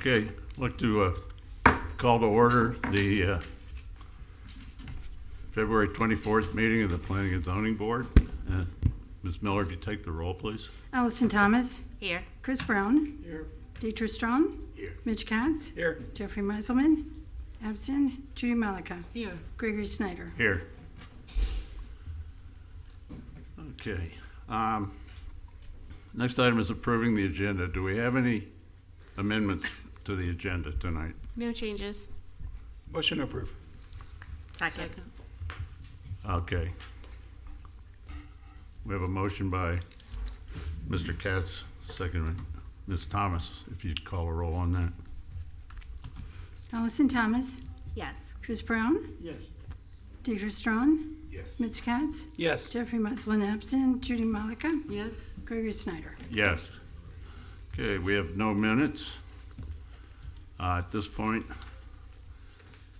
Okay, I'd like to call to order the February 24th meeting of the Planning and Zoning Board. Ms. Miller, if you take the roll, please. Allison Thomas. Here. Chris Brown. Here. Deidre Strong. Here. Mitch Katz. Here. Jeffrey Meiselman. Absent. Judy Malika. Here. Gregory Snyder. Here. Okay. Next item is approving the agenda. Do we have any amendments to the agenda tonight? No changes. Motion to approve. Second. Okay. We have a motion by Mr. Katz, second by Ms. Thomas, if you'd call a roll on that. Allison Thomas. Yes. Chris Brown. Yes. Deidre Strong. Yes. Mitch Katz. Yes. Jeffrey Meiselman. Absent. Judy Malika. Yes. Gregory Snyder. Yes. Okay, we have no minutes. At this point,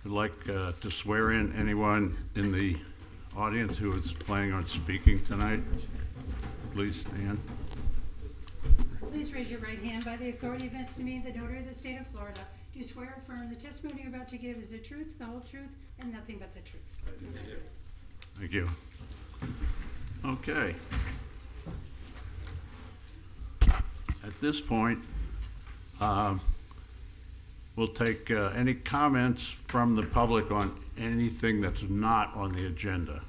I'd like to swear in anyone in the audience who is planning on speaking tonight. Please stand. Please raise your right hand. By the authority vested in me, the notary of the state of Florida, do you swear or affirm the testimony you're about to give is the truth, the whole truth, and nothing but the truth? Thank you. Okay. At this point, we'll take any comments from the public on anything that's not on the agenda.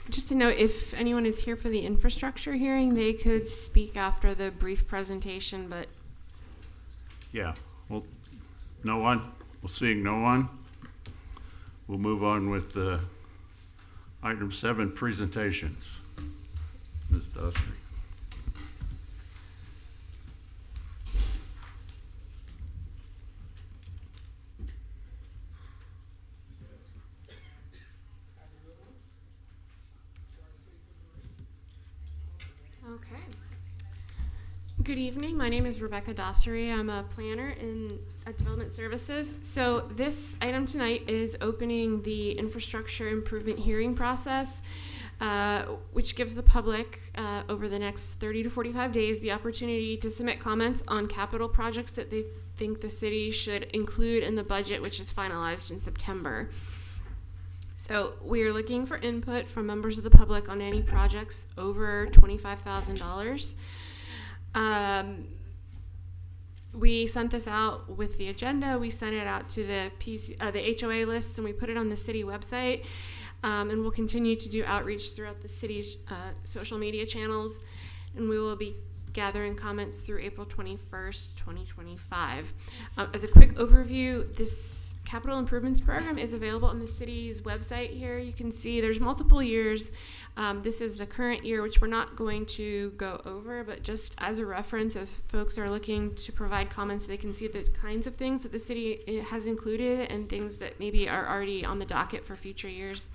Just to note, if anyone is here for the infrastructure hearing, they could speak after the brief presentation, but Yeah, well, no one? Well, seeing no one, we'll move on with item 7, presentations. Ms. Dusty. okay. Good evening. My name is Rebecca Dossery. I'm a planner in Development Services. So this item tonight is opening the infrastructure improvement hearing process, which gives the public over the next 30 to 45 days the opportunity to submit comments on capital projects that they think the city should include in the budget, which is finalized in September. So we are looking for input from members of the public on any projects over $25,000. We sent this out with the agenda. We sent it out to the HOA lists, and we put it on the city website. And we'll continue to do outreach throughout the city's social media channels. And we will be gathering comments through April 21st, 2025. As a quick overview, this capital improvements program is available on the city's website here. You can see there's multiple years. This is the current year, which we're not going to go over, but just as a reference, as folks are looking to provide comments, they can see the kinds of things that the city has included and things that maybe are already on the docket for future years.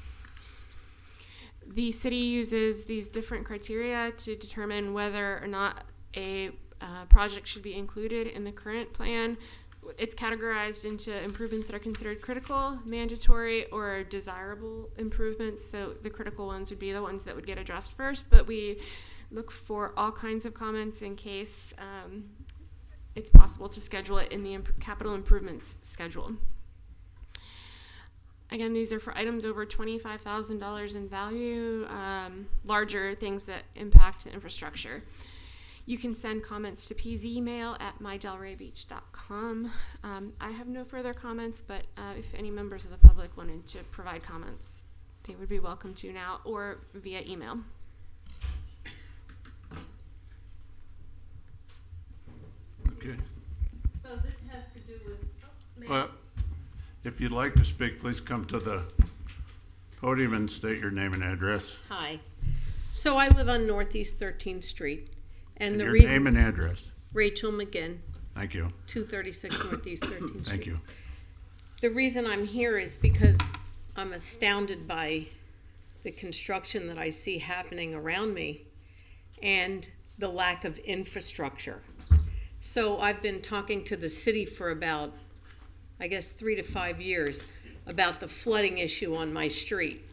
The city uses these different criteria to determine whether or not a project should be included in the current plan. It's categorized into improvements that are considered critical, mandatory, or desirable improvements. So the critical ones would be the ones that would get addressed first, but we look for all kinds of comments in case it's possible to schedule it in the capital improvements schedule. Again, these are for items over $25,000 in value, larger things that impact the infrastructure. You can send comments to pzmail@mydelraybeach.com. I have no further comments, but if any members of the public wanted to provide comments, they would be welcome to now or via email. Okay. So this has to do with, Well, if you'd like to speak, please come to the podium and state your name and address. hi. So I live on Northeast 13th Street, and the Your reason, name and address. Rachel McGinn, Thank you. 236 Northeast 13th Street. Thank you. The reason I'm here is because I'm astounded by the construction that I see happening around me and the lack of infrastructure. So I've been talking to the city for about, I guess, 3 to 5 years about the flooding issue on my street.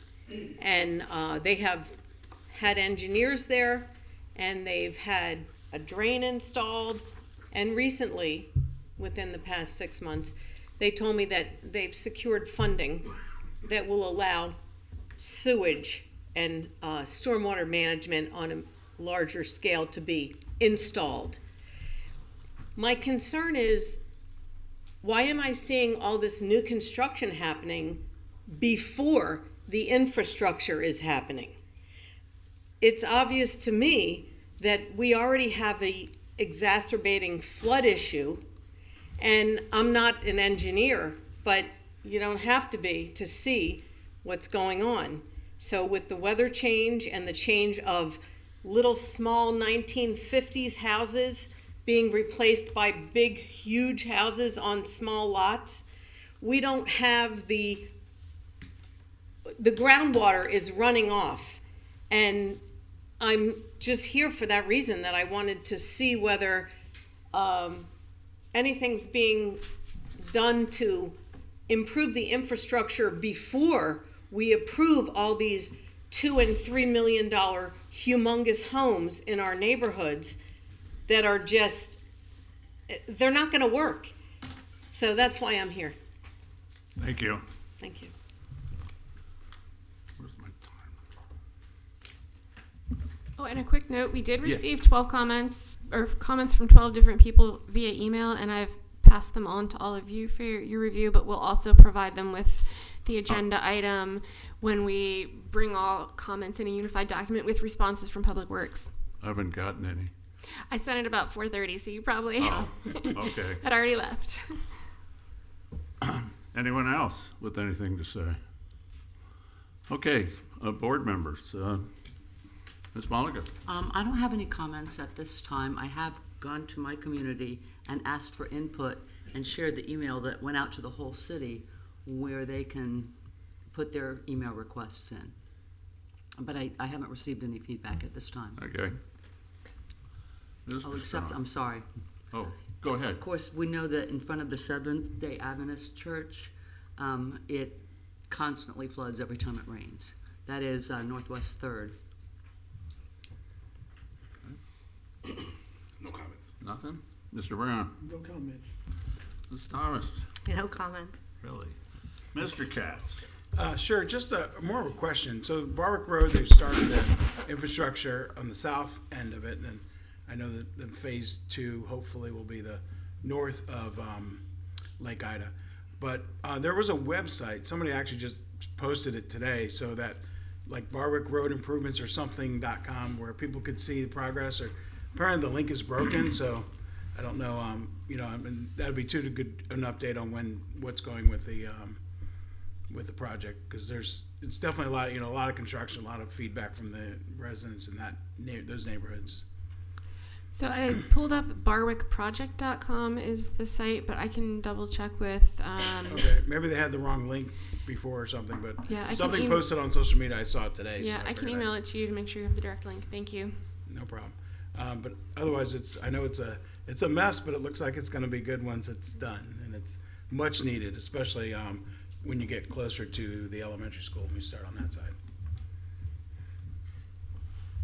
And they have had engineers there, and they've had a drain installed, and recently, within the past 6 months, they told me that they've secured funding that will allow sewage and stormwater management on a larger scale to be installed. My concern is, why am I seeing all this new construction happening before the infrastructure is happening? It's obvious to me that we already have a exacerbating flood issue, and I'm not an engineer, but you don't have to be to see what's going on. So with the weather change and the change of little small 1950s houses being replaced by big, huge houses on small lots, we don't have the groundwater is running off. And I'm just here for that reason, that I wanted to see whether anything's being done to improve the infrastructure before we approve all these $2 and $3 million humongous homes in our neighborhoods that are just, they're not going to work. So that's why I'm here. Thank you. Thank you. Where's my time? Oh, and a quick note, we did receive 12 comments, or comments from 12 different people via email, and I've passed them on to all of you for your review, but we'll also provide them with the agenda item when we bring all comments in a unified document with responses from Public Works. I haven't gotten any. I sent it about 4:30, so you probably Okay. had already left. Anyone else with anything to say? Okay, board members. Ms. Malika. I don't have any comments at this time. I have gone to my community and asked for input and shared the email that went out to the whole city where they can put their email requests in. But I haven't received any feedback at this time. Okay. Oh, except, I'm sorry. Oh, go ahead. Of course, we know that in front of the Seventh-day Adventist Church, it constantly floods every time it rains. That is Northwest 3rd. No comments. Nothing? Mr. Brown? No comments. Ms. Thomas? No comment. Really? Mr. Katz? Sure, just more of a question. So Barwick Road, they've started the infrastructure on the south end of it, and I know that the phase 2 hopefully will be the north of Lake Ida. But there was a website, somebody actually just posted it today, so that like Barwick Road Improvements or something.com, where people could see the progress. Or apparently the link is broken, so I don't know. I mean, that'd be too good an update on what's going with the project, because it's definitely a lot of construction, a lot of feedback from the residents in those neighborhoods. So I pulled up barwickproject.com is the site, but I can double check with. Okay, maybe they had the wrong link before or something, but Yeah, I can something posted on social media. I saw it today. Yeah, so I can figured email it to you to make sure you have the direct link. Thank you. No problem. But otherwise, I know it's a mess, but it looks like it's going to be good once it's done, and it's much needed, especially when you get closer to the elementary school and we start on that side.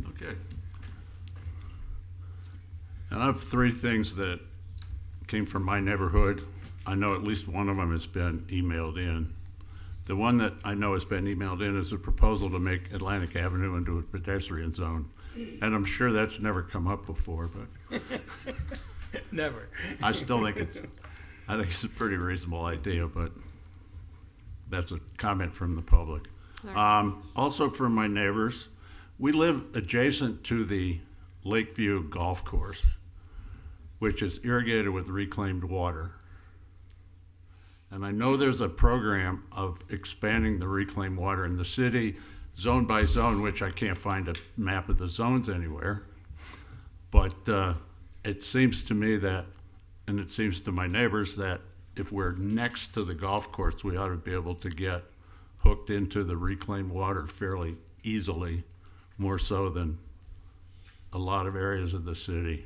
Okay. And I have 3 things that came from my neighborhood. I know at least one of them has been emailed in. The one that I know has been emailed in is a proposal to make Atlantic Avenue into a pedestrian zone. And I'm sure that's never come up before, but Never. I still think it's a pretty reasonable idea, but that's a comment from the public. Also from my neighbors, we live adjacent to the Lakeview Golf Course, which is irrigated with reclaimed water. And I know there's a program of expanding the reclaimed water in the city, zone by zone, which I can't find a map of the zones anywhere. But it seems to me that, and it seems to my neighbors, that if we're next to the golf course, we ought to be able to get hooked into the reclaimed water fairly easily, more so than a lot of areas of the city.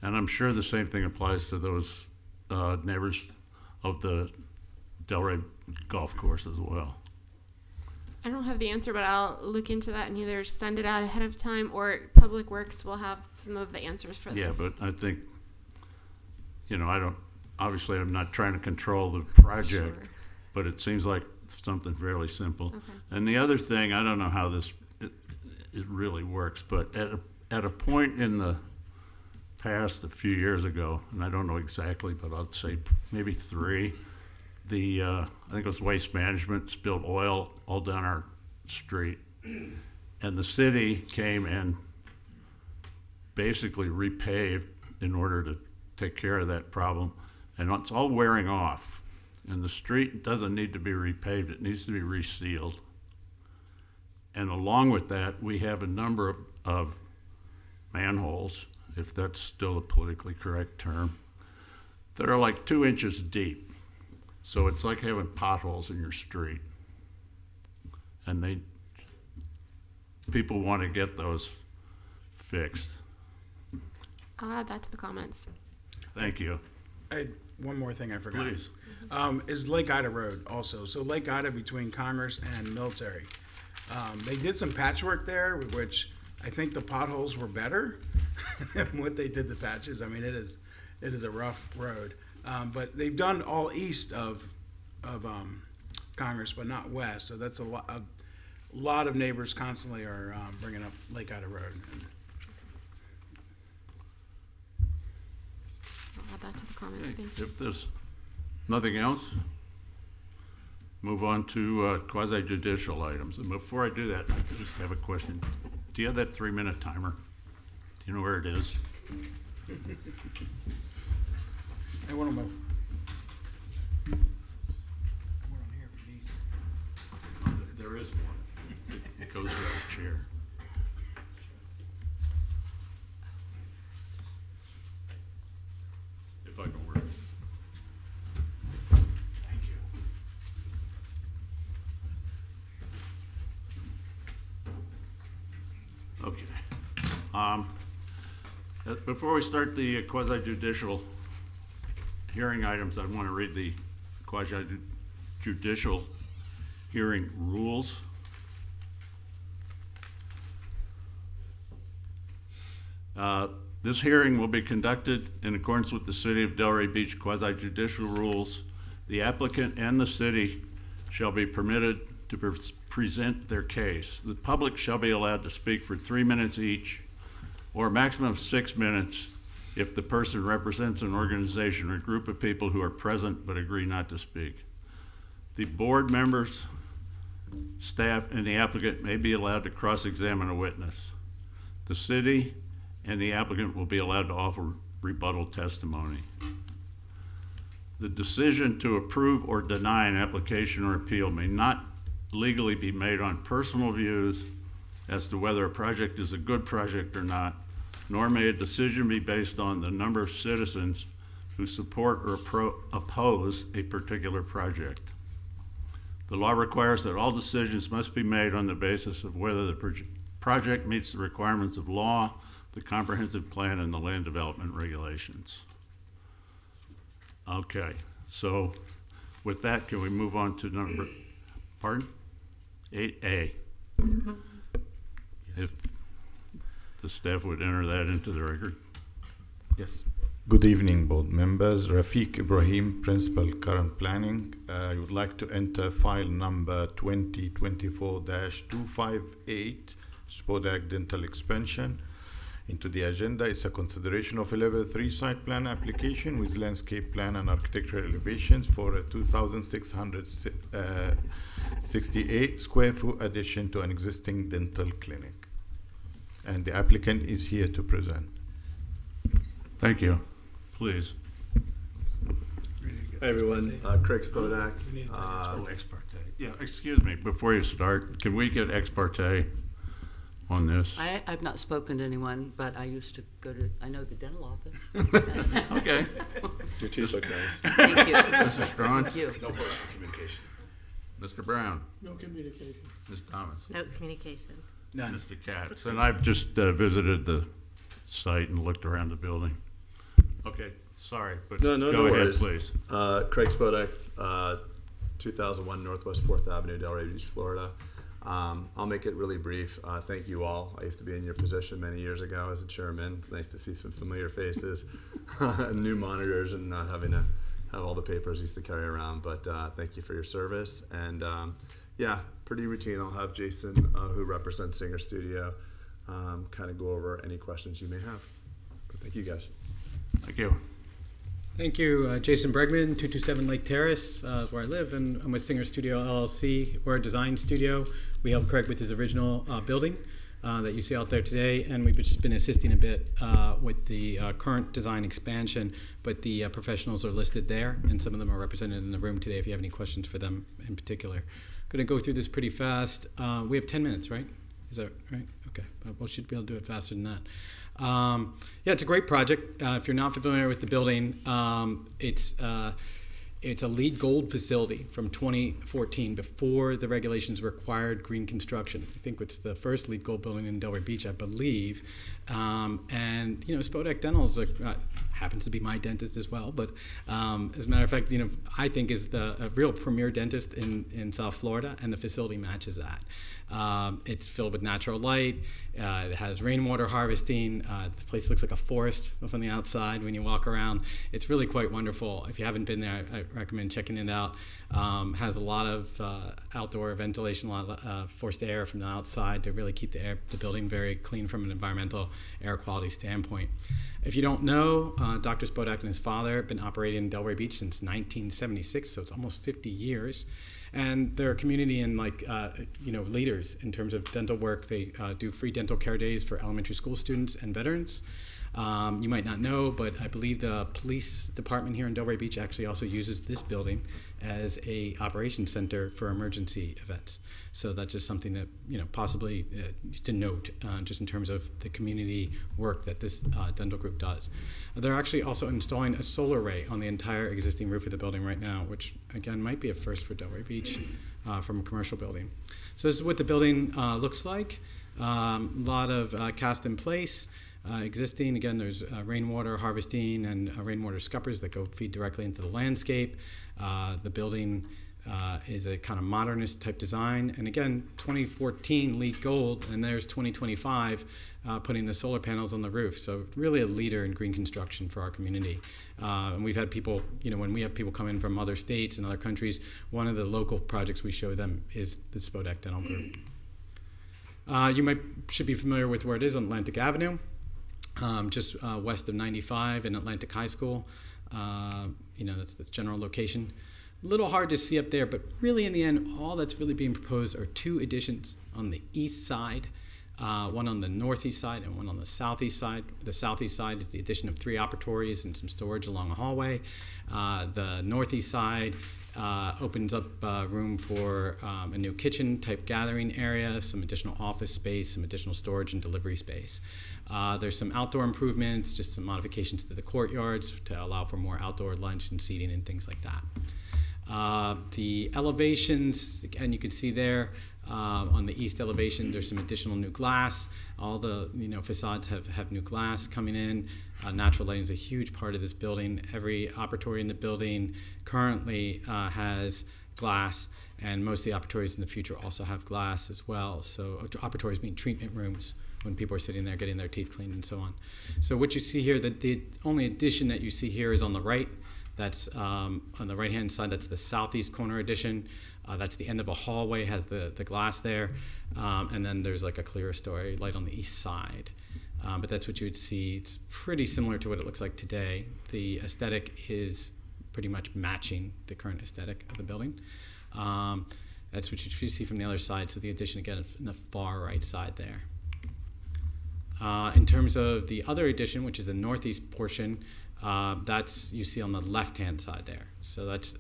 And I'm sure the same thing applies to those neighbors of the Delray Golf Course as well. I don't have the answer, but I'll look into that and either send it out ahead of time, or Public Works will have some of the answers for Yeah, this. but I think, obviously I'm not trying to control the project, Sure. but it seems like something fairly simple. Okay. And the other thing, I don't know how it really works, but at a point in the past, a few years ago, and I don't know exactly, but I'd say maybe 3, I think it was Waste Management spilled oil all down our street. And the city came and basically repaved in order to take care of that problem. And it's all wearing off. And the street doesn't need to be repaved, it needs to be resealed. And along with that, we have a number of manholes, if that's still a politically correct term, that are like 2 inches deep. So it's like having potholes in your street. And people want to get those fixed. I'll add that to the comments. Thank you. One more thing I forgot. Please. Is Lake Ida Road also. So Lake Ida between Congress and Military. They did some patchwork there, which I think the potholes were better than what they did the patches. I mean, it is a rough road. But they've done all east of Congress, but not west. So that's a lot of neighbors constantly are bringing up Lake Ida Road. I'll add that to the comments. Okay, Thank you. if there's nothing else, move on to quasi judicial items. And before I do that, I just have a question. Do you have that 3-minute timer? Do you know where it is? Hey, what am I? There is one. It goes with the chair. If I can work. Thank you. Okay. Before we start the quasi judicial hearing items, I want to read the quasi judicial hearing rules. This hearing will be conducted in accordance with the City of Delray Beach quasi judicial rules. The applicant and the city shall be permitted to present their case. The public shall be allowed to speak for 3 minutes each, or a maximum of 6 minutes if the person represents an organization or group of people who are present but agree not to speak. The board members, staff, and the applicant may be allowed to cross-examine a witness. The city and the applicant will be allowed to offer rebuttal testimony. The decision to approve or deny an application or appeal may not legally be made on personal views as to whether a project is a good project or not, nor may a decision be based on the number of citizens who support or oppose a particular project. The law requires that all decisions must be made on the basis of whether the project meets the requirements of law, the comprehensive plan, and the land development regulations. Okay, so with that, can we move on to number, pardon? 8A. If the staff would enter that into the record. Yes. Good evening, board members. Rafiq Ibrahim, Principal Current Planning. I would like to enter file number 2024-258, Spodak Dental Expansion, into the agenda. It's a consideration of a level 3 site plan application with landscape plan and architectural elevations for a 2,668 square foot addition to an existing dental clinic. And the applicant is here to present. Thank you. Please. Hey everyone, Craig Spodak. Oh, ex parte. Yeah, excuse me, before you start, can we get ex parte on this? I've not spoken to anyone, but I used to I know the dental office. Okay. Your teeth look nice. Thank you. Mrs. Strawn? Thank you. No personal communication. Mr. Brown? No communication. Ms. Thomas? No communication. None. Mr. Katz? And I've just visited the site and looked around the building. Okay, sorry, but No go ahead, worries. please. Craig Spodak, 2001 Northwest 4th Avenue, Delray Beach, Florida. I'll make it really brief. Thank you all. I used to be in your position many years ago as a chairman. It's nice to see some familiar faces, and new monitors, and not having to have all the papers I used to carry around. But thank you for your service. And yeah, pretty routine. I'll have Jason, who represents Singer Studio, kind of go over any questions you may have. But thank you, guys. Thank you. Thank you. Jason Bregman, 227 Lake Terrace is where I live, and I'm with Singer Studio LLC. We're a design studio. We helped Craig with his original building that you see out there today, and we've just been assisting a bit with the current design expansion, but the professionals are listed there, and some of them are represented in the room today if you have any questions for them in particular. Going to go through this pretty fast. We have 10 minutes, right? Is that right? Okay. We should be able to do it faster than that. Yeah, it's a great project. If you're not familiar with the building, it's a LEED Gold facility from 2014, before the regulations required green construction. I think it's the first LEED Gold building in Delray Beach, I believe. And Spodek Dental is happens to be my dentist as well, but as a matter of fact, I think is a real premier dentist in South Florida, and the facility matches that. It's filled with natural light. It has rainwater harvesting. The place looks like a forest from the outside when you walk around. It's really quite wonderful. If you haven't been there, I recommend checking it out. Has a lot of outdoor ventilation, a lot of forced air from the outside to really keep the building very clean from an environmental air quality standpoint. If you don't know, Dr. Spodek and his father have been operating in Delray Beach since 1976, so it's almost 50 years. And they're a community and leaders in terms of dental work. They do free dental care days for elementary school students and veterans. You might not know, but I believe the police department here in Delray Beach actually also uses this building as a operations center for emergency events. So that's just something that possibly to note, just in terms of the community work that this dental group does. They're actually also installing a solar array on the entire existing roof of the building right now, which again might be a first for Delray Beach from a commercial building. So this is what the building looks like. A lot of cast in place. Existing, again, there's rainwater harvesting and rainwater scuppers that go feed directly into the landscape. The building is a kind of modernist type design. And again, 2014 LEED Gold, and there's 2025 putting the solar panels on the roof. So really a leader in green construction for our community. And we've had people, when we have people come in from other states and other countries, one of the local projects we show them is the Spodek Dental Group. You should be familiar with where it is on Atlantic Avenue. Just west of 95 in Atlantic High School. That's the general location. A little hard to see up there, but really in the end, all that's really being proposed are two additions on the east side, one on the northeast side and one on the southeast side. The southeast side is the addition of 3 operatories and some storage along a hallway. The northeast side opens up room for a new kitchen type gathering area, some additional office space, some additional storage and delivery space. There's some outdoor improvements, just some modifications to the courtyards to allow for more outdoor lunch and seating and things like that. The elevations, again, you can see there on the east elevation, there's some additional new glass. All the facades have new glass coming in. Natural lighting is a huge part of this building. Every operatory in the building currently has glass, and most of the operatories in the future also have glass as well. So operatories mean treatment rooms when people are sitting there getting their teeth cleaned and so on. So what you see here, the only addition that you see here is on the right. That's on the right-hand side, that's the southeast corner addition. That's the end of a hallway, has the glass there. And then there's like a clear story light on the east side. But that's what you would see. It's pretty similar to what it looks like today. The aesthetic is pretty much matching the current aesthetic of the building. That's what you see from the other side. So the addition, again, in the far right side there. In terms of the other addition, which is the northeast portion, that's you see on the left-hand side there. So that's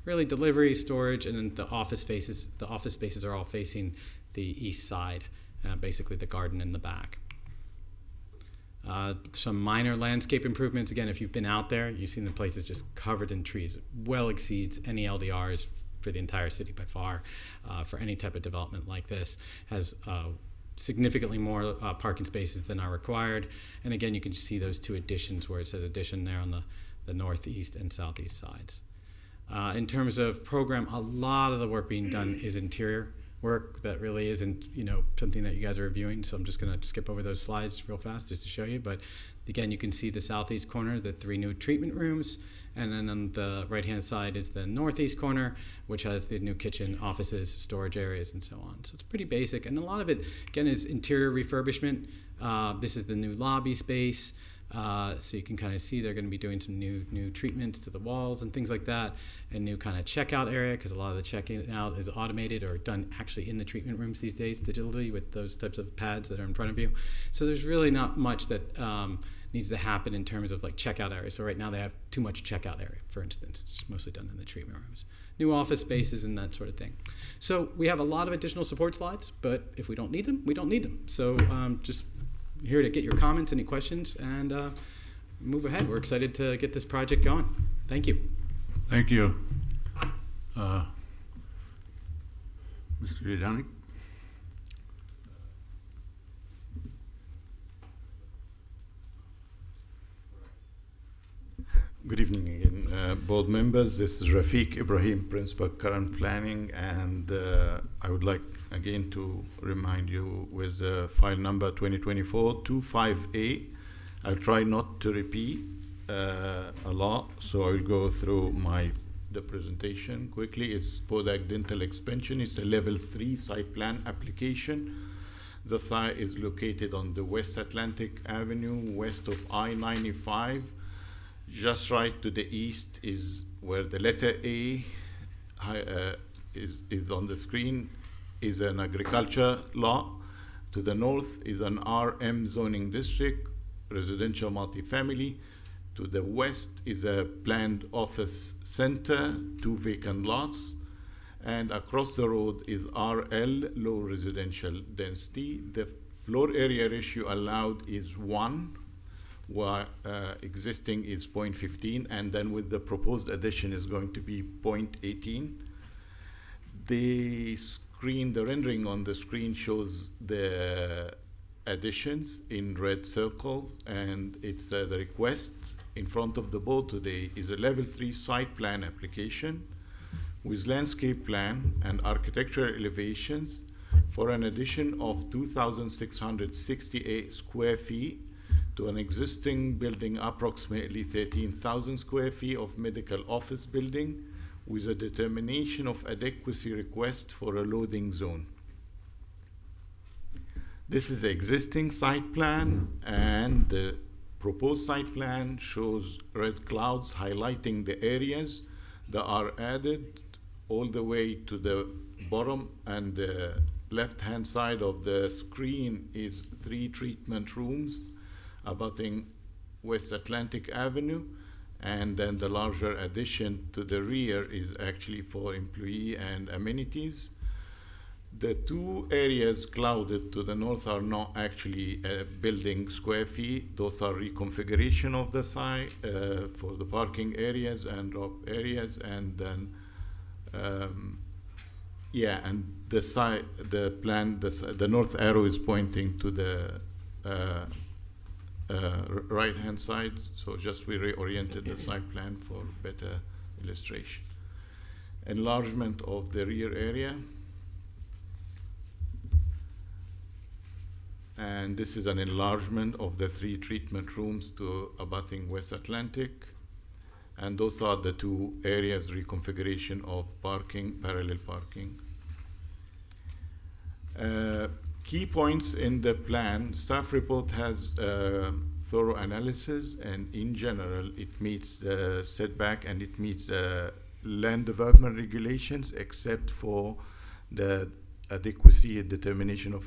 really delivery, storage, and then the office spaces. The office spaces are all facing the east side, basically the garden in the back. Some minor landscape improvements. Again, if you've been out there, you've seen the place is just covered in trees. It well exceeds any LDRs for the entire city by far. For any type of development like this, has significantly more parking spaces than are required. And again, you can see those 2 additions where it says addition there on the northeast and southeast sides. In terms of program, a lot of the work being done is interior. work that really isn't, something that you guys are reviewing. So I'm just going to skip over those slides real fast just to show you. But again, you can see the southeast corner, the 3 new treatment rooms. And then on the right-hand side is the northeast corner, which has the new kitchen, offices, storage areas, and so on. So it's pretty basic. And a lot of it, again, is interior refurbishment. This is the new lobby space. So you can kind of see they're going to be doing some new treatments to the walls and things like that. A new kind of checkout area, because a lot of the checking out is automated or done actually in the treatment rooms these days digitally with those types of pads that are in front of you. So there's really not much that needs to happen in terms of like checkout area. So right now they have too much checkout area, for instance. It's mostly done in the treatment rooms. New office spaces and that sort of thing. So we have a lot of additional support slides, but if we don't need them, we don't need them. So just here to get your comments, any questions, and move ahead. We're excited to get this project going. Thank you. Thank you. Mr. Yadani? Good evening again, board members. This is Rafiq Ibrahim, Principal Current Planning, and I would like again to remind you with file number 2024-25A. I'll try not to repeat a lot, so I'll go through the presentation quickly. It's Spodak Dental Expansion. It's a level 3 site plan application. The site is located on the West Atlantic Avenue, west of I-95. Just right to the east is where the letter A is on the screen, is an agriculture lot. To the north is an RM zoning district, residential multifamily. To the west is a planned office center, 2 vacant lots. And across the road is RL, low residential density. The floor area ratio allowed is 1. While existing is 0.15, and then with the proposed addition is going to be 0.18. The rendering on the screen shows the additions in red circles, and it's the request in front of the board today is a level 3 site plan application with landscape plan and architectural elevations for an addition of 2,668 square feet to an existing building, approximately 13,000 square feet of medical office building, with a determination of adequacy request for a loading zone. This is the existing site plan, and the proposed site plan shows red clouds highlighting the areas that are added all the way to the bottom, and the left-hand side of the screen is 3 treatment rooms abutting West Atlantic Avenue, and then the larger addition to the rear is actually for employee and amenities. The 2 areas clouded to the north are not actually building square feet. Those are reconfiguration of the site for the parking areas and drop areas, and then and the north arrow is pointing to the right hand side, so just we reoriented the site plan for better illustration. Enlargement of the rear area, and this is an enlargement of the 3 treatment rooms to abutting West Atlantic, and those are the 2 areas reconfiguration of parking, parallel parking. Key points in the plan. Staff report has thorough analysis, and in general it meets the setback and it meets land development regulations, except for the adequacy determination of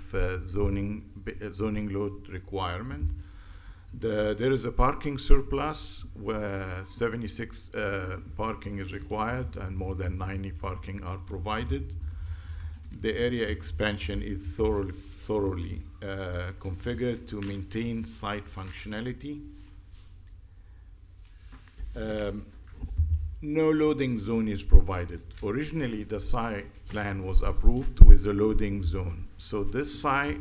zoning load requirement. There is a parking surplus where 76 parking is required and more than 90 parking are provided. The area expansion is thoroughly configured to maintain site functionality. No loading zone is provided. Originally, the site plan was approved with a loading zone. So this site,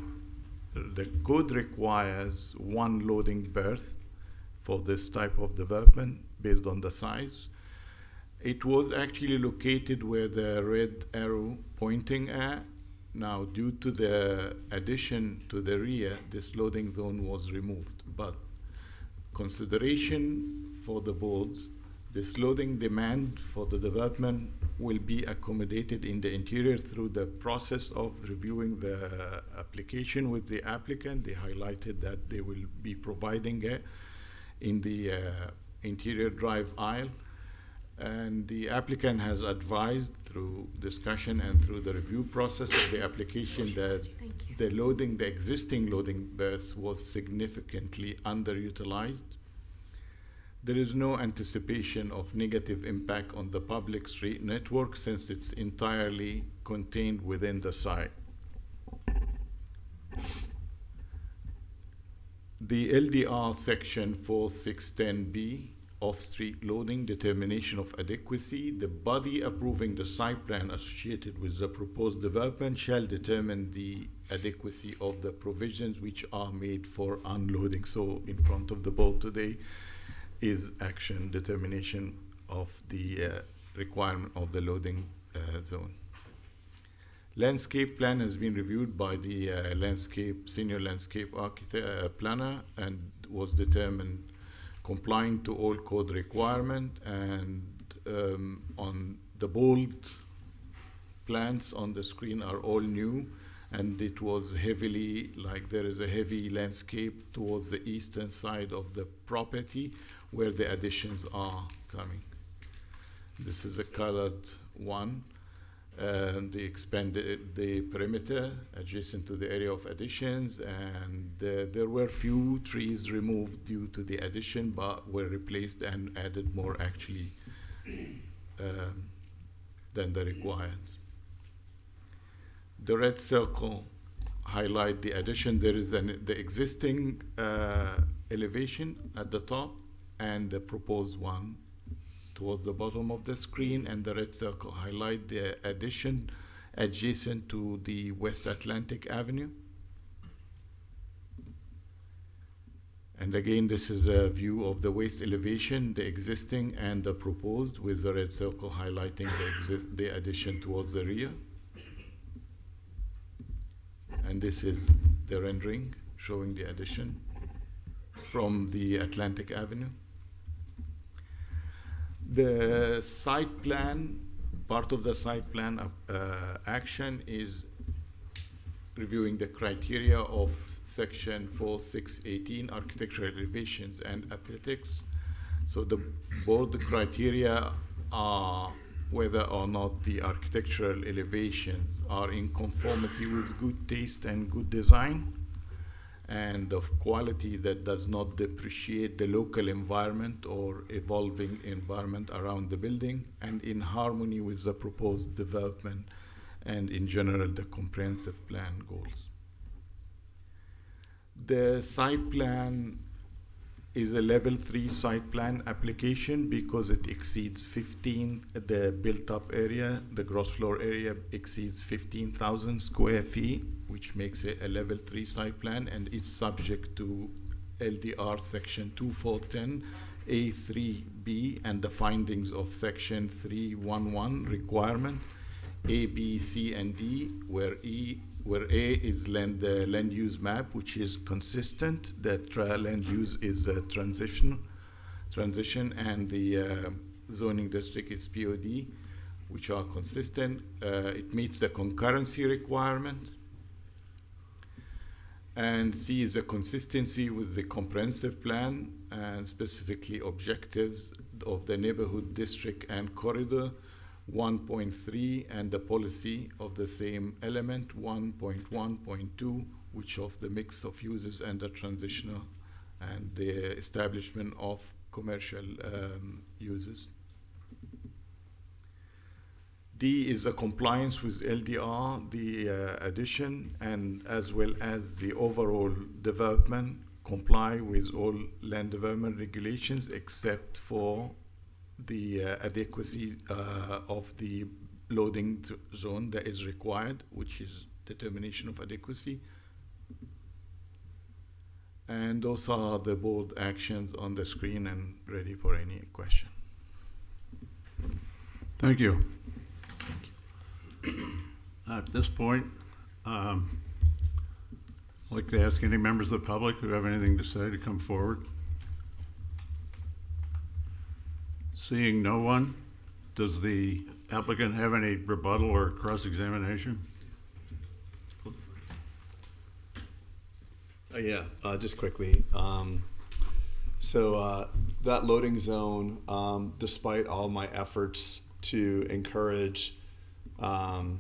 the code requires 1 loading berth for this type of development based on the size. It was actually located where the red arrow pointing at, Now, due to the addition to the rear, this loading zone was removed. But consideration for the boards, this loading demand for the development will be accommodated in the interior through the process of reviewing the application with the applicant. They highlighted that they will be providing it in the interior drive aisle. And the applicant has advised through discussion and through the review process of the application that the existing loading berth was significantly underutilized. There is no anticipation of negative impact on the public street network since it's entirely contained within the site. The LDR section 4610B off-street loading determination of adequacy, the body approving the site plan associated with the proposed development shall determine the adequacy of the provisions which are made for unloading. So in front of the board today is action determination of the requirement of the loading zone. Landscape plan has been reviewed by the senior landscape architect planner and was determined complying to all code requirement, and on the bold plans on the screen are all new, and it was heavily, like there is a heavy landscape towards the eastern side of the property where the additions are coming. This is a colored one. They expanded the perimeter adjacent to the area of additions, and there were few trees removed due to the addition, but were replaced and added more actually than the required. The red circle highlight the addition. There is the existing elevation at the top and the proposed one towards the bottom of the screen, and the red circle highlight the addition adjacent to the West Atlantic Avenue. And again, this is a view of the waste elevation, the existing and the proposed, with the red circle highlighting the addition towards the rear. And this is the rendering showing the addition from the Atlantic Avenue. The site plan, part of the site plan action is reviewing the criteria of section 4618, architectural elevations and athletics. So the board criteria are whether or not the architectural elevations are in conformity with good taste and good design, and of quality that does not depreciate the local environment or evolving environment around the building, and in harmony with the proposed development and in general the comprehensive plan goals. The site plan is a level 3 site plan application because it exceeds the built up area, the gross floor area exceeds 15,000 square feet, which makes it a level 3 site plan, and it's subject to LDR section 2410 A3B and the findings of section 311 requirement A, B, C, and D, where A is the land use map, which is consistent, that land use is a transition, and the zoning district is POD, which are consistent. It meets the concurrency requirement. And C is a consistency with the comprehensive plan and specifically objectives of the neighborhood district and corridor. 1.3 and the policy of the same element, 1.1.2, which of the mix of uses and the transitional and the establishment of commercial uses. D is a compliance with LDR, the addition, and as well as the overall development comply with all land development regulations except for the adequacy of the loading zone that is required, which is determination of adequacy. And those are the board actions on the screen and ready for any question. Thank you. At this point, I'd like to ask any members of the public who have anything to say to come forward. Seeing no one, does the applicant have any rebuttal or cross-examination? Just quickly. That loading zone, despite all my efforts to encourage FedEx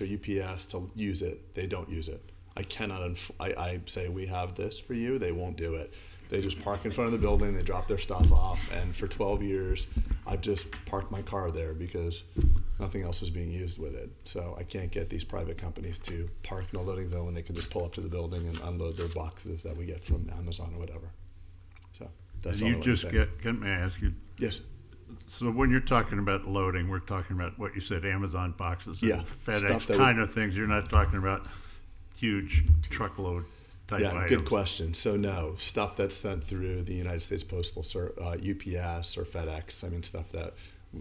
or UPS to use it, they don't use it. I cannot. I say we have this for you. They won't do it. They just park in front of the building. They drop their stuff off, and for 12 years, I've just parked my car there because nothing else was being used with it. So I can't get these private companies to park in a loading zone when they can just pull up to the building and unload their boxes that we get from Amazon or whatever. So that's all I And you want to just say. may I ask you? Yes. So when you're talking about loading, we're talking about what you said, Amazon boxes and Yeah, stuff FedEx that kind of things. You're not talking about huge truckload type Yeah, items. good question. So no, stuff that's sent through the United States Postal UPS or FedEx. I mean, stuff that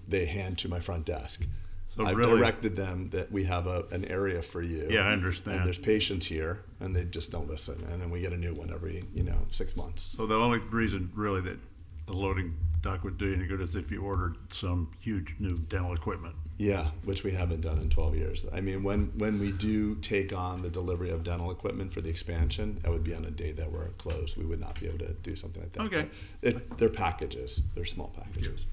they hand to my front desk. So I've really- directed them that we have an area for you. Yeah, I understand. And there's patients here, and they just don't listen. And then we get a new one every 6 months. So the only reason really that the loading dock would do you any good is if you ordered some huge new dental equipment. Yeah, which we haven't done in 12 years. I mean, when we do take on the delivery of dental equipment for the expansion, that would be on a day that we're closed. We would not be able to do something like that. Okay. But they're packages. They're small packages.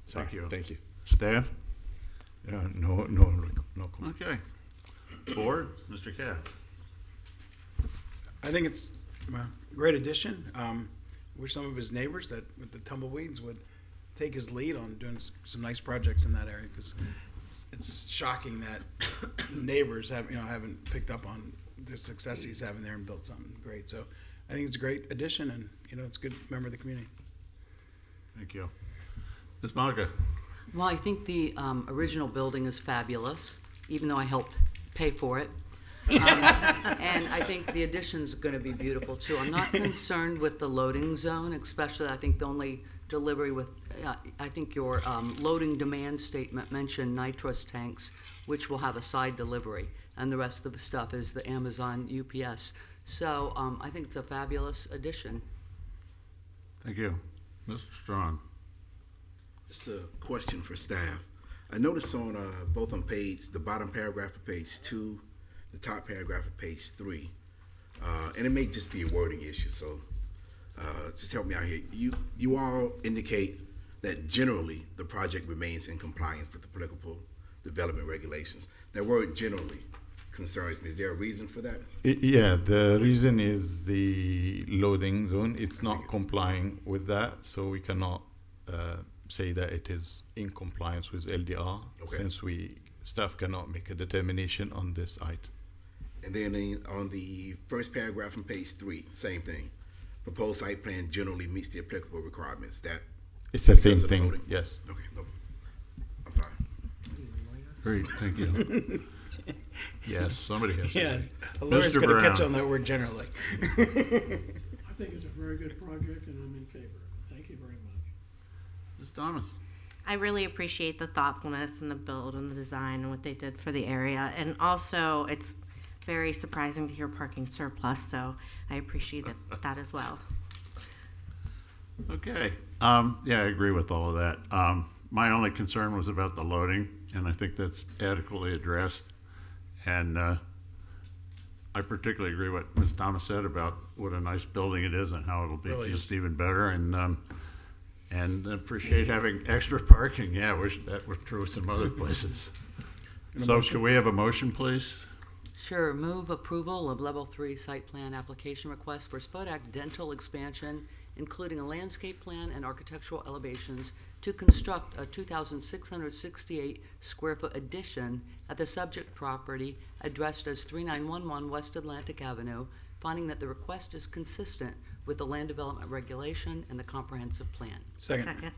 Sorry. Thank you. Thank you. Staff? Yeah, no comment. Okay. Board, Mr. Cass. I think it's a great addition. Wish some of his neighbors that with the tumbleweeds would take his lead on doing some nice projects in that area, because it's shocking that the neighbors haven't picked up on the success he's having there and built something great. So I think it's a great addition, and it's a good member of the community. Thank you. Ms. Monica? Well, I think the original building is fabulous, even though I helped pay for it. And I think the addition's going to be beautiful too. I'm not concerned with the loading zone, especially I think the only delivery with, I think your loading demand statement mentioned nitrous tanks, which will have a side delivery, and the rest of the stuff is the Amazon UPS. So I think it's a fabulous addition. Thank you. Mr. Strong? Just a question for staff. I noticed on both on the bottom paragraph of page 2, the top paragraph of page 3, and it may just be a wording issue, so just help me out here. You all indicate that generally the project remains in compliance with the applicable development regulations. That word generally concerns me. Is there a reason for that? Yeah, the reason is the loading zone. It's not complying with that, so we cannot say that it is in compliance with LDR, Okay. since staff cannot make a determination on this item. And then on the first paragraph on page 3, same thing. Proposed site plan generally meets the applicable requirements. That It's the same because of thing, loading? yes. Okay, no, I'm fine. Great, thank you. Yes, somebody has to Yeah, say. a lawyer's Mr. going to catch Brown. on that word generally. I think it's a very good project, and I'm in favor of it. Thank you very much. Ms. Thomas? I really appreciate the thoughtfulness and the build and the design and what they did for the area. And also, it's very surprising to hear parking surplus, so I appreciate that as well. Okay. Yeah, I agree with all of that. My only concern was about the loading, and I think that's adequately addressed. And I particularly agree what Ms. Thomas said about what a nice building it is and how it'll be Really is. just even better. And appreciate having extra parking. Yeah, I wish that were true some other places. So can we have a motion, please? Sure, move approval of level 3 site plan application request for Spodak Dental expansion, including a landscape plan and architectural elevations to construct a 2,668 square foot addition at the subject property addressed as 3911 West Atlantic Avenue, finding that the request is consistent with the land development regulation and the comprehensive plan. Second.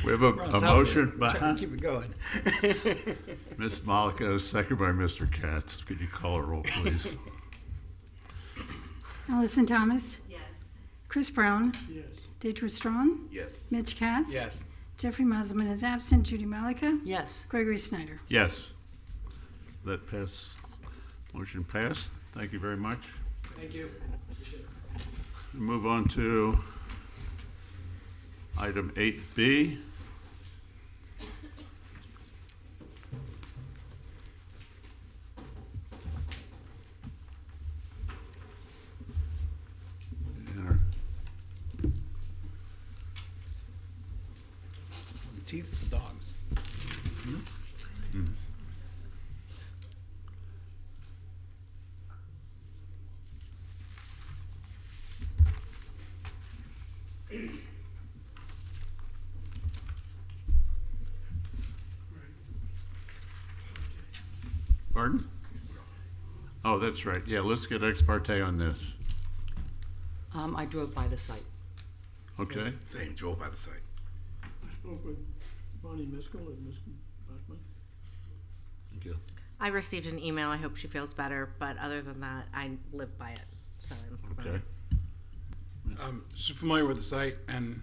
We have a motion by Trying to keep it going. Ms. Malika, second by Mr. Katz. Could you call a roll, please? Allison Thomas? Yes. Chris Brown? Yes. Deidre Strong? Yes. Mitch Katz? Yes. Jeffrey Musselman is absent. Judy Malika. Yes. Gregory Snyder. Yes. That pass, motion passed. Thank you very much. Thank you. Move on to item 8B. Teeth of the dogs. Pardon? Oh, that's right. Yeah, let's get ex parte on this. I drove by the site. Okay? Same, drove by the site. I spoke with Bonnie Miskell and Ms. Buckman. Thank you. I received an email. I hope she feels better. But other than that, I live by it. So I'm Okay. Just familiar with the site, and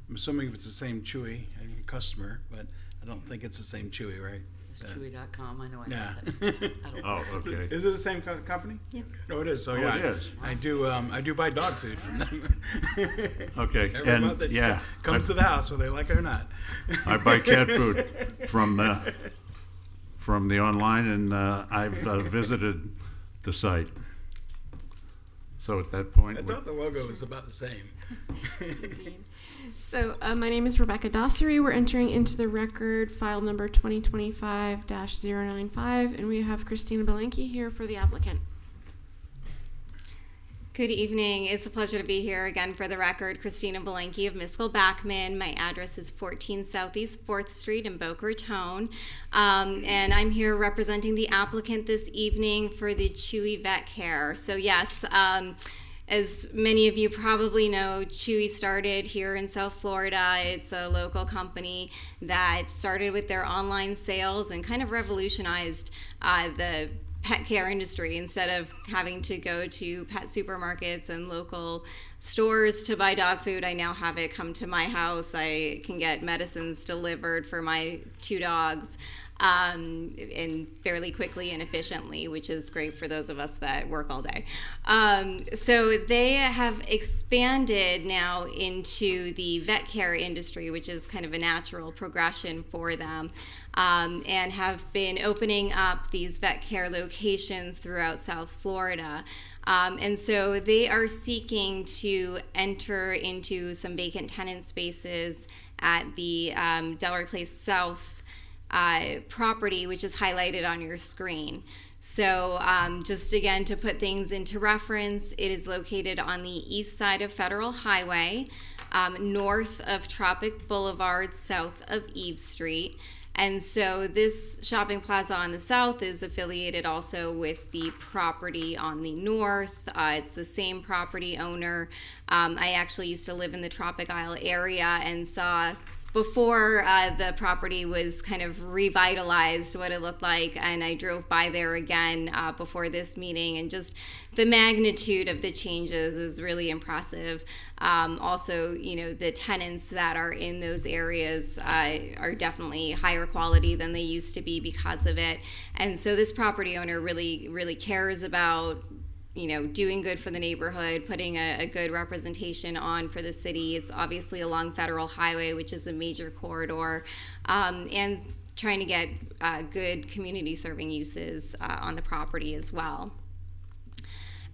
I'm assuming it's the same Chewy customer, but I don't think it's the same Chewy, right? It's chewy.com. I know I Yeah. have that. I don't Oh, okay. Is it the same company? Yep. Oh, it is. So Oh, yeah, it is. I do buy dog food from them. Okay, Every month and it yeah, comes to the house whether they like it or not. I buy cat food from the online, and I've visited the site. So at that point, I thought the logo was about the same. So my name is Rebecca Dossery. We're entering into the record file number 2025-095, and we have Christina Belenke here for the applicant. Good evening. It's a pleasure to be here again for the record. Christina Belenke of Miskell Backman. My address is 14 Southeast 4th Street in Boca Raton. And I'm here representing the applicant this evening for the Chewy Vet Care. So yes, as many of you probably know, Chewy started here in South Florida. It's a local company that started with their online sales and kind of revolutionized the pet care industry. Instead of having to go to pet supermarkets and local stores to buy dog food, I now have it come to my house. I can get medicines delivered for my 2 dogs and fairly quickly and efficiently, which is great for those of us that work all day. So they have expanded now into the vet care industry, which is kind of a natural progression for them, and have been opening up these vet care locations throughout South Florida. And so they are seeking to enter into some vacant tenant spaces at the Delray Place South property, which is highlighted on your screen. So just again, to put things into reference, it is located on the east side of Federal Highway, north of Tropic Boulevard, south of Eve Street. And so this shopping plaza on the south is affiliated also with the property on the north. It's the same property owner. I actually used to live in the Tropic Isle area and saw before the property was kind of revitalized what it looked like, and I drove by there again before this meeting, and just the magnitude of the changes is really impressive. Also, you know, the tenants that are in those areas are definitely higher quality than they used to be because of it, and so this property owner really cares about, you know, doing good for the neighborhood, putting a good representation on for the city. It's obviously along Federal Highway, which is a major corridor, and trying to get good community serving uses on the property as well.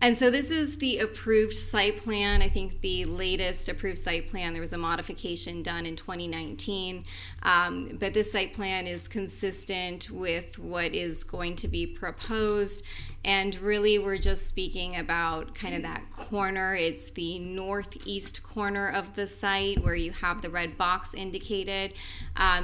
And so this is the approved site plan. I think the latest approved site plan, there was a modification done in 2019, but this site plan is consistent with what is going to be proposed. And really, we're just speaking about kind of that corner. It's the northeast corner of the site where you have the red box indicated.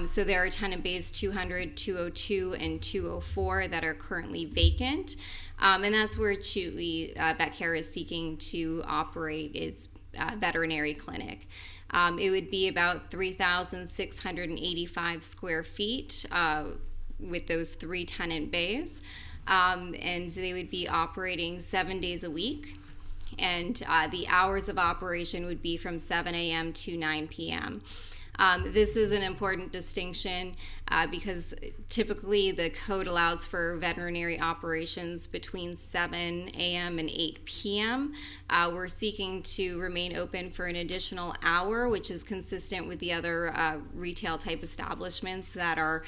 So there are tenant bays 200, 202, and 204 that are currently vacant. And that's where Chewy Vet Care is seeking to operate its veterinary clinic. It would be about 3,685 square feet with those 3 tenant bays. And they would be operating 7 days a week. And the hours of operation would be from 7 a.m. to 9 p.m. This is an important distinction because typically the code allows for veterinary operations between 7 a.m. and 8 p.m. We're seeking to remain open for an additional hour, which is consistent with the other retail type establishments that are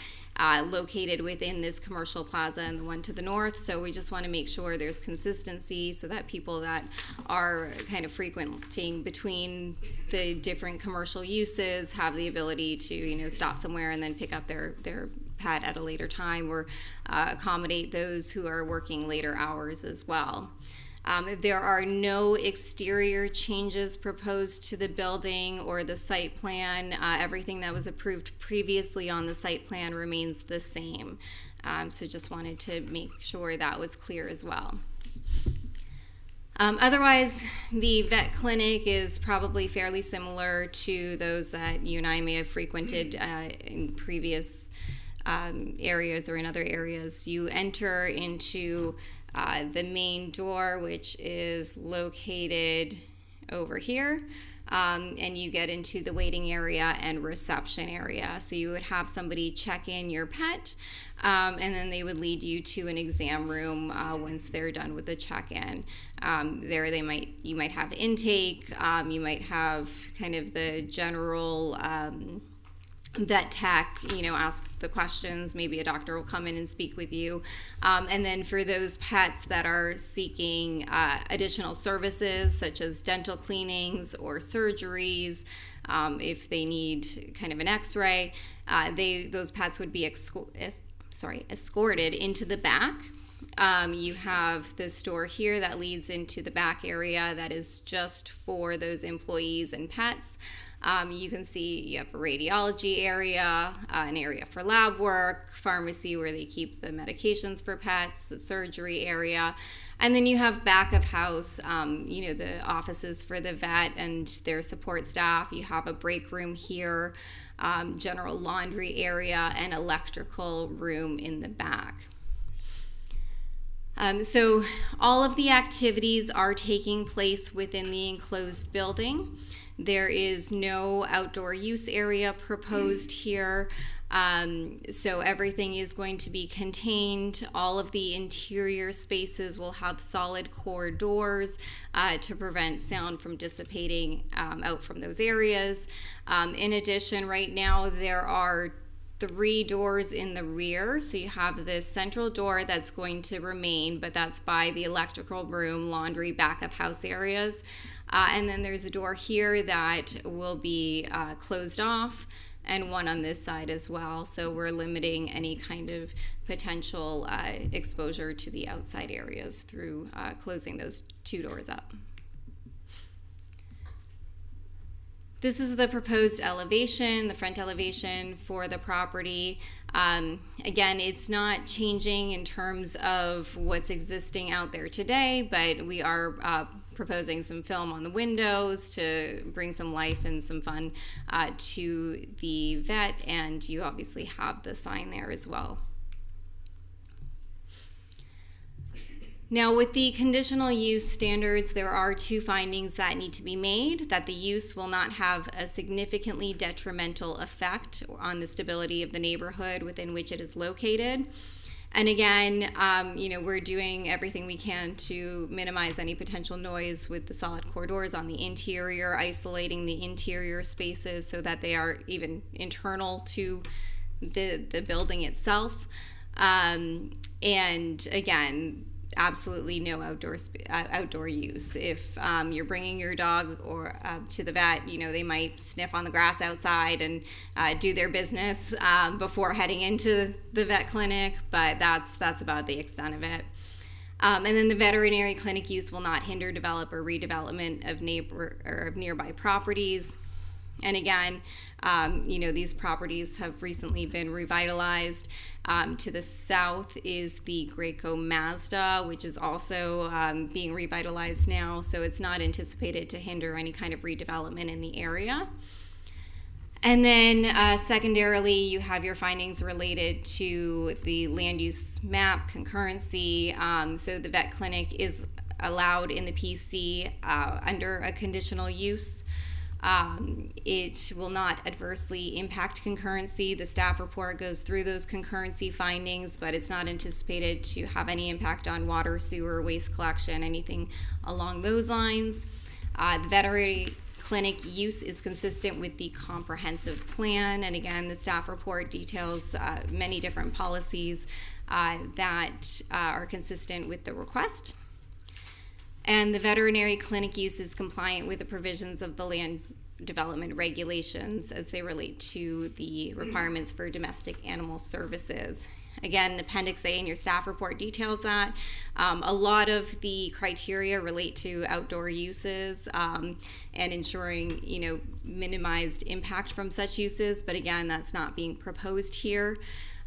located within this commercial plaza and the one to the north. So we just want to make sure there's consistency so that people that are kind of frequenting between the different commercial uses have the ability to, stop somewhere and then pick up their pet at a later time, or accommodate those who are working later hours as well. There are no exterior changes proposed to the building or the site plan. Everything that was approved previously on the site plan remains the same. So just wanted to make sure that was clear as well. Otherwise, the vet clinic is probably fairly similar to those that you and I may have frequented in previous areas or in other areas. You enter into the main door, which is located over here, and you get into the waiting area and reception area. So you would have somebody check in your pet, and then they would lead you to an exam room once they're done with the check-in. There you might have intake, you might have kind of the general vet tech, ask the questions. Maybe a doctor will come in and speak with you. And then for those pets that are seeking additional services, such as dental cleanings or surgeries, if they need kind of an x-ray, those pets would be escorted into the back. You have this door here that leads into the back area that is just for those employees and pets. You can see you have a radiology area, an area for lab work, pharmacy where they keep the medications for pets, the surgery area, and then you have back of house, the offices for the vet and their support staff. You have a break room here, general laundry area, and electrical room in the back. So all of the activities are taking place within the enclosed building. There is no outdoor use area proposed here, so everything is going to be contained. All of the interior spaces will have solid core doors to prevent sound from dissipating out from those areas. In addition, right now there are 3 doors in the rear. So you have this central door that's going to remain, but that's by the electrical room, laundry, back of house areas. And then there's a door here that will be closed off, and one on this side as well. So we're limiting any kind of potential exposure to the outside areas through closing those 2 doors up. This is the proposed elevation, the front elevation for the property. Again, it's not changing in terms of what's existing out there today, but we are proposing some film on the windows to bring some life and some fun to the vet, and you obviously have the sign there as well. Now, with the conditional use standards, there are 2 findings that need to be made: that the use will not have a significantly detrimental effect on the stability of the neighborhood within which it is located. And again, we're doing everything we can to minimize any potential noise with the solid core doors on the interior, isolating the interior spaces so that they are even internal to the building itself. And again, absolutely no outdoor use. If you're bringing your dog or to the vet, they might sniff on the grass outside and do their business before heading into the vet clinic, but that's about the extent of it. And then the veterinary clinic use will not hinder develop or redevelopment of nearby properties. And again, these properties have recently been revitalized. To the south is the Graco Mazda, which is also being revitalized now, so it's not anticipated to hinder any kind of redevelopment in the area. And then secondarily, you have your findings related to the land use map concurrency. So the vet clinic is allowed in the PC under a conditional use. It will not adversely impact concurrency. The staff report goes through those concurrency findings, but it's not anticipated to have any impact on water, sewer, waste collection, anything along those lines. The veterinary clinic use is consistent with the comprehensive plan, and again, the staff report details many different policies that are consistent with the request. And the veterinary clinic use is compliant with the provisions of the land development regulations as they relate to the requirements for domestic animal services. Again, Appendix A in your staff report details that. A lot of the criteria relate to outdoor uses and ensuring, minimized impact from such uses, but again, that's not being proposed here.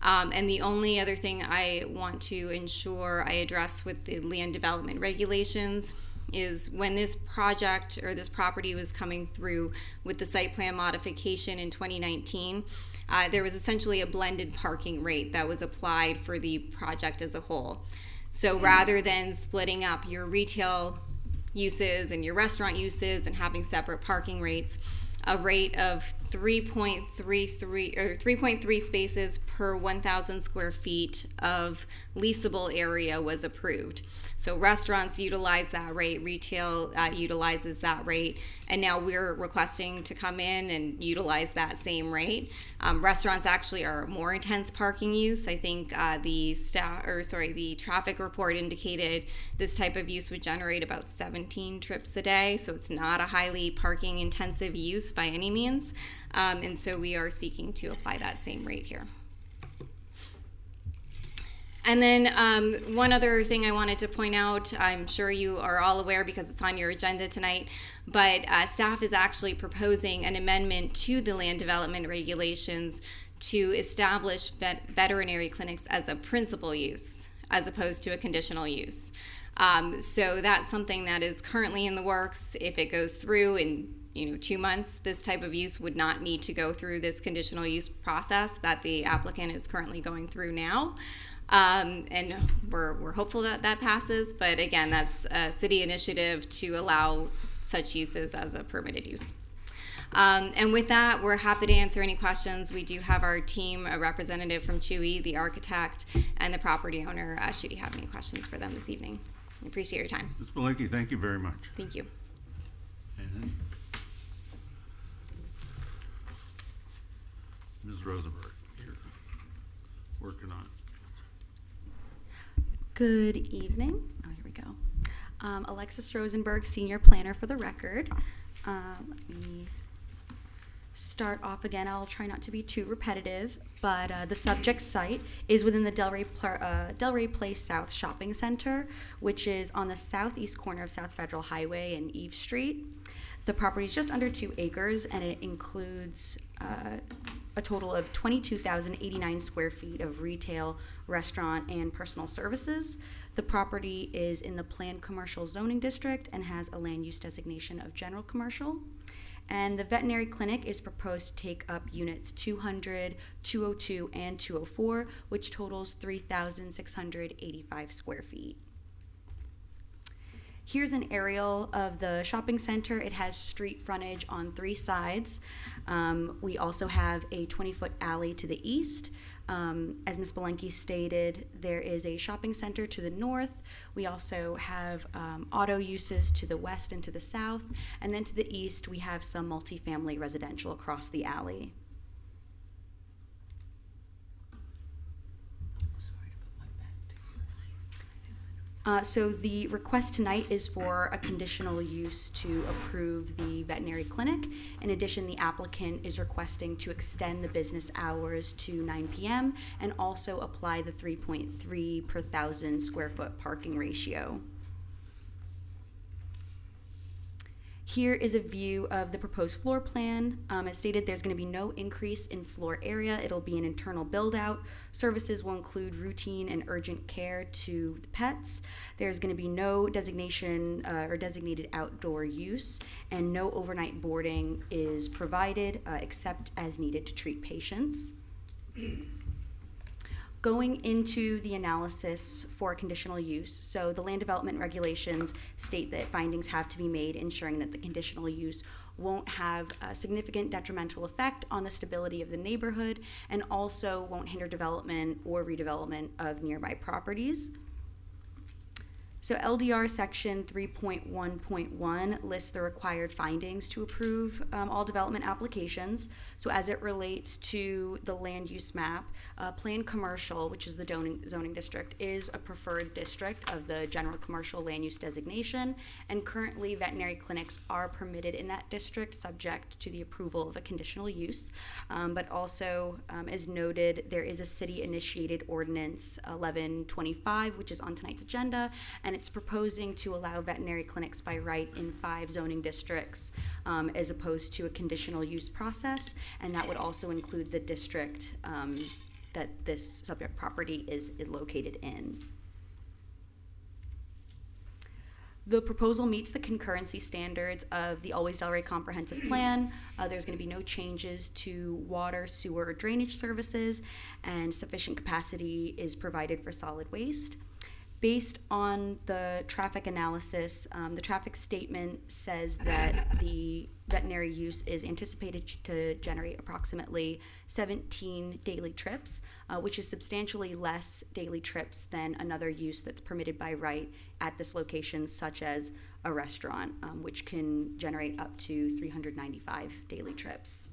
And the only other thing I want to ensure I address with the land development regulations is when this project or this property was coming through with the site plan modification in 2019, there was essentially a blended parking rate that was applied for the project as a whole. So rather than splitting up your retail uses and your restaurant uses and having separate parking rates, a rate of 3.3 spaces per 1,000 square feet of leasable area was approved. So restaurants utilize that rate, retail utilizes that rate, and now we're requesting to come in and utilize that same rate. Restaurants actually are more intense parking use. I think the traffic report indicated this type of use would generate about 17 trips a day, so it's not a highly parking intensive use by any means. And so we are seeking to apply that same rate here. And then one other thing I wanted to point out, I'm sure you are all aware because it's on your agenda tonight, but staff is actually proposing an amendment to the land development regulations to establish veterinary clinics as a principal use as opposed to a conditional use. So that's something that is currently in the works. If it goes through in 2 months, this type of use would not need to go through this conditional use process that the applicant is currently going through now. And we're hopeful that that passes, but again, that's a city initiative to allow such uses as a permitted use. And with that, we're happy to answer any questions. We do have our team, a representative from Chewy, the architect, and the property owner, should you have any questions for them this evening. I appreciate your time. Ms. Malinky, thank you very much. Thank you. And Ms. Rosenberg here, working on it. Good evening. Oh, here we go. Alexis Rosenberg, Senior Planner for the record. Let me start off again. I'll try not to be too repetitive, but the subject site is within the Delray Place South Shopping Center, which is on the southeast corner of South Federal Highway and Eve Street. The property is just under 2 acres, and it includes a total of 22,089 square feet of retail, restaurant, and personal services. The property is in the planned commercial zoning district and has a land use designation of general commercial. And the veterinary clinic is proposed to take up units 200, 202, and 204, which totals 3,685 square feet. Here's an aerial of the shopping center. It has street frontage on 3 sides. We also have a 20-foot alley to the east. As Ms. Malinky stated, there is a shopping center to the north. We also have auto uses to the west and to the south. And then to the east, we have some multifamily residential across the alley. So the request tonight is for a conditional use to approve the veterinary clinic. In addition, the applicant is requesting to extend the business hours to 9 p.m. and also apply the 3.3 per 1,000 square foot parking ratio. Here is a view of the proposed floor plan. As stated, there's going to be no increase in floor area. It'll be an internal build-out. Services will include routine and urgent care to the pets. There's going to be no designation or designated outdoor use, and no overnight boarding is provided except as needed to treat patients. Going into the analysis for conditional use, so the land development regulations state that findings have to be made ensuring that the conditional use won't have a significant detrimental effect on the stability of the neighborhood and also won't hinder development or redevelopment of nearby properties. So LDR section 3.1.1 lists the required findings to approve all development applications. So as it relates to the land use map, planned commercial, which is the zoning district, is a preferred district of the general commercial land use designation, and currently veterinary clinics are permitted in that district subject to the approval of a conditional use. But also, as noted, there is a city-initiated ordinance 1125, which is on tonight's agenda, and it's proposing to allow veterinary clinics by right in 5 zoning districts as opposed to a conditional use process, and that would also include the district that this subject property is located in. The proposal meets the concurrency standards of the Always Delray Comprehensive Plan. There's going to be no changes to water, sewer, or drainage services, and sufficient capacity is provided for solid waste. Based on the traffic analysis, the traffic statement says that the veterinary use is anticipated to generate approximately 17 daily trips, which is substantially less daily trips than another use that's permitted by right at this location, such as a restaurant, which can generate up to 395 daily trips.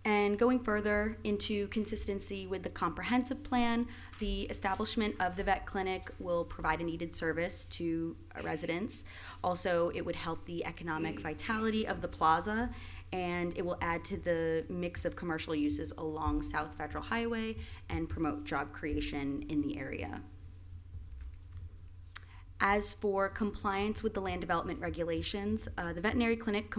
And going further into consistency with the comprehensive plan, the establishment of the vet clinic will provide a needed service to residents. Also, it would help the economic vitality of the plaza, and it will add to the mix of commercial uses along South Federal Highway and promote job creation in the area. As for compliance with the land development regulations, the veterinary clinic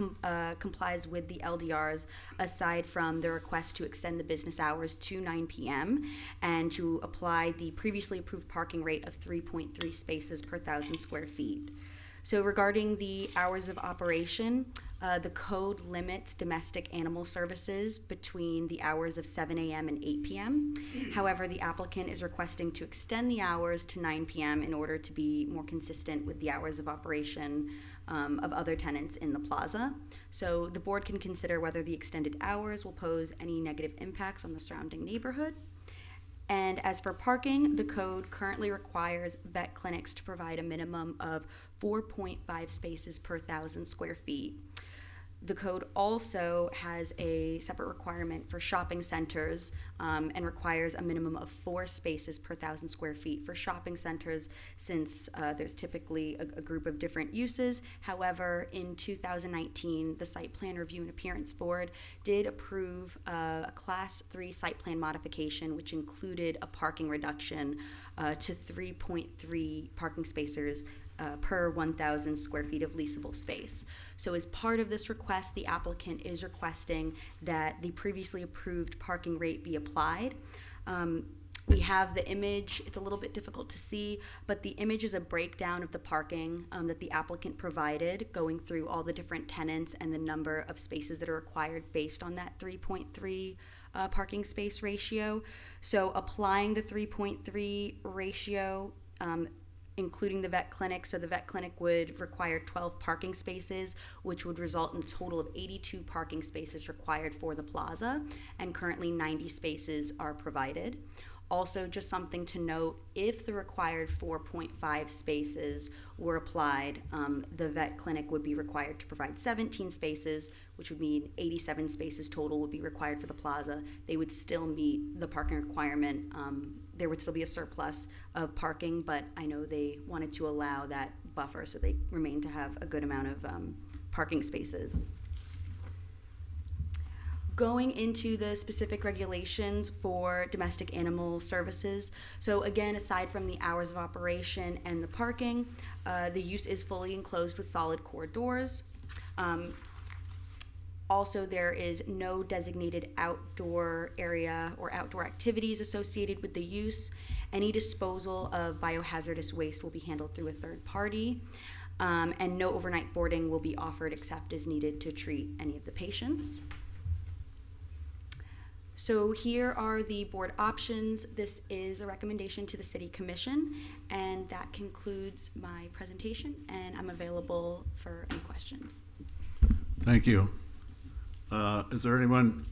complies with the LDRs aside from the request to extend the business hours to 9 p.m. and to apply the previously approved parking rate of 3.3 spaces per 1,000 square feet. So regarding the hours of operation, the code limits domestic animal services between the hours of 7 a.m. and 8 p.m. However, the applicant is requesting to extend the hours to 9 p.m. in order to be more consistent with the hours of operation of other tenants in the plaza. So the board can consider whether the extended hours will pose any negative impacts on the surrounding neighborhood. And as for parking, the code currently requires vet clinics to provide a minimum of 4.5 spaces per 1,000 square feet. The code also has a separate requirement for shopping centers and requires a minimum of 4 spaces per 1,000 square feet for shopping centers, since there's typically a group of different uses. However, in 2019, the Site Plan Review and Appearance Board did approve a Class 3 site plan modification, which included a parking reduction to 3.3 parking spaces per 1,000 square feet of leasable space. So as part of this request, the applicant is requesting that the previously approved parking rate be applied. We have the image. It's a little bit difficult to see, but the image is a breakdown of the parking that the applicant provided, going through all the different tenants and the number of spaces that are required based on that 3.3 parking space ratio. So applying the 3.3 ratio, including the vet clinic. So the vet clinic would require 12 parking spaces, which would result in a total of 82 parking spaces required for the plaza, and currently 90 spaces are provided. Also, just something to note, if the required 4.5 spaces were applied, the vet clinic would be required to provide 17 spaces, which would mean 87 spaces total would be required for the plaza. They would still meet the parking requirement. There would still be a surplus of parking, but I know they wanted to allow that buffer so they remain to have a good amount of parking spaces. Going into the specific regulations for domestic animal services. So again, aside from the hours of operation and the parking, the use is fully enclosed with solid core doors. Also, there is no designated outdoor area or outdoor activities associated with the use. Any disposal of biohazardous waste will be handled through a third party. And no overnight boarding will be offered except as needed to treat any of the patients. So here are the board options. This is a recommendation to the City Commission, and that concludes my presentation, and I'm available for any questions. Thank you. Is there anyone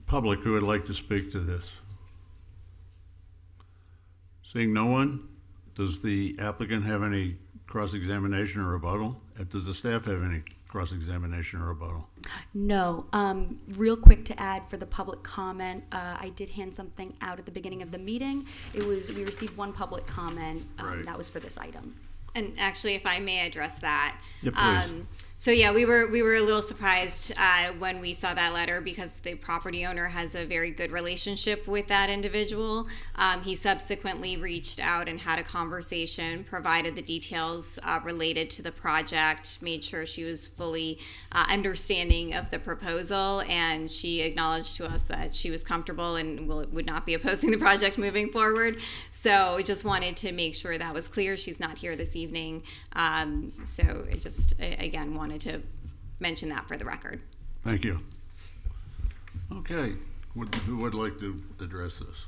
public who would like to speak to this? Seeing no one, does the applicant have any cross-examination or rebuttal? Does the staff have any cross-examination or rebuttal? No. Real quick to add for the public comment, I did hand something out at the beginning of the meeting. We received one public comment. Right. That was for this item. And actually, if I may address that. Yeah, please. So yeah, we were a little surprised when we saw that letter because the property owner has a very good relationship with that individual. He subsequently reached out and had a conversation, provided the details related to the project, made sure she was fully understanding of the proposal, and she acknowledged to us that she was comfortable and would not be opposing the project moving forward. So we just wanted to make sure that was clear. She's not here this evening. So it just, again, wanted to mention that for the record. Thank you. Okay, who would like to address this?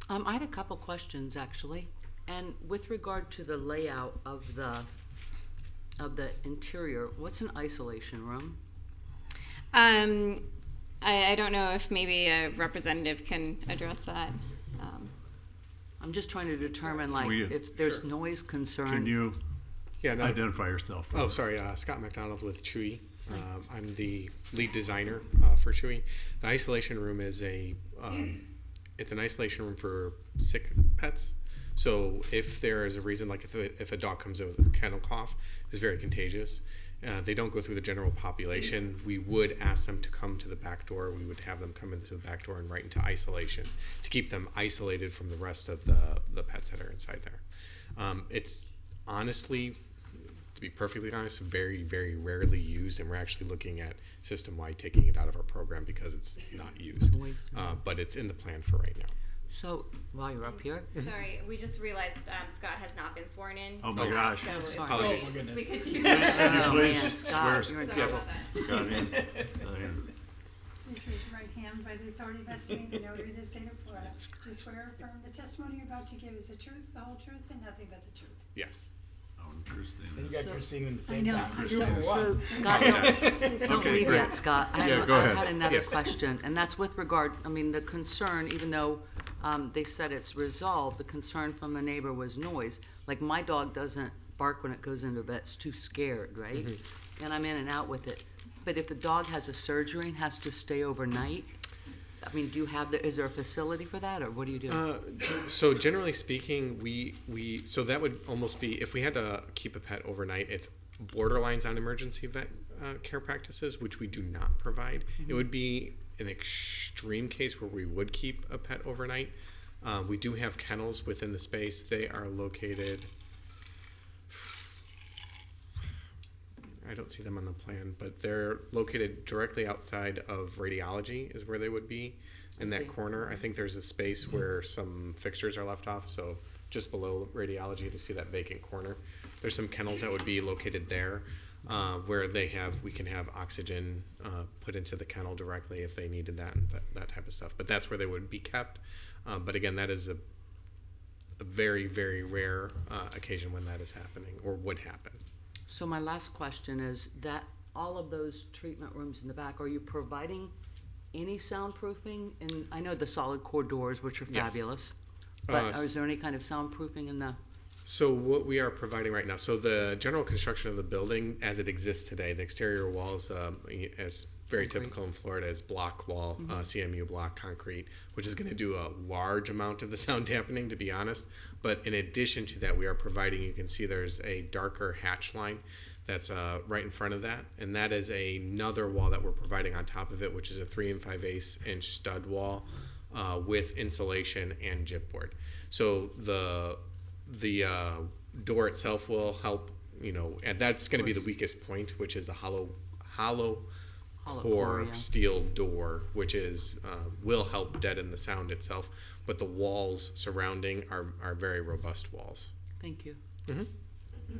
I had a couple questions actually, and with regard to the layout of the interior, what's an isolation room? I don't know if maybe a representative can address that. I'm just trying to determine, like, if there's noise concern. Can you Yeah, no. identify yourself? Oh, sorry, Scott McDonald with Chewy. I'm the lead designer for Chewy. The isolation room is it's an isolation room for sick pets. So if there is a reason, like if a dog comes in with a kennel cough, it's very contagious. They don't go through the general population. We would ask them to come to the back door. We would have them come into the back door and right into isolation to keep them isolated from the rest of the pets that are inside there. It's honestly, to be perfectly honest, very, very rarely used, and we're actually looking at system-wide taking it out of our program because it's not used. But it's in the plan for right now. So, while you're up here. Sorry, we just realized Scott has not been sworn in. Oh my gosh. So Apologies. if we could do Can that. you please man, Scott, swear you're in Yes. Scott in? Please raise your right hand. By the authority vested in the notary of the state of Florida, do swear or affirm the testimony you're about to give is the truth, the whole truth, and nothing but the truth. Yes. Oh, Christine. You got Christine in the I same know. time. So, Scott, don't Okay, leave great. yet, Scott. I Yeah, had, go I ahead. had another Yes. question, and that's with regard, I mean, the concern, even though they said it's resolved, the concern from the neighbor was noise. Like, my dog doesn't bark when it goes into bed, it's too scared, right? And I'm in and out with it. But if the dog has a surgery and has to stay overnight, I mean, do you have is there a facility for that, or what do you do? So generally speaking, so that would almost be, if we had to keep a pet overnight, it's borderlines on emergency vet care practices, which we do not provide. It would be an extreme case where we would keep a pet overnight. We do have kennels within the space. They are located, I don't see them on the plan, but they're located directly outside of radiology is where they would be in that corner. I think there's a space where some fixtures are left off, so just below radiology you see that vacant corner. There's some kennels that would be located there where we can have oxygen put into the kennel directly if they needed that and that type of stuff. But that's where they would be kept. But again, that is a very, very rare occasion when that is happening or would happen. So my last question is that all of those treatment rooms in the back, are you providing any soundproofing? And I know the solid core doors, which are Yes. fabulous, but is there any kind of soundproofing in the? So what we are providing right now, so the general construction of the building as it exists today, the exterior walls, as very typical in Florida, is block wall, CMU block concrete, which is going to do a large amount of the sound dampening, to be honest. But in addition to that, we are providing, you can see there's a darker hatch line that's right in front of that. And that is another wall that we're providing on top of it, which is a 3 5/8 inch stud wall with insulation and gypboard. So the door itself will help, and that's going to be the weakest point, which is a hollow core steel door, which is will help deaden the sound itself. But the walls surrounding are very robust walls. Thank you. Mm-hmm. Okay.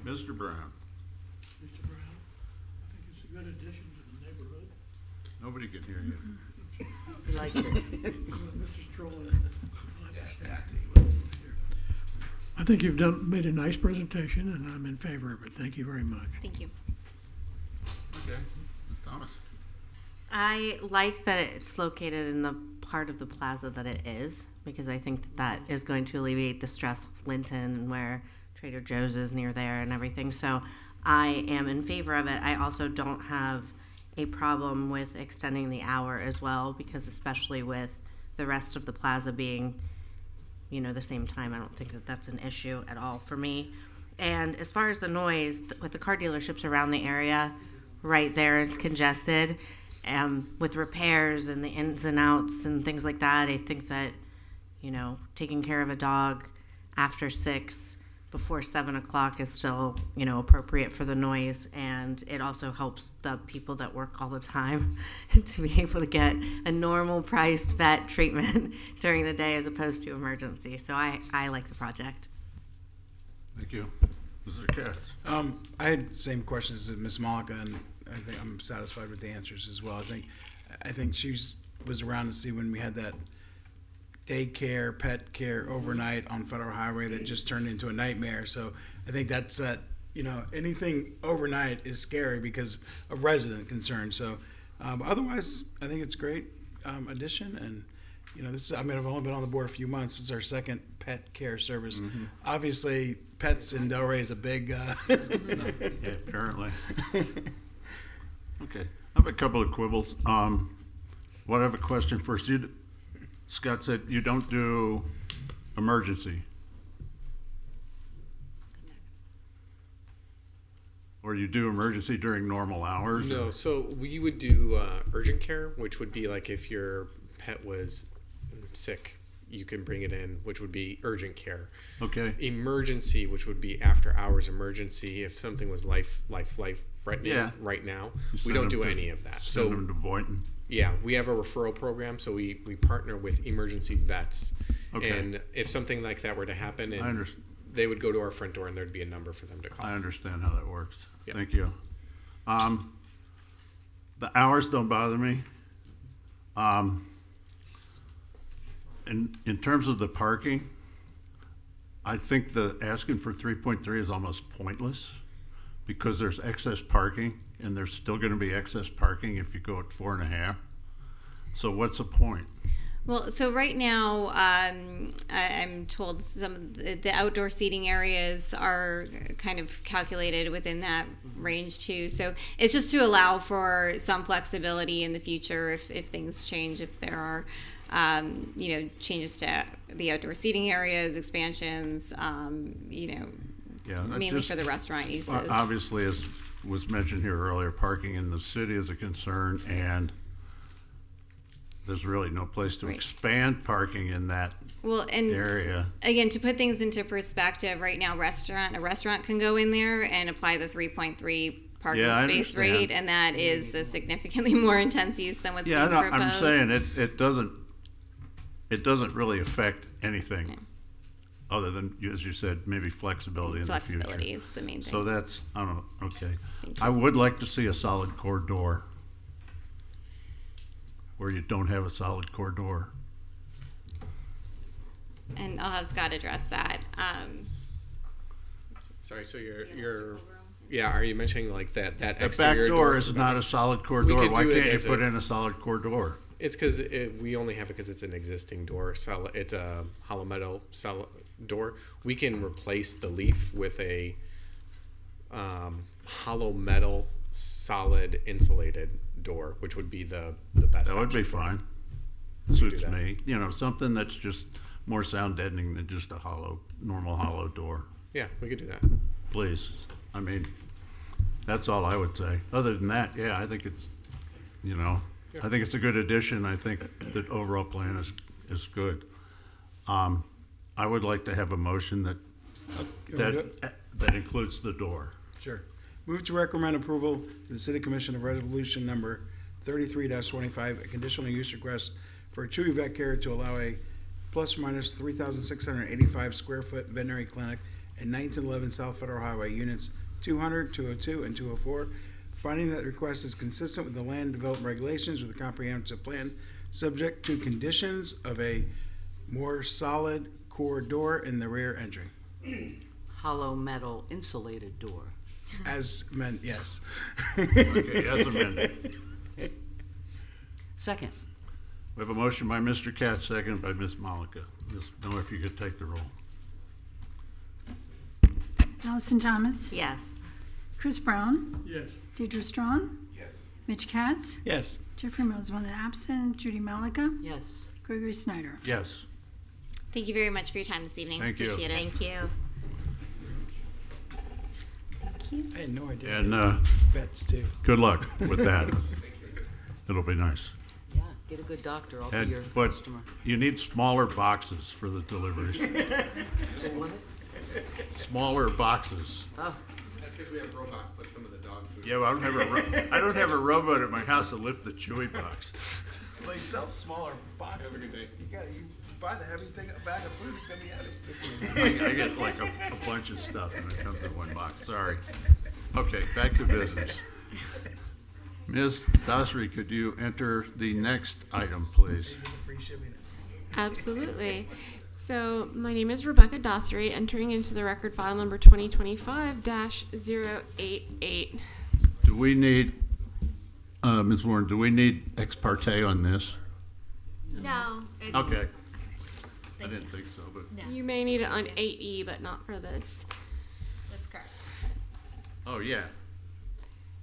Mr. Brown. Mr. Brown, I think it's a good addition to the neighborhood. Nobody can hear you. He likes it. Mr. Stroll. I think you've made a nice presentation, and I'm in favor of it. Thank you very much. Thank you. Okay, Ms. Thomas. I like that it's located in the part of the plaza that it is, because I think that is going to alleviate the stress of Linton and where Trader Joe's is near there and everything. So I am in favor of it. I also don't have a problem with extending the hour as well, because especially with the rest of the plaza being, you know, the same time, I don't think that that's an issue at all for me. And as far as the noise, with the car dealerships around the area, right there, it's congested. With repairs and the ins and outs and things like that, I think that, you know, taking care of a dog after 6, before 7 o'clock is still, you know, appropriate for the noise. And it also helps the people that work all the time to be able to get a normal priced vet treatment during the day as opposed to emergency. So I like the project. Thank you. Mr. Katz. I had the same questions as Ms. Malika, and I think I'm satisfied with the answers as well. I think she was around to see when we had that daycare, pet care overnight on Federal Highway that just turned into a nightmare. So I think that's that, you know, anything overnight is scary because of resident concern. So otherwise, I think it's a great addition. And, you know, this is, I mean, I've only been on the board a few months. This is our second pet care service. Mm-hmm. Obviously, pets in Delray is a big... Yeah, apparently. Okay, I have a couple of quibbles. What I have a question first. Scott said you don't do emergency. Or you do emergency during normal hours? No, so we would do urgent care, which would be like if your pet was sick, you can bring it in, which would be urgent care. Okay. Emergency, which would be after hours emergency, if something was life threatening right now. We don't do any of that. Send them to Boynton. Yeah, we have a referral program, so we partner with emergency vets. Okay. And if something like that were to happen, and they would go to our front door and there'd be a number for them to call. I understand how that works. Yeah. Thank you. The hours don't bother me. In terms of the parking, I think the asking for 3.3 is almost pointless because there's excess parking and there's still going to be excess parking if you go at 4.5. So what's the point? Well, so right now, I'm told some of the outdoor seating areas are kind of calculated within that range too. So it's just to allow for some flexibility in the future if things change, if there are, you know, changes to the outdoor seating areas, expansions, you know, mainly for the restaurant uses. Obviously, as was mentioned here earlier, parking in the city is a concern, and there's really no place to expand parking in that area. Again, to put things into perspective, right now, a restaurant can go in there and apply the 3.3 parking space rate, and that is a significantly more intense use than what's being proposed. I'm saying it doesn't really affect anything other than, as you said, maybe flexibility in the future. Flexibility is the main thing. So that's, I don't know, okay. I would like to see a solid core door where you don't have a solid core door. And I'll have Scott address that. Sorry, so you're are you mentioning like that The exterior back door is not a solid core door. Why can't you put in a solid core door? It's because we only have it because it's an existing door. It's a hollow metal door. We can replace the leaf with a hollow metal solid insulated door, which would be the best. That would be fine. Suits me. You know, something that's just more sound deadening than just a normal hollow door. Yeah, we could do that. Please. I mean, that's all I would say. Other than that, yeah, I think it's, I think it's a good addition. I think the overall plan is good. I would like to have a motion that includes the door. Sure. Move to recommend approval to the City Commission of Resolution Number 33-25, a conditional use request for a Chewy Vet Care to allow a plus or minus 3,685 square foot veterinary clinic at 1911 South Federal Highway, units 200, 202, and 204, finding that the request is consistent with the land development regulations with the comprehensive plan, subject to conditions of a more solid core door in the rear entry. Hollow metal insulated door. As meant, yes. Okay, as amended. Second. We have a motion by Mr. Katz, second by Ms. Malika. Ms. Miller, if you could take the roll. Allison Thomas. Yes. Chris Brown. Yes. Deidre Strawn. Yes. Mitch Katz. Yes. Jeffrey Mosman absent. Judy Malika. Yes. Gregory Snyder. Yes. Thank you very much for your time this evening. Thank you. Appreciate it. Thank you. Thank you. I had no idea. And Vets too. good luck with that. It'll be nice. Yeah, get a good doctor. I'll be your But customer. you need smaller boxes for the deliveries. What? Smaller boxes. Oh, That's because we have robots put some of the dog food. Yeah, well, I don't have a robot at my house to lift the Chewy box. Well, they sell smaller boxes. Have a good day. You buy the heavy thing, a bag of food, it's gonna be heavy. I get like a bunch of stuff and it comes in one box. Sorry. Okay, back to business. Ms. Dasri, could you enter the next item, please? Free shipping. Absolutely. So my name is Rebecca Dossery, entering into the record file number 2025-088. Do we need, Ms. Warren, do we need ex parte on this? No. Okay. I didn't think so, but, You may need it on 8E, but not for this. That's correct. oh, yeah,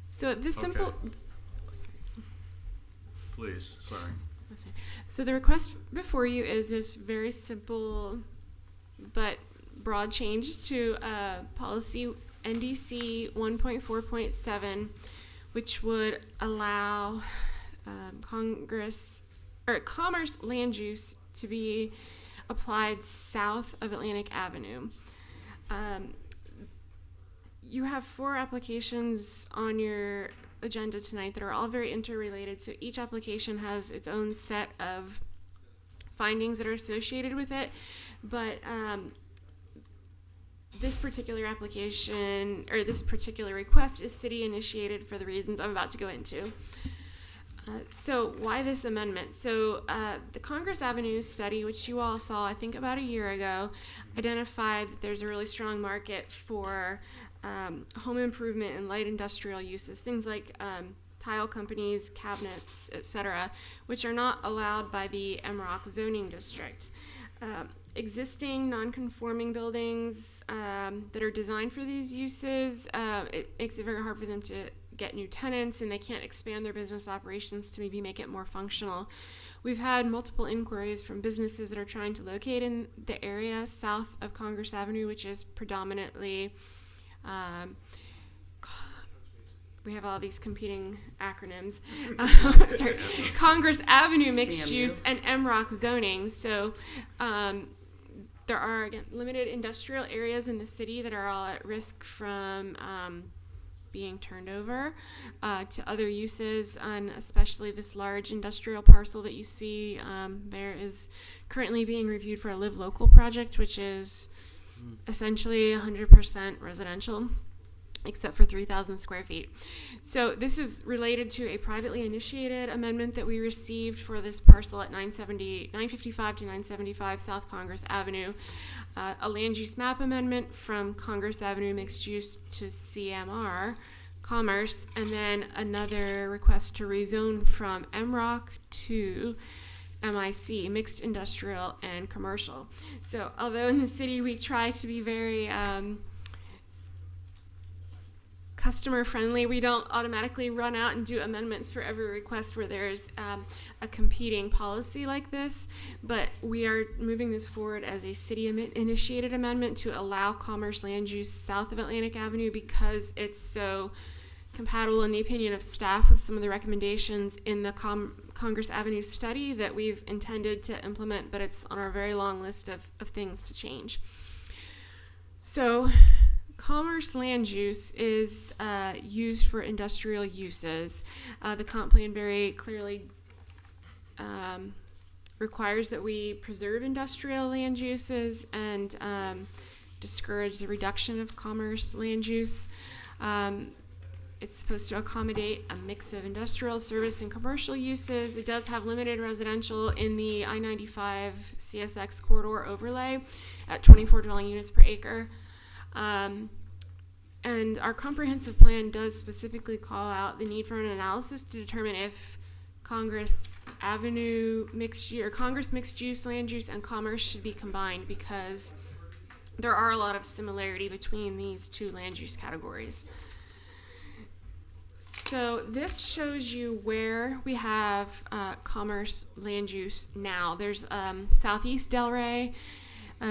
So this simple... Okay. please, sorry. That's fine. So the request before you is this very simple but broad change to policy NDC 1.4.7, which would allow commerce land use to be applied south of Atlantic Avenue. You have 4 applications on your agenda tonight that are all very interrelated. So each application has its own set of findings that are associated with it. But this particular application or this particular request is city initiated for the reasons I'm about to go into. So why this amendment? So the Congress Avenue study, which you all saw, I think about a year ago, identified that there's a really strong market for home improvement and light industrial uses, things like tile companies, cabinets, etc., which are not allowed by the MROC zoning district. Existing non-conforming buildings that are designed for these uses, it makes it very hard for them to get new tenants, and they can't expand their business operations to maybe make it more functional. We've had multiple inquiries from businesses that are trying to locate in the area south of Congress Avenue, which is predominantly we have all these competing acronyms. Sorry, Congress Avenue mixed CMU. use and MROC zoning. So there are, again, limited industrial areas in the city that are all at risk from being turned over to other uses, and especially this large industrial parcel that you see there is currently being reviewed for a Live Local project, which is essentially 100% residential, except for 3,000 square feet. So this is related to a privately initiated amendment that we received for this parcel at 955 to 975 South Congress Avenue, a land use map amendment from Congress Avenue mixed use to CMR, Commerce, and then another request to rezone from MROC to MIC, mixed industrial and commercial. So although in the city we try to be very customer friendly, we don't automatically run out and do amendments for every request where there's a competing policy like this, but we are moving this forward as a city initiated amendment to allow commerce land use south of Atlantic Avenue because it's so compatible in the opinion of staff with some of the recommendations in the Congress Avenue study that we've intended to implement, but it's on our very long list of things to change. So commerce land use is used for industrial uses. The comp plan very clearly requires that we preserve industrial land uses and It's supposed to accommodate a mix of industrial, service, and commercial uses. It does have limited residential in the I-95 CSX corridor overlay at 24 dwelling units per acre. And our comprehensive plan does specifically call out the need for an analysis to determine if Congress mixed use, land use, and commerce should be combined, because there are a lot of similarity between these two land use categories. So this shows you where we have commerce land use now. There's Southeast Delray,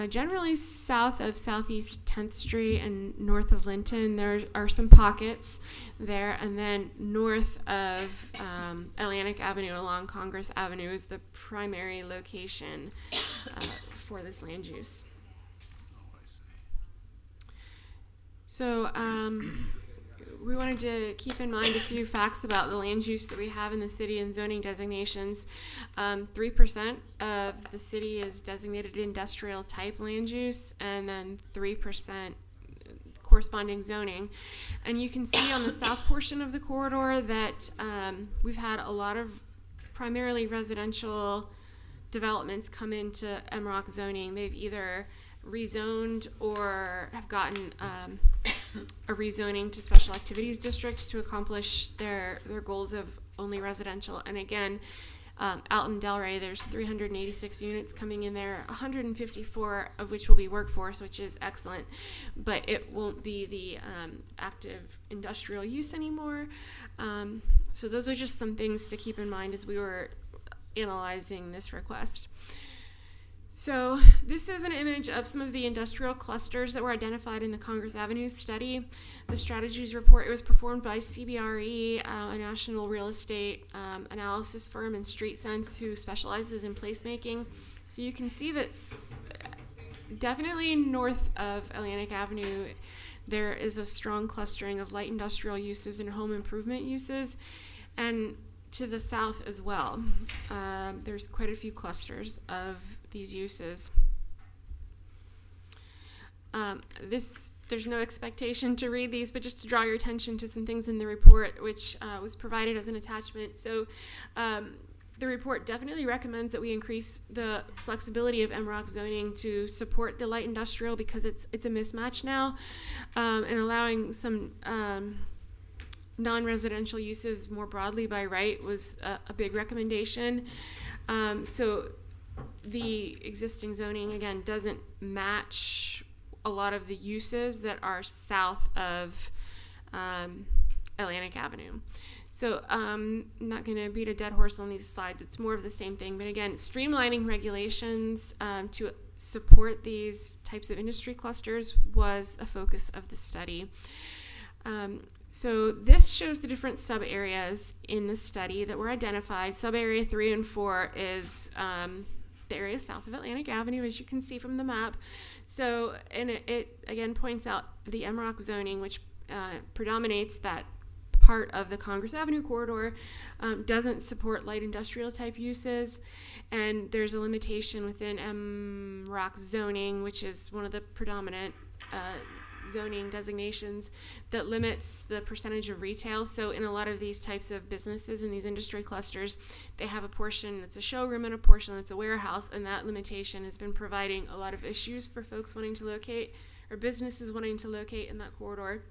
generally south of Southeast 10th Street and north of Linton. There are some pockets there, and then north of Atlantic Avenue along Congress Avenue is the primary location for this land use. So we wanted to keep in mind a few facts about the land use that we have in the city and zoning designations. 3% of the city is designated industrial type land use, and then 3% corresponding zoning. And you can see on the south portion of the corridor that we've had a lot of primarily residential developments come into MROC zoning. They've either rezoned or have gotten a rezoning to special activities district to accomplish their goals of only residential. And again, out in Delray, there's 386 units coming in there, 154 of which will be workforce, which is excellent, but it won't be the active industrial use anymore. So those are just some things to keep in mind as we were analyzing this request. So this is an image of some of the industrial clusters that were identified in the Congress Avenue study. The strategies report, it was performed by CBRE, a national real estate analysis firm, and StreetSense, who specializes in placemaking. So you can see that definitely north of Atlantic Avenue, there is a strong clustering of light industrial uses and home improvement uses. And to the south as well, there's quite a few clusters of these uses. There's no expectation to read these, but just to draw your attention to some things in the report, which was provided as an attachment. So the report definitely recommends that we increase the flexibility of MROC zoning to support the light industrial, because it's a mismatch now, and allowing some non-residential uses more broadly by right was a big recommendation. So the existing zoning, again, doesn't match a lot of the uses that are south of Atlantic Avenue. So I'm not going to beat a dead horse on these slides. It's more of the same thing. But again, streamlining regulations to support these types of industry clusters was a focus of the study. So this shows the different sub-areas in the study that were identified. Sub-area 3 and 4 is the area south of Atlantic Avenue, as you can see from the map. So, and it again points out the MROC zoning, which predominates that part of the Congress Avenue corridor, doesn't support light industrial type uses, and there's a limitation within MROC zoning, which is one of the predominant zoning designations that limits the percentage of retail. So in a lot of these types of businesses in these industry clusters, they have a portion that's a showroom and a portion that's a warehouse, and that limitation has been providing a lot of issues for folks wanting to locate, or businesses wanting to locate in that corridor.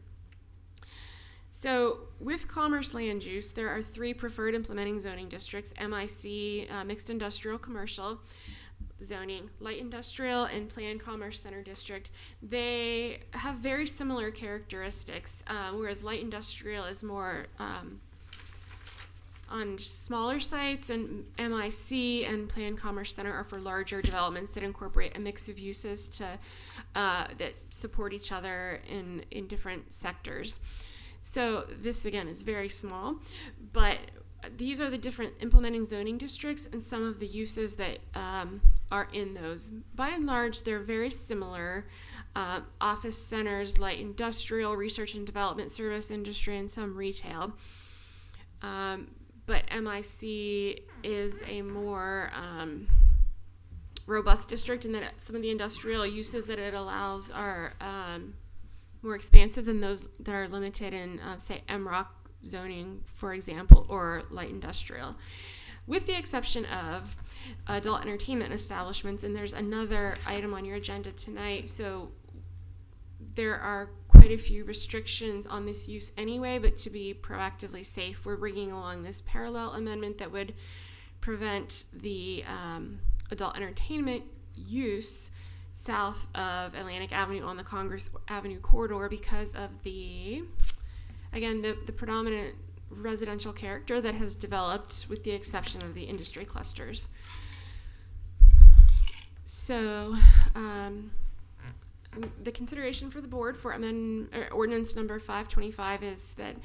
So with commerce land use, there are 3 preferred implementing zoning districts: MIC, mixed industrial commercial zoning, light industrial, and planned commerce center district. They have very similar characteristics, whereas light industrial is more on smaller sites, and MIC and planned commerce center are for larger developments that incorporate a mix of uses to that support each other in different sectors. So this again is very small, but these are the different implementing zoning districts and some of the uses that are in those. By and large, they're very similar. Office centers, light industrial, research and development, service industry, and some retail. But MIC is a more robust district in that some of the industrial uses that it allows are more expansive than those that are limited in, say, MROC zoning, for example, or light industrial, with the exception of adult entertainment establishments. And there's another item on your agenda tonight. So there are quite a few restrictions on this use anyway, but to be proactively safe, we're bringing along this parallel amendment that would prevent the adult entertainment use south of Atlantic Avenue on the Congress Avenue corridor because of the predominant residential character that has developed, with the exception of the industry clusters. So the consideration for the board for ordinance number 525 is that,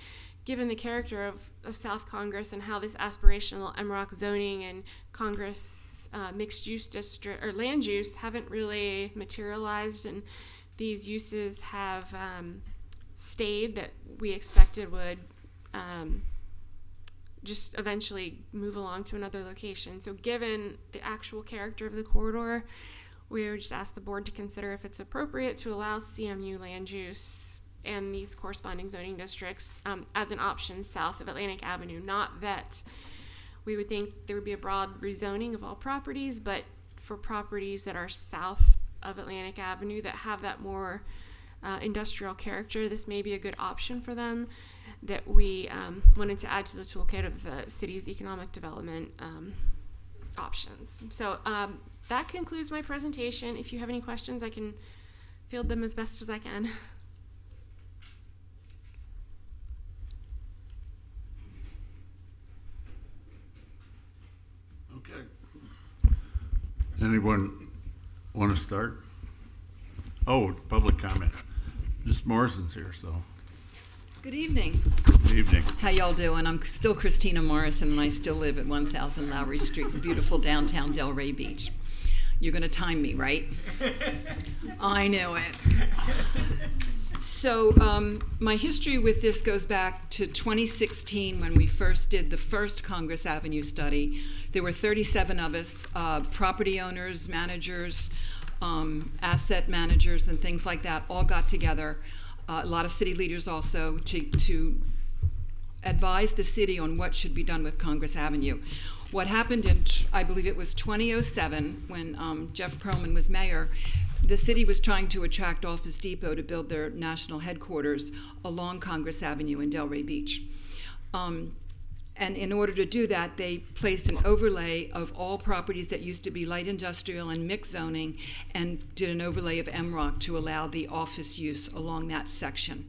given the character of South Congress and how this aspirational MROC zoning and Congress mixed use district or land use haven't really materialized, and these uses have stayed, that we expected would just eventually move along to another location. So given the actual character of the corridor, we would just ask the board to consider if it's appropriate to allow CMU land use and these corresponding zoning districts as an option south of Atlantic Avenue. Not that we would think there would be a broad rezoning of all properties, but for properties that are south of Atlantic Avenue that have that more industrial character, this may be a good option for them, that we wanted to add to the toolkit of the city's economic development options. So that concludes my presentation. If you have any questions, I can field them as best as I can. Okay. Anyone want to start? Oh, public comment. Ms. Morrison's here, so. Good evening. Good evening. How y'all doing? I'm still Christina Morrison, and I still live at 1000 Lowry Street in beautiful downtown Delray Beach. You're going to time me, right? I knew it. So my history with this goes back to 2016 when we first did the first Congress Avenue study. There were 37 of us, property owners, managers, asset managers, and things like that, all got together. A lot of city leaders also to advise the city on what should be done with Congress Avenue. What happened in, I believe it was 2007, when Jeff Pearlman was mayor, the city was trying to attract Office Depot to build their national headquarters along Congress Avenue in Delray Beach. And in order to do that, they placed an overlay of all properties that used to be light industrial and mixed zoning, and did an overlay of MROC to allow the office use along that section.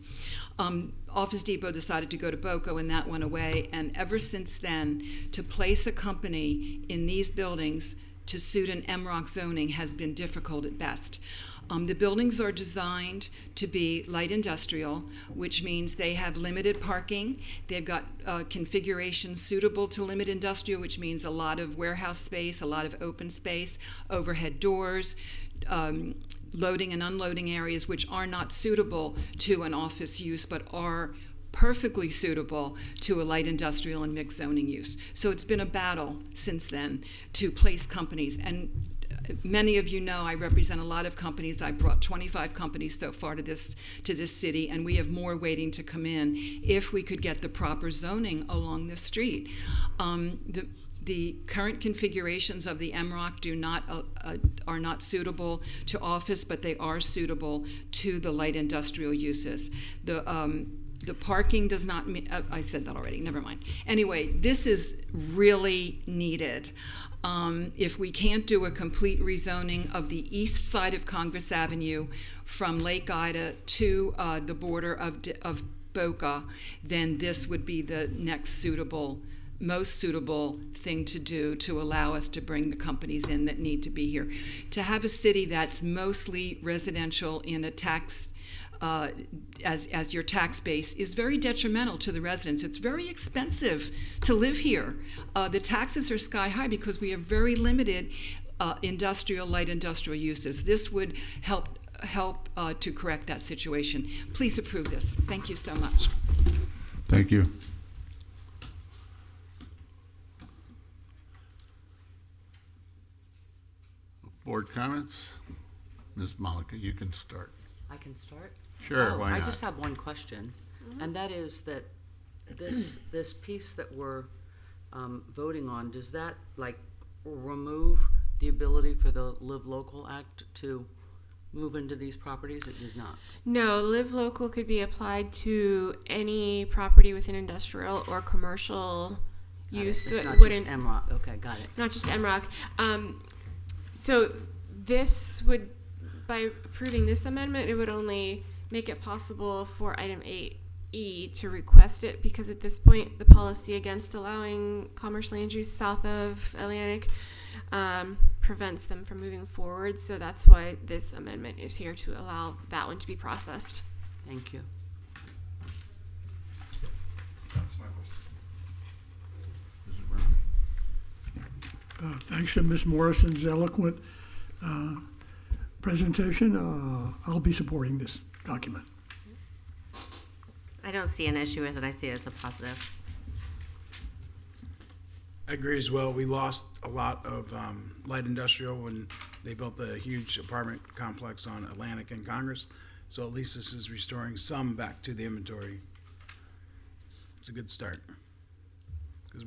Office Depot decided to go to BOCO, and that went away. And ever since then, to place a company in these buildings to suit an MROC zoning has been difficult at best. The buildings are designed to be light industrial, which means they have limited parking. They've got configurations suitable to limit industrial, which means a lot of warehouse space, a lot of open space, overhead doors, loading and unloading areas, which are not suitable to an office use, but are perfectly suitable to a light industrial and mixed zoning use. So it's been a battle since then to place companies. And many of you know I represent a lot of companies. I brought 25 companies so far to this city, and we have more waiting to come in if we could get the proper zoning along the street. The current configurations of the MROC are not suitable to office, but they are suitable to the light industrial uses. The parking does not meet, I said that already, never mind. Anyway, this is really needed. If we can't do a complete rezoning of the east side of Congress Avenue from Lake Ida to the border of Boca, then this would be the next most suitable thing to do to allow us to bring the companies in that need to be here. To have a city that's mostly residential in a tax as your tax base is very detrimental to the residents. It's very expensive to live here. The taxes are sky high because we have very limited light industrial uses. This would help to correct that situation. Please approve this. Thank you so much. Thank you. Board comments? Ms. Malika, you can start. I can start? Sure, Oh, why I not? just have one question, and that is that this piece that we're voting on, does that like remove the ability for the Live Local Act to move into these properties? It does not. No, Live Local could be applied to any property within industrial or commercial Got it. use. It's So not it wouldn't, just MROC. Okay, got it. not just MROC. So this would, by approving this amendment, it would only make it possible for item 8E to request it, because at this point the policy against allowing commerce land use south of Atlantic prevents them from moving forward. So that's why this amendment is here, to allow that one to be processed. Thank you. That's my question. Thanks to Ms. Morrison's eloquent presentation. I'll be supporting this document. I don't see an issue with it. I see it as a positive. I agree as well. We lost a lot of light industrial when they built the huge apartment complex on Atlantic and Congress. So at least this is restoring some back to the inventory. It's a good start. Because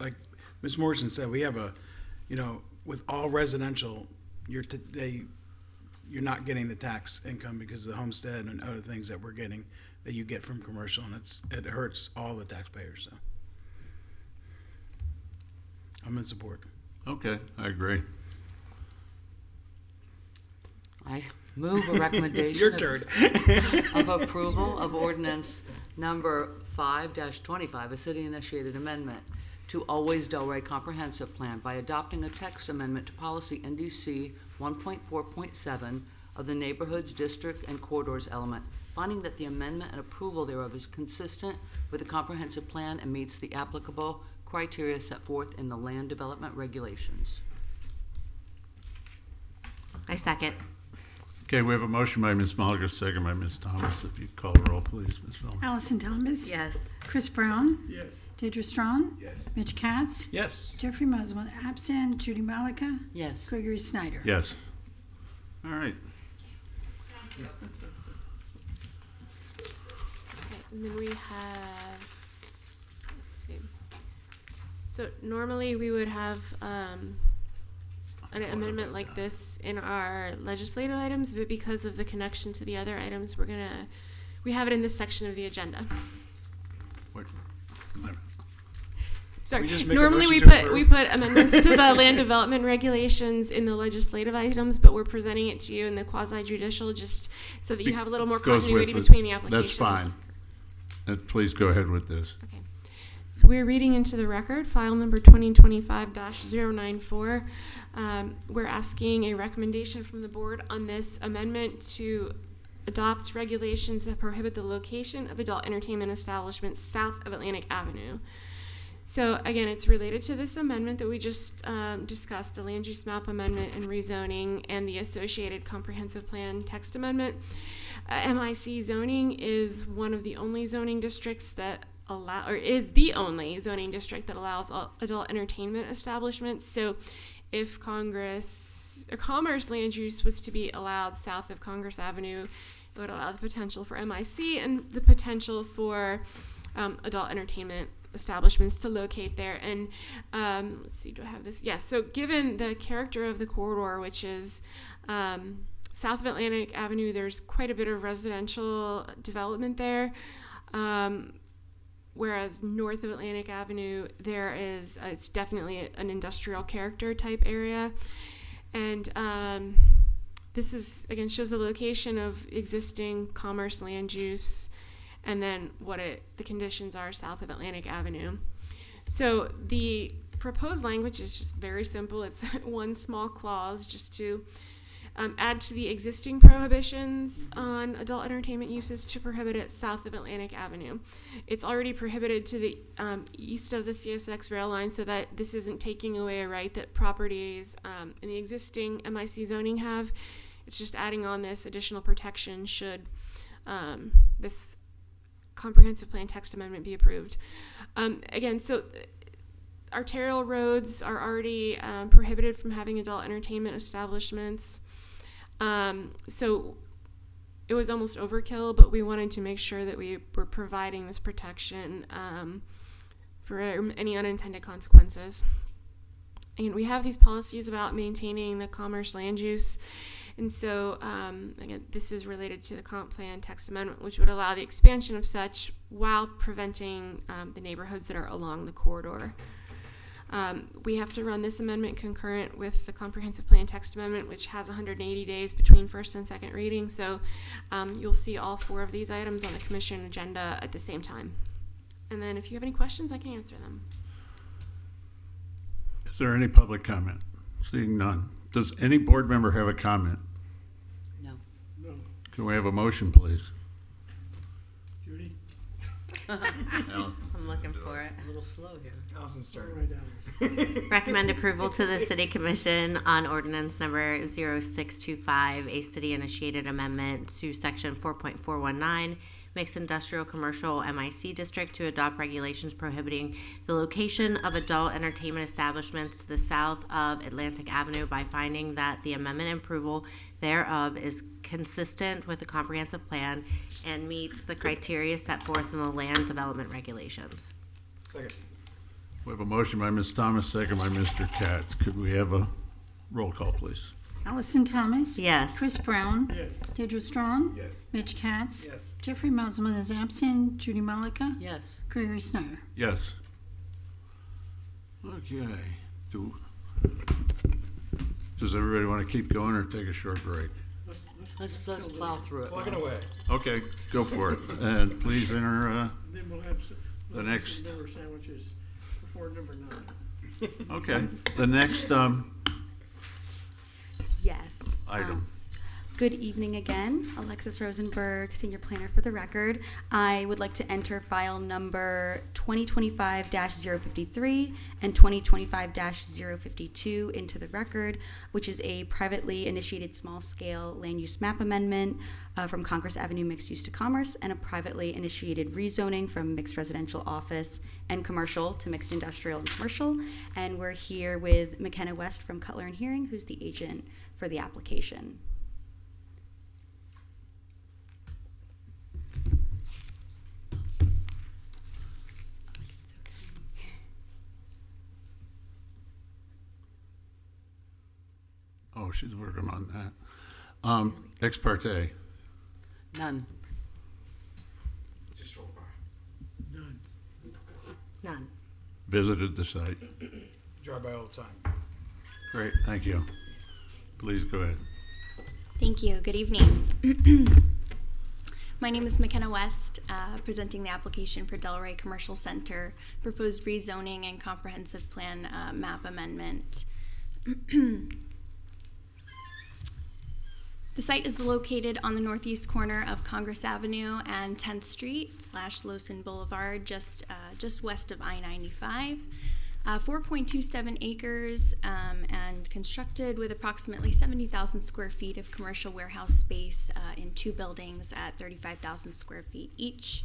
like Ms. Morrison said, we have with all residential, you're not getting the tax income because of the homestead and other things that we're getting that you get from commercial, and it hurts all the taxpayers. So I'm in support. Okay, I agree. I move a recommendation Your turn. of approval of ordinance number 5-25, a city-initiated amendment to Always Delray Comprehensive Plan by adopting a text amendment to policy NDC 1.4.7 of the Neighborhoods, District, and Corridors element, finding that the amendment and approval thereof is consistent with the comprehensive plan and meets the applicable criteria set forth in the land development regulations. I second. Okay, we have a motion by Ms. Mulligan, second by Ms. Thomas. If you call the roll, please, Ms. Mulligan. Allison Thomas. Yes. Chris Brown. Yes. Deidre Strong. Yes. Mitch Katz. Yes. Jeffrey Muslim absent. Judy Malika. Yes. Gregory Snyder. Yes. All right. Okay, and then we have, let's see. So normally we would have an amendment like this in our legislative items, but because of the connection to the other items, we have it in this section of the agenda. Wait. Sorry. We just make a Normally motion to we approve? put amendments to the land development regulations in the legislative items, but we're presenting it to you in the quasi judicial, just so that you have a little more Goes with continuity the- between the applications. That's fine. Please go ahead with this. Okay. So we're reading into the record, file number 2025-094. We're asking a recommendation from the board on this amendment to adopt regulations that prohibit the location of adult entertainment establishments south of Atlantic Avenue. So again, it's related to this amendment that we just discussed, the land use map amendment and rezoning, and the associated comprehensive plan text amendment. MIC zoning is one of the only zoning districts that is the only zoning district that allows adult entertainment establishments. So if commerce land use was to be allowed south of Congress Avenue, it would allow the potential for MIC and the potential for adult entertainment establishments to locate there. And let's see, do I have this? Yes. So given the character of the corridor, which is south of Atlantic Avenue, there's quite a bit of residential development there. Whereas north of Atlantic Avenue, there is, it's definitely an industrial character type area. And this is, again, shows the location of existing commerce land use and then what the conditions are south of Atlantic Avenue. So the proposed language is just very simple. It's one small clause just to add to the existing prohibitions on adult entertainment uses to prohibit it south of Atlantic Avenue. It's already prohibited to the east of the CSX rail line, so that this isn't taking away a right that properties in the existing MIC zoning have. It's just adding on this additional protection should this comprehensive plan text amendment be approved. Again, so arterial roads are already prohibited from having adult entertainment establishments. So it was almost overkill, but we wanted to make sure that we were providing this protection for any unintended consequences. And we have these policies about maintaining the commerce land use. And so, again, this is related to the comp plan text amendment, which would allow the expansion of such while preventing the neighborhoods that are along the corridor. We have to run this amendment concurrent with the comprehensive plan text amendment, which has 180 days between first and second reading. So you'll see all 4 of these items on the commission agenda at the same time. And then if you have any questions, I can answer them. Is there any public comment? Seeing none. Does any board member have a comment? No. Can we have a motion, please? Judy? I'm looking for it. A little slow here. Allison started. Right down. Recommend approval to the City Commission on ordinance number 0625, a city-initiated amendment to section 4.419, mixed industrial commercial MIC district, to adopt regulations prohibiting the location of adult entertainment establishments to the south of Atlantic Avenue by finding that the amendment and approval thereof is consistent with the comprehensive plan and meets the criteria set forth in the land development regulations. Second. We have a motion by Ms. Thomas, second by Mr. Katz. Could we have a roll call, please? Allison Thomas. Yes. Chris Brown. Yes. Deirdre Strong. Yes. Mitch Katz. Yes. Jeffrey Musselman is absent. Judy Malika. Yes. Gregory Snyder. Yes. Okay. Does everybody want to keep going or take a short break? Let's plow through it. Plugging away. Okay, go for it. And please enter Then we'll have the next. Member sandwiches before number 9. Okay, the next Yes. item. Good evening again. Alexis Rosenberg, Senior Planner for the record. I would like to enter file number 2025-053 and 2025-052 into the record, which is a privately initiated small-scale land use map amendment from Congress Avenue mixed use to commerce, and a privately initiated rezoning from mixed residential office and commercial to mixed industrial and commercial. And we're here with McKenna West from Cutler and Hearing, who's the agent for the application. Oh, she's working on that. Ex parte. None. Just roll by. None. None. Visited the site. Drive by all the time. Great, thank you. Please go ahead. Thank you. Good evening. My name is McKenna West, presenting the application for Delray Commercial Center, proposed rezoning and comprehensive plan map amendment. The site is located on the northeast corner of Congress Avenue and 10th Street / Lowson Boulevard, just west of I-95. 4.27 acres and constructed with approximately 70,000 square feet of commercial warehouse space in 2 buildings at 35,000 square feet each.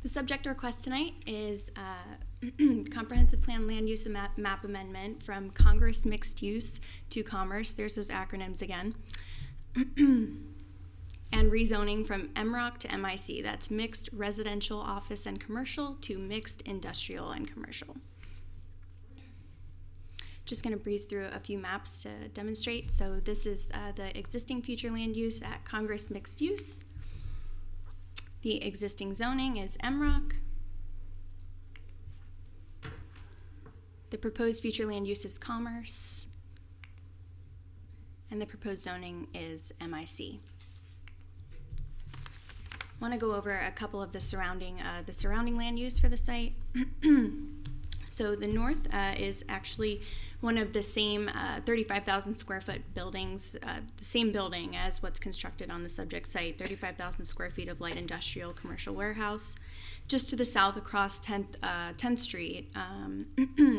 The subject request tonight is comprehensive plan land use map amendment from Congress mixed use to commerce. There's those acronyms again. And rezoning from MROC to MIC. That's mixed residential, office, and commercial to mixed industrial and commercial. Just going to breeze through a few maps to demonstrate. So this is the existing future land use at Congress mixed use. The existing zoning is MROC. The proposed future land use is commerce. And the proposed zoning is MIC. I want to go over a couple of the surrounding land use for the site. So the north is actually one of the same 35,000 square foot buildings, the same building as what's constructed on the subject site, 35,000 square feet of light industrial commercial warehouse. Just to the south across 10th Street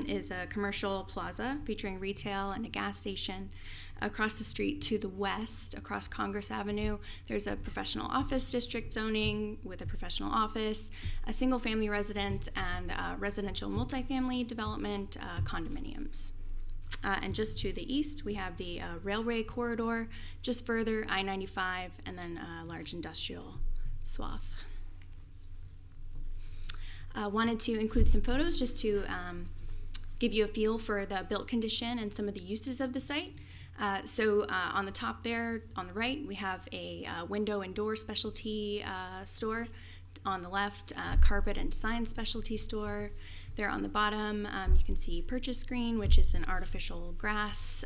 is a commercial plaza featuring retail and a gas station. Across the street to the west, across Congress Avenue, there's a professional office district zoning with a professional office, a single-family residence, and residential multifamily development condominiums. And just to the east, we have the railway corridor, just further I-95, and then a large industrial swath. Wanted to include some photos just to give you a feel for the built condition and some of the uses of the site. So on the top there, on the right, we have a window and door specialty store. On the left, carpet and design specialty store. There on the bottom, you can see Purchase Green, which is an artificial grass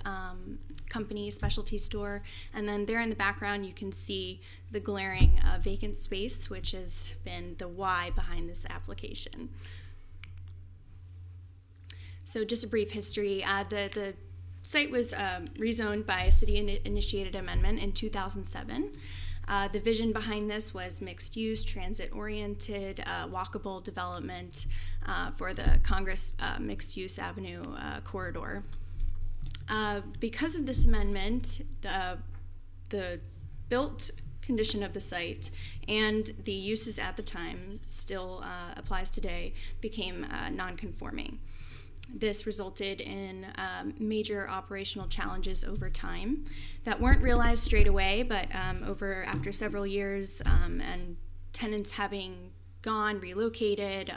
company specialty store. And then there in the background, you can see the glaring vacant space, which has been the why behind this application. So just a brief history. The site was rezoned by a city-initiated amendment in 2007. The vision behind this was mixed-use, transit-oriented, walkable development for the Congress Mixed-Use Avenue corridor. Because of this amendment, the built condition of the site and the uses at the time, still applies today, became non-conforming. This resulted in major operational challenges over time that weren't realized straight away, but after several years and tenants having gone, relocated,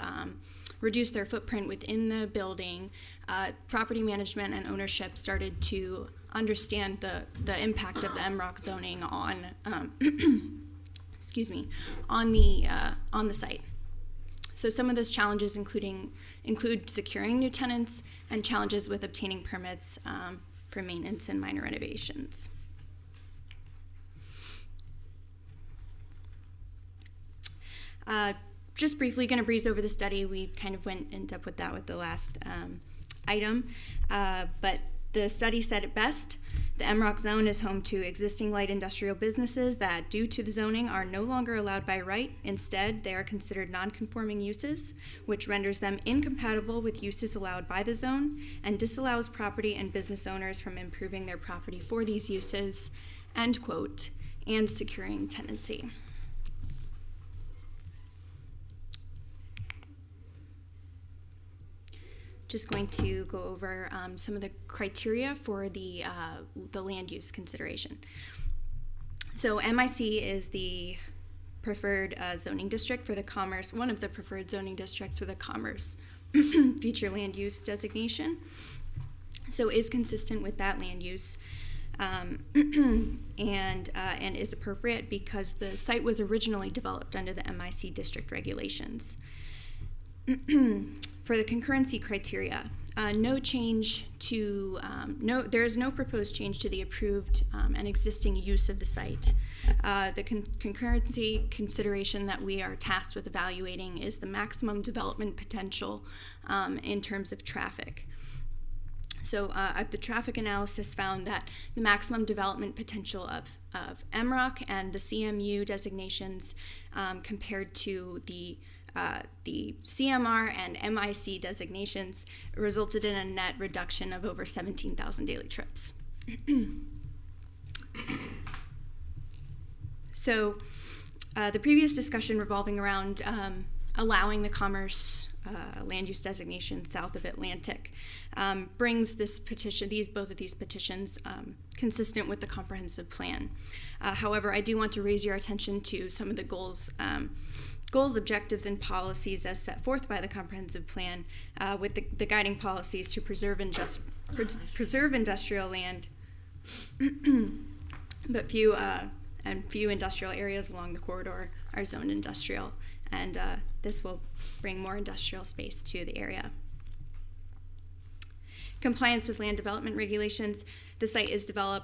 reduced their footprint within the building, property management and ownership started to understand the impact of the MROC zoning on on the site. So some of those challenges include securing new tenants and challenges with obtaining permits for maintenance and minor renovations. Just briefly, going to breeze over the study. We kind of went in depth with that with the last item, but the study said it best. The MROC zone is home to existing light industrial businesses that, due to the zoning, are no longer allowed by right. Instead, they are considered non-conforming uses, which renders them incompatible with uses allowed by the zone and disallows property and business owners from improving their property for these uses, end quote, and securing tenancy. Just going to go over some of the criteria for the land use consideration. So MIC is the preferred zoning district for the commerce, one of the preferred zoning districts for the commerce future land use designation. So is consistent with that land use and is appropriate because the site was originally developed under the MIC district regulations. For the concurrency criteria, there is no proposed change to the approved and existing use of the site. The concurrency consideration that we are tasked with evaluating is the maximum development potential in terms of traffic. So the traffic analysis found that the maximum development potential of MROC and the CMU designations compared to the CMR and MIC designations resulted in a net reduction of over 17,000 daily trips. So the previous discussion revolving around allowing the commerce land use designation south of Atlantic brings this petition, both of these petitions consistent with the comprehensive plan. However, I do want to raise your attention to some of the goals, objectives, and policies as set forth by the comprehensive plan, with the guiding policies to preserve industrial land, but few industrial areas along the corridor are zoned industrial, and this will bring more industrial space to the area. Compliance with land development regulations. The site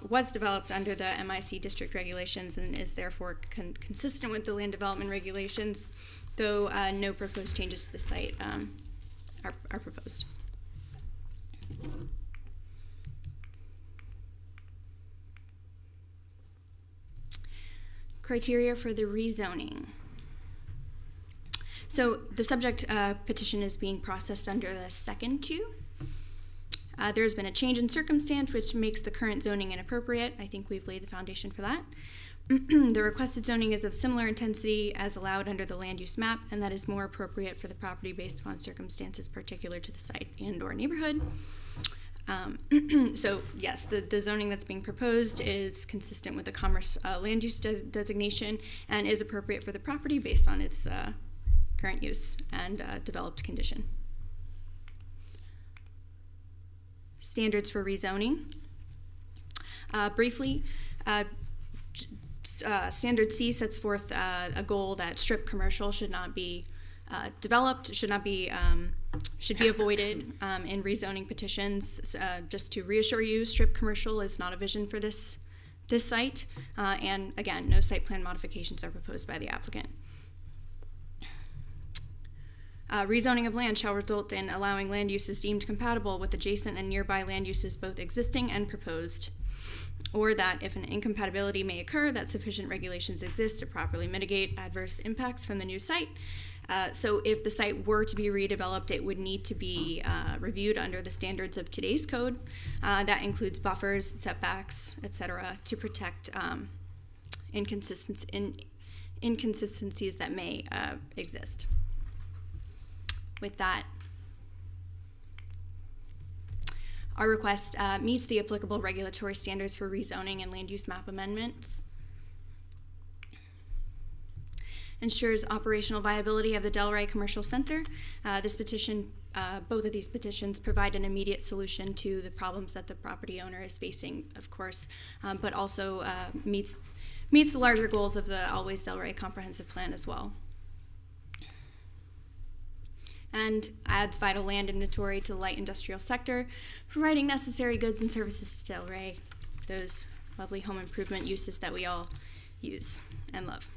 was developed under the MIC district regulations and is therefore consistent with the land development regulations, though no proposed changes to the site are proposed. criteria for the rezoning. So the subject petition is being processed under the second two. There's been a change in circumstance which makes the current zoning inappropriate. I think we've laid the foundation for that. The requested zoning is of similar intensity as allowed under the land use map, and that is more appropriate for the property based upon circumstances particular to the site and or neighborhood. So yes, the zoning that's being proposed is consistent with the commerce land use designation and is appropriate for the property based on its current use and developed condition. Standards for rezoning. Briefly, Standard C sets forth a goal that strip commercial should not be developed, should be avoided in rezoning petitions. Just to reassure you, strip commercial is not a vision for this site, and again, no site plan modifications are proposed by the applicant. Rezoning of land shall result in allowing land uses deemed compatible with adjacent and nearby land uses both existing and proposed, or that if an incompatibility may occur, that sufficient regulations exist to properly mitigate adverse impacts from the new site. So if the site were to be redeveloped, it would need to be reviewed under the standards of today's code. That includes buffers, setbacks, etc., to protect inconsistencies that may exist. With that, our request meets the applicable regulatory standards for rezoning and land use map amendments, ensures operational viability of the Delray Commercial Center. This petition, both of these petitions provide an immediate solution to the problems that the property owner is facing, of course, but also meets the larger goals of the Always Delray Comprehensive Plan as well. And adds vital land inventory to the light industrial sector, providing necessary goods and services to Delray, those lovely home improvement uses that we all use and love.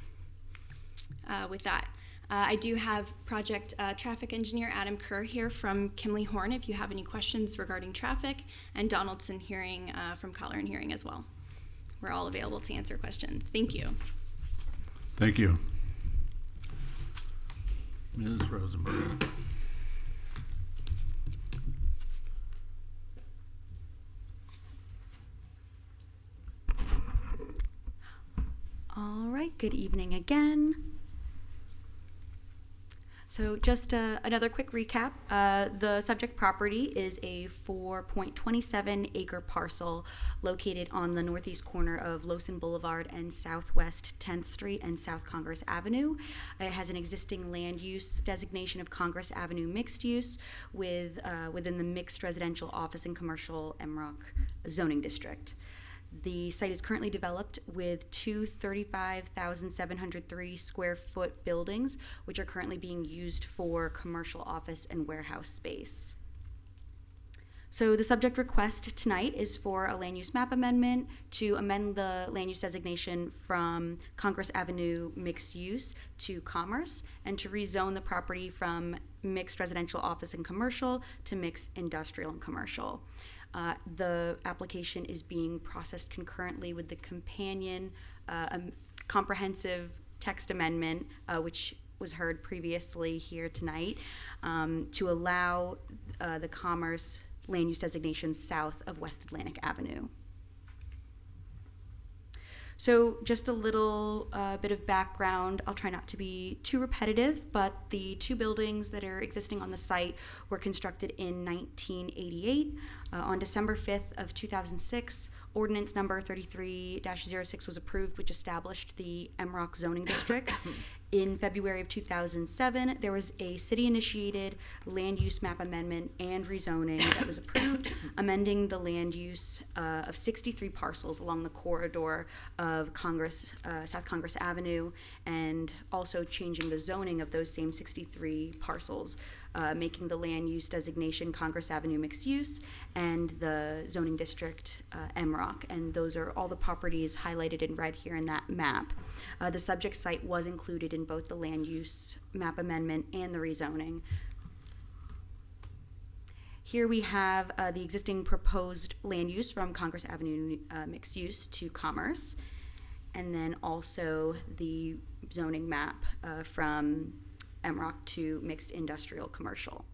With that, I do have project traffic engineer Adam Kerr here from Kimley Horn if you have any questions regarding traffic, and Donaldson Hearing from Collar and Hearing as well. We're all available to answer questions. Thank you. Thank you. Ms. Rosenberg. All right, good evening again. So just another quick recap. The subject property is a 4.27 acre parcel located on the northeast corner of Lowson Boulevard and Southwest 10th Street and South Congress Avenue. It has an existing land use designation of Congress Avenue mixed use within the mixed residential office and commercial MROC zoning district. The site is currently developed with two 35,703 square foot buildings, which are currently being used for commercial office and warehouse space. So the subject request tonight is for a land use map amendment to amend the land use designation from Congress Avenue mixed use to commerce, and to rezone the property from mixed residential office and commercial to mixed industrial and commercial. The application is being processed concurrently with the companion comprehensive text amendment, which was heard previously here tonight, to allow the commerce land use designation south of West Atlantic Avenue. So just a little bit of background. I'll try not to be too repetitive, but the two buildings that are existing on the site were constructed in 1988. On December 5th of 2006, ordinance number 33-06 was approved, which established the MROC zoning district. In February of 2007, there was a city-initiated land use map amendment and rezoning that was approved, amending the land use of 63 parcels along the corridor of South Congress Avenue, and also changing the zoning of those same 63 parcels, making the land use designation Congress Avenue mixed use and the zoning district MROC. And those are all the properties highlighted in red here in that map. The subject site was included in both the land use map amendment and the rezoning. Here we have the existing proposed land use from Congress Avenue mixed use to commerce. and then also the zoning map from MROC to mixed industrial commercial.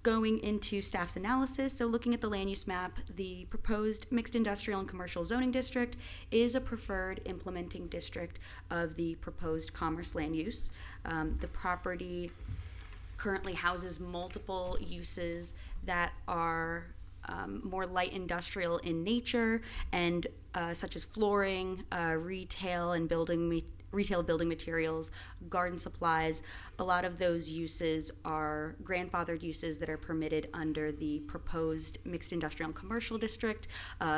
Going into staff's analysis, so looking at the land use map, the proposed mixed industrial and commercial zoning district is a preferred implementing district of the proposed commerce land use. The property currently houses multiple uses that are more light industrial in nature, and such as flooring, retail and retail building materials, garden supplies. A lot of those uses are grandfathered uses that are permitted under the proposed mixed industrial and commercial district.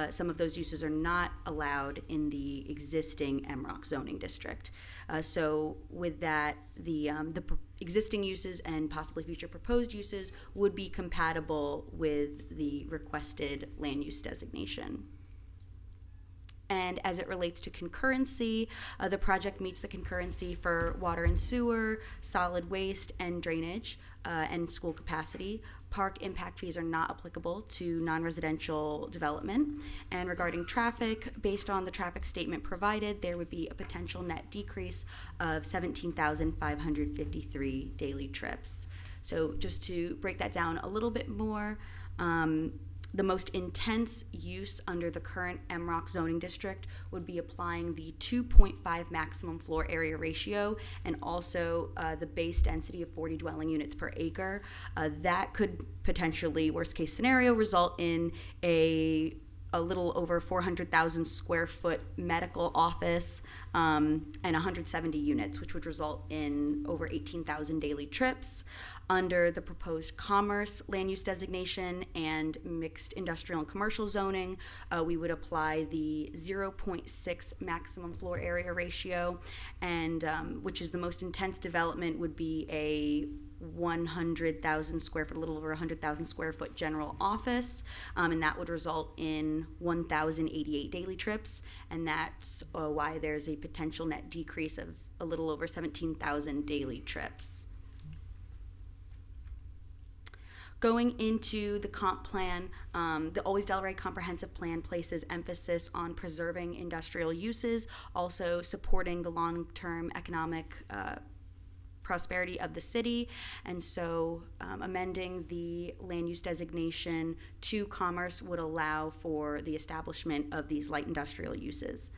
Some of those uses are not allowed in the existing MROC zoning district. So with that, the existing uses and possibly future proposed uses would be compatible with the requested land use designation. And as it relates to concurrency, the project meets the concurrency for water and sewer, solid waste and drainage, and school capacity. Park impact fees are not applicable to non-residential development. And regarding traffic, based on the traffic statement provided, there would be a potential net decrease of 17,553 daily trips. So just to break that down a little bit more, the most intense use under the current MROC zoning district would be applying the 2.5 maximum floor area ratio and also the base density of 40 dwelling units per acre. That could potentially, worst case scenario, result in a little over 400,000 square foot medical office and 170 units, which would result in over 18,000 daily trips. Under the proposed commerce land use designation and mixed industrial and commercial zoning, we would apply the 0.6 maximum floor area ratio, and which is the most intense development would be a 100,000 square foot, a little over 100,000 square foot general office, and that would result in 1,088 daily trips, and that's why there's a potential net decrease of a little over 17,000 daily trips. Going into the comp plan, the Always Delray Comprehensive Plan places emphasis on preserving industrial uses, also supporting the long-term economic prosperity of the city, and so amending the land use designation to commerce would allow for the establishment of these light industrial uses.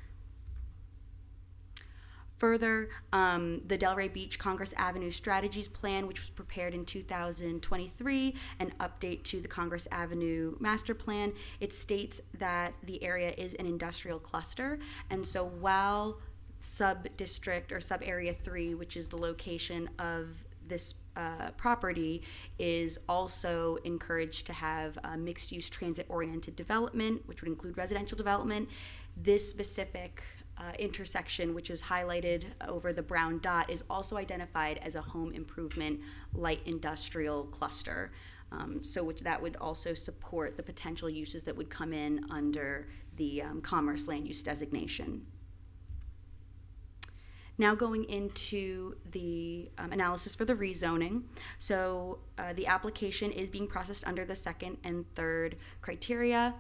Further, the Delray Beach Congress Avenue Strategies Plan, which was prepared in 2023, an update to the Congress Avenue Master Plan, it states that the area is an industrial cluster, and so while sub-district or sub-area 3, which is the location of this property, is also encouraged to have mixed-use transit-oriented development, which would include residential development, this specific intersection, which is highlighted over the brown dot, is also identified as a home improvement light industrial cluster. So which that would also support the potential uses that would come in under the commerce land use designation. Now going into the analysis for the rezoning. So the application is being processed under the second and third criteria.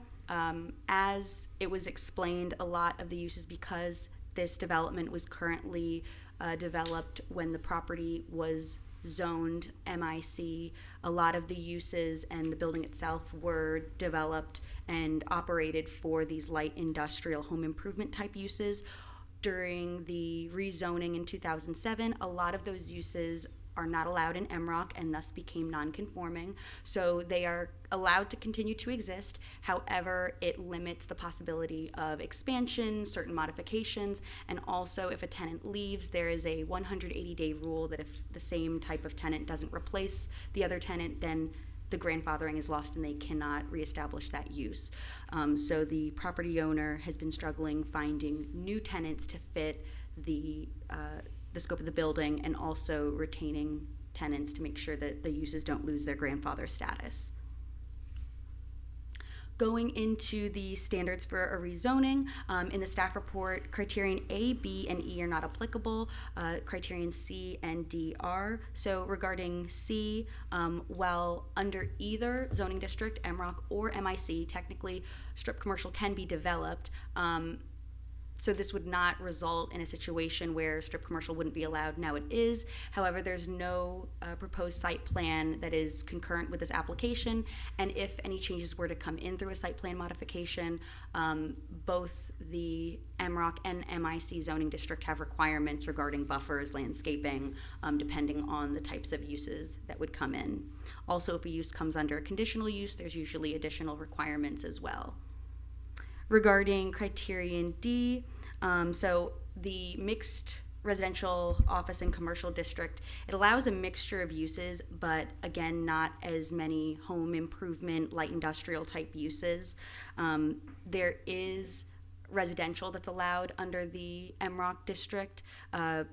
As it was explained, a lot of the uses, because this development was currently developed when the property was zoned MIC, a lot of the uses and the building itself were developed and operated for these light industrial home improvement type uses. During the rezoning in 2007, a lot of those uses are not allowed in MROC and thus became non-conforming. So they are allowed to continue to exist. However, it limits the possibility of expansion, certain modifications, and also if a tenant leaves, there is a 180-day rule that if the same type of tenant doesn't replace the other tenant, then the grandfathering is lost and they cannot reestablish that use. So the property owner has been struggling finding new tenants to fit the scope of the building, and also retaining tenants to make sure that the uses don't lose their grandfather status. Going into the standards for a rezoning, in the staff report, criterion A, B, and E are not applicable. Criterion C and D are. So regarding C, while under either zoning district, MROC or MIC, technically strip commercial can be developed, So this would not result in a situation where strip commercial wouldn't be allowed. Now it is. However, there's no proposed site plan that is concurrent with this application. And if any changes were to come in through a site plan modification, both the MROC and MIC zoning district have requirements regarding buffers, landscaping, depending on the types of uses that would come in. Also, if a use comes under a conditional use, there's usually additional requirements as well. Regarding criterion D, so the mixed residential office and commercial district, it allows a mixture of uses, but again, not as many home improvement, light industrial type uses. There is residential that's allowed under the MROC district.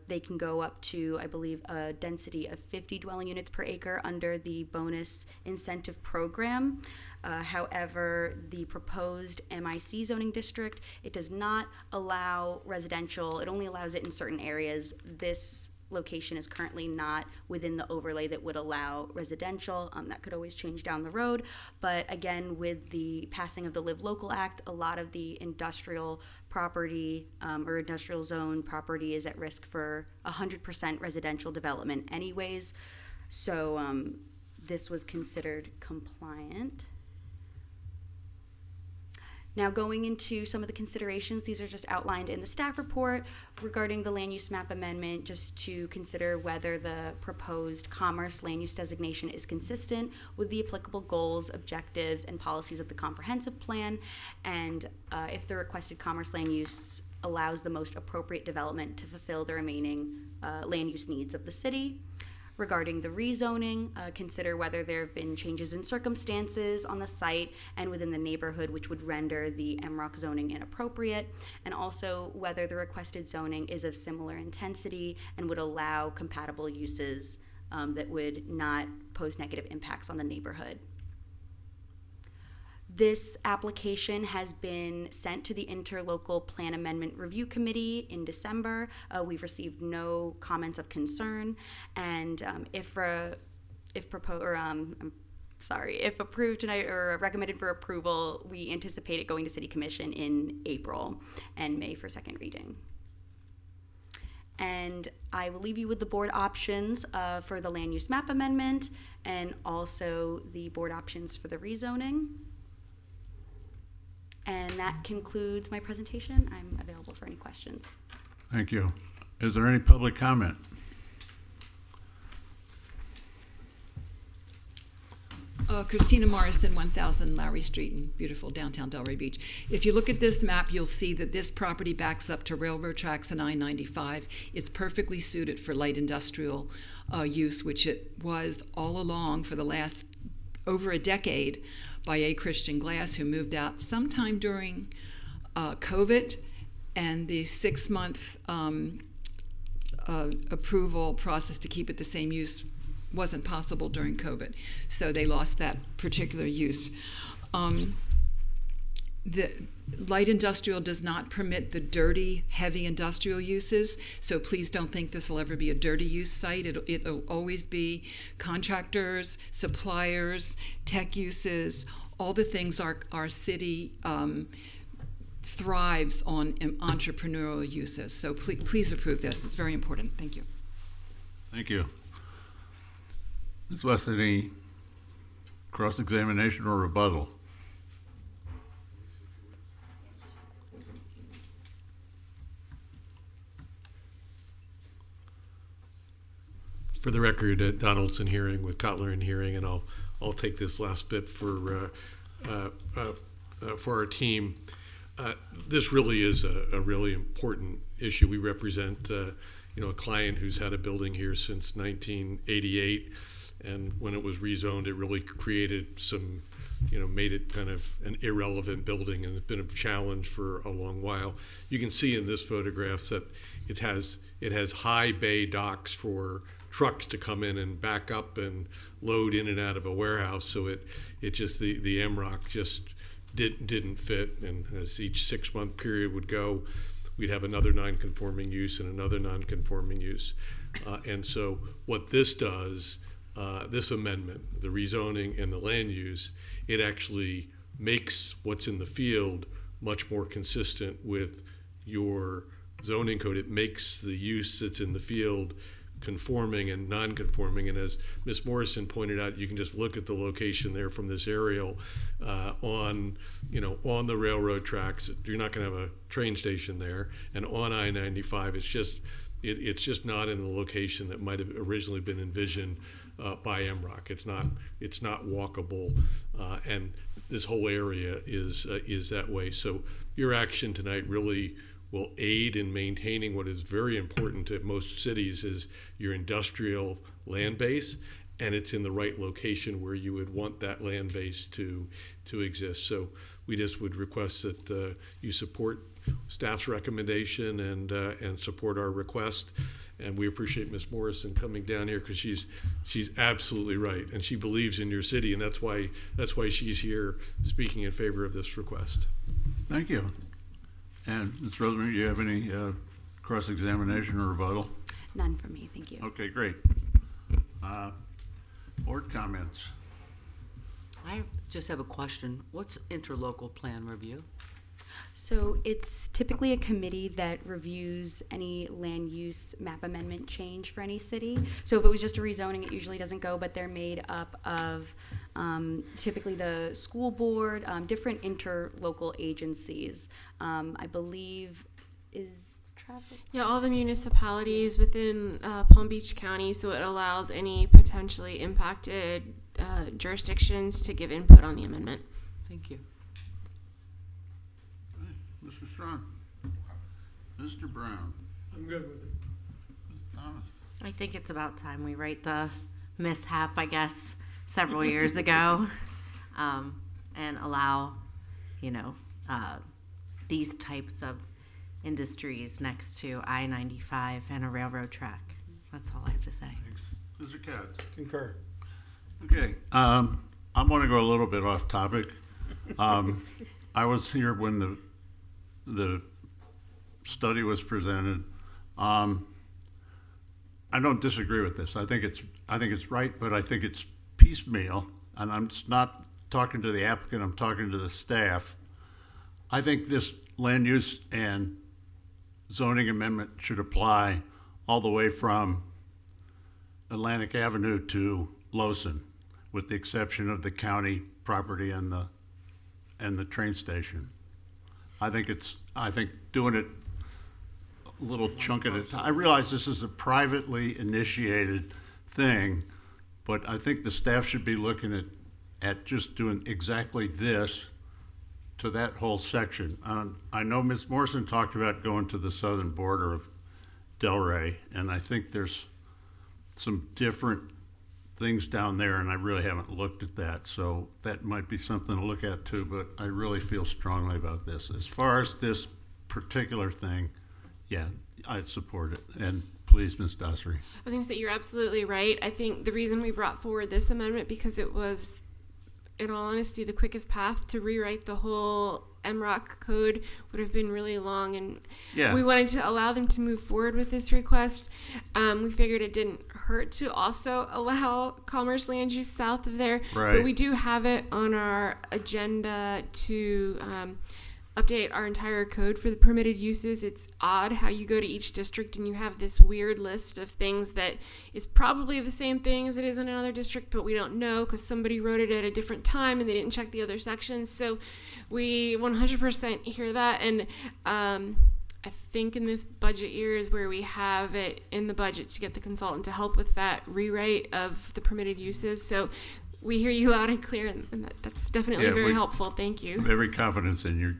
They can go up to, I believe, a density of 50 dwelling units per acre under the bonus incentive program. However, the proposed MIC zoning district, it does not allow residential. It only allows it in certain areas. This location is currently not within the overlay that would allow residential. That could always change down the road. But again, with the passing of the Live Local Act, a lot of the industrial property or industrial zone property is at risk for 100% residential development anyways. So this was considered compliant. Now, going into some of the considerations, these are just outlined in the staff report regarding the land use map amendment, just to consider whether the proposed commerce land use designation is consistent with the applicable goals, objectives, and policies of the comprehensive plan, and if the requested commerce land use allows the most appropriate development to fulfill the remaining land use needs of the city. Regarding the rezoning, consider whether there have been changes in circumstances on the site and within the neighborhood which would render the MROC zoning inappropriate, and also whether the requested zoning is of similar intensity and would allow compatible uses that would not pose negative impacts on the neighborhood. This application has been sent to the Interlocal Plan Amendment Review Committee in December. We've received no comments of concern, and if approved tonight or recommended for approval, we anticipate it going to City Commission in April and May for second reading. And I will leave you with the board options for the land use map amendment and also the board options for the rezoning. And that concludes my presentation. I'm available for any questions. Thank you. Is there any public comment? Christina Morrison, 1000 Lowry Street in beautiful downtown Delray Beach. If you look at this map, you'll see that this property backs up to railroad tracks and I-95. It's perfectly suited for light industrial use, which it was all along for the last over a decade by A. Christian Glass, who moved out sometime during COVID, and the 6-month approval process to keep it the same use wasn't possible during COVID, so they lost that particular use. The light industrial does not permit the dirty, heavy industrial uses, so please don't think this will ever be a dirty use site. It'll always be contractors, suppliers, tech uses, all the things our city thrives on entrepreneurial uses. So please approve this. It's very important. Thank you. Thank you. Ms. West, any cross-examination or rebuttal? For the record, Donaldson hearing with Kotler in hearing, and I'll take this last bit for our team. This really is a really important issue. We represent a client who's had a building here since 1988, and when it was rezoned, it really created some, made it kind of an irrelevant building, and it's been a challenge for a long while. You can see in this photograph that it has high bay docks for trucks to come in and back up and load in and out of a warehouse. So it just the MROC just didn't fit. And as each 6-month period would go, we'd have another non-conforming use and another non-conforming use. And so what this does, this amendment, the rezoning and the land use, it actually makes what's in the field much more consistent with your zoning code. It makes the use that's in the field conforming and non-conforming. And as Ms. Morrison pointed out, you can just look at the location there from this aerial on the railroad tracks. You're not going to have a train station there, and on I-95, it's just not in the location that might have originally been envisioned by MROC. It's not walkable, and this whole area is that way. So your action tonight really will aid in maintaining what is very important to most cities, is your industrial land base, and it's in the right location where you would want that land base to exist. So we just would request that you support staff's recommendation and support our request. And we appreciate Ms. Morrison coming down here, because she's absolutely right, and she believes in your city, and that's why she's here speaking in favor of this request. Thank you. And Ms. Rosemary, do you have any cross-examination or rebuttal? None from me, thank you. Okay, great. Board comments. I just have a question. What's interlocal plan review? So it's typically a committee that reviews any land use map amendment change for any city. So if it was just a rezoning, it usually doesn't go, but they're made up of typically the school board, different interlocal agencies. I believe is traffic. Yeah, all the municipalities within Palm Beach County, so it allows any potentially impacted jurisdictions to give input on the amendment. Thank you. Mr. Strong. Mr. Brown. I'm good with it. Ms. Thomas. I think it's about time we write the mishap, I guess, several years ago, and allow, these types of industries next to I-95 and a railroad track. That's all I have to say. Thanks. Mr. Katz. Concur. Okay, I'm going to go a little bit off topic. I was here when the study was presented. I don't disagree with this. I think it's right, but I think it's piecemeal. And I'm not talking to the applicant. I'm talking to the staff. I think this land use and zoning amendment should apply all the way from Atlantic Avenue to Lowson, with the exception of the county property and the train station. I think doing it a little chunk at a time. I realize this is a privately initiated thing, but I think the staff should be looking at just doing exactly this to that whole section. I know Ms. Morrison talked about going to the southern border of Delray, and I think there's some different things down there, and I really haven't looked at that, so that might be something to look at too, but I really feel strongly about this. As far as this particular thing, yeah, I'd support it. And please, Ms. Dassery. I was going to say, you're absolutely right. I think the reason we brought forward this amendment, because it was, in all honesty, the quickest path to rewrite the whole MROC code would have been really long, and we wanted to allow them to move forward with this request. We figured it didn't hurt to also allow commerce land use south of there, but we do have it on our agenda to update our entire code for the permitted uses. It's odd how you go to each district and you have this weird list of things that is probably the same thing as it is in another district, but we don't know because somebody wrote it at a different time and they didn't check the other sections. So we 100% hear that, and I think in this budget year is where we have it in the budget to get the consultant to help with that rewrite of the permitted uses. So we hear you loud and clear, and that's definitely very helpful. Thank you. Every confidence in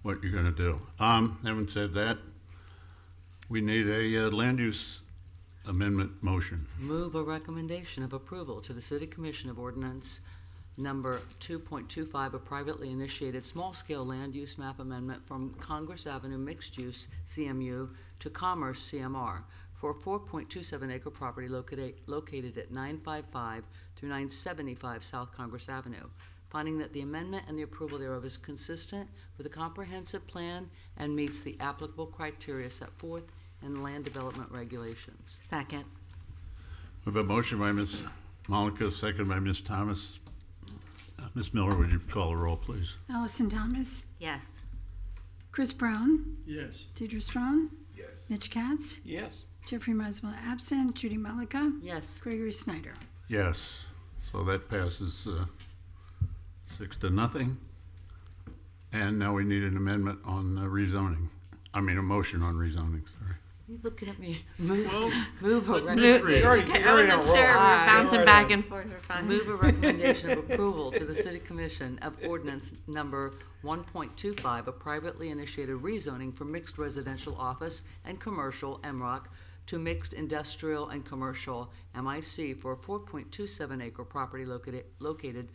what you're going to do. Having said that, we need a land use amendment motion. Move a recommendation of approval to the City Commission of Ordinance number 2.25, a privately initiated small-scale land use map amendment from Congress Avenue Mixed Use CMU to Commerce CMR for a 4.27 acre property located at 955 through 975 South Congress Avenue, finding that the amendment and the approval thereof is consistent with the comprehensive plan and meets the applicable criteria set forth in the land development regulations. Second. We have a motion by Ms. Malika, second by Ms. Thomas. Ms. Miller, would you call the roll, please? Allison Thomas, Yes. Chris Brown, Yes. Deidre Strong, Yes. Mitch Katz, Yes. Jeffrey Muswell absent, Judy Malika, Yes. Gregory Snyder. Yes, so that passes 6-0. And now we need an amendment on rezoning. I mean, a motion on rezoning, sorry. You looking at me? Move a Let me recommendation. read. Okay, I wasn't sure. We were bouncing back and forth. We're fine. Move a recommendation of approval to the City Commission of ordinance number 1.25, a privately initiated rezoning from mixed residential office and commercial MROC to mixed industrial and commercial MIC for a 4.27 acre property located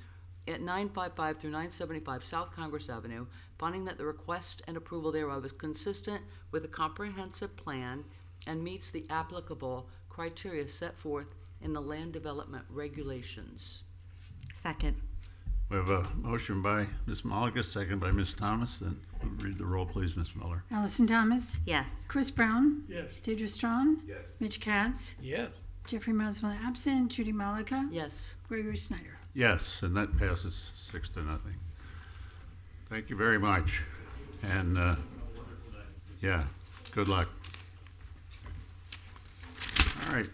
at 955 through 975 South Congress Avenue, finding that the request and approval thereof is consistent with a comprehensive plan and meets the applicable criteria set forth in the land development regulations. Second. We have a motion by Ms. Malika, second by Ms. Thomas. Then read the roll, please, Ms. Miller. Allison Thomas, Yes. Chris Brown, Yes. Deidre Strong, Yes. Mitch Katz, Yes. Jeffrey Muswell absent, Judy Malika, Yes. Gregory Snyder. Yes, and that passes 6-0. Thank you very much. And, yeah, good luck. All right.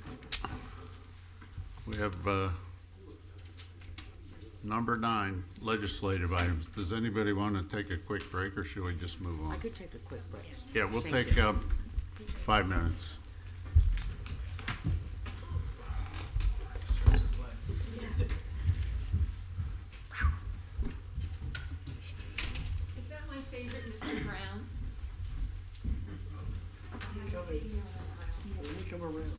We have number 9, legislative items. Does anybody want to take a quick break, or should we just move I on? could take a quick break. Yeah, we'll Thank take you. 5 minutes. Is that my favorite, Mr. Brown? When we come around.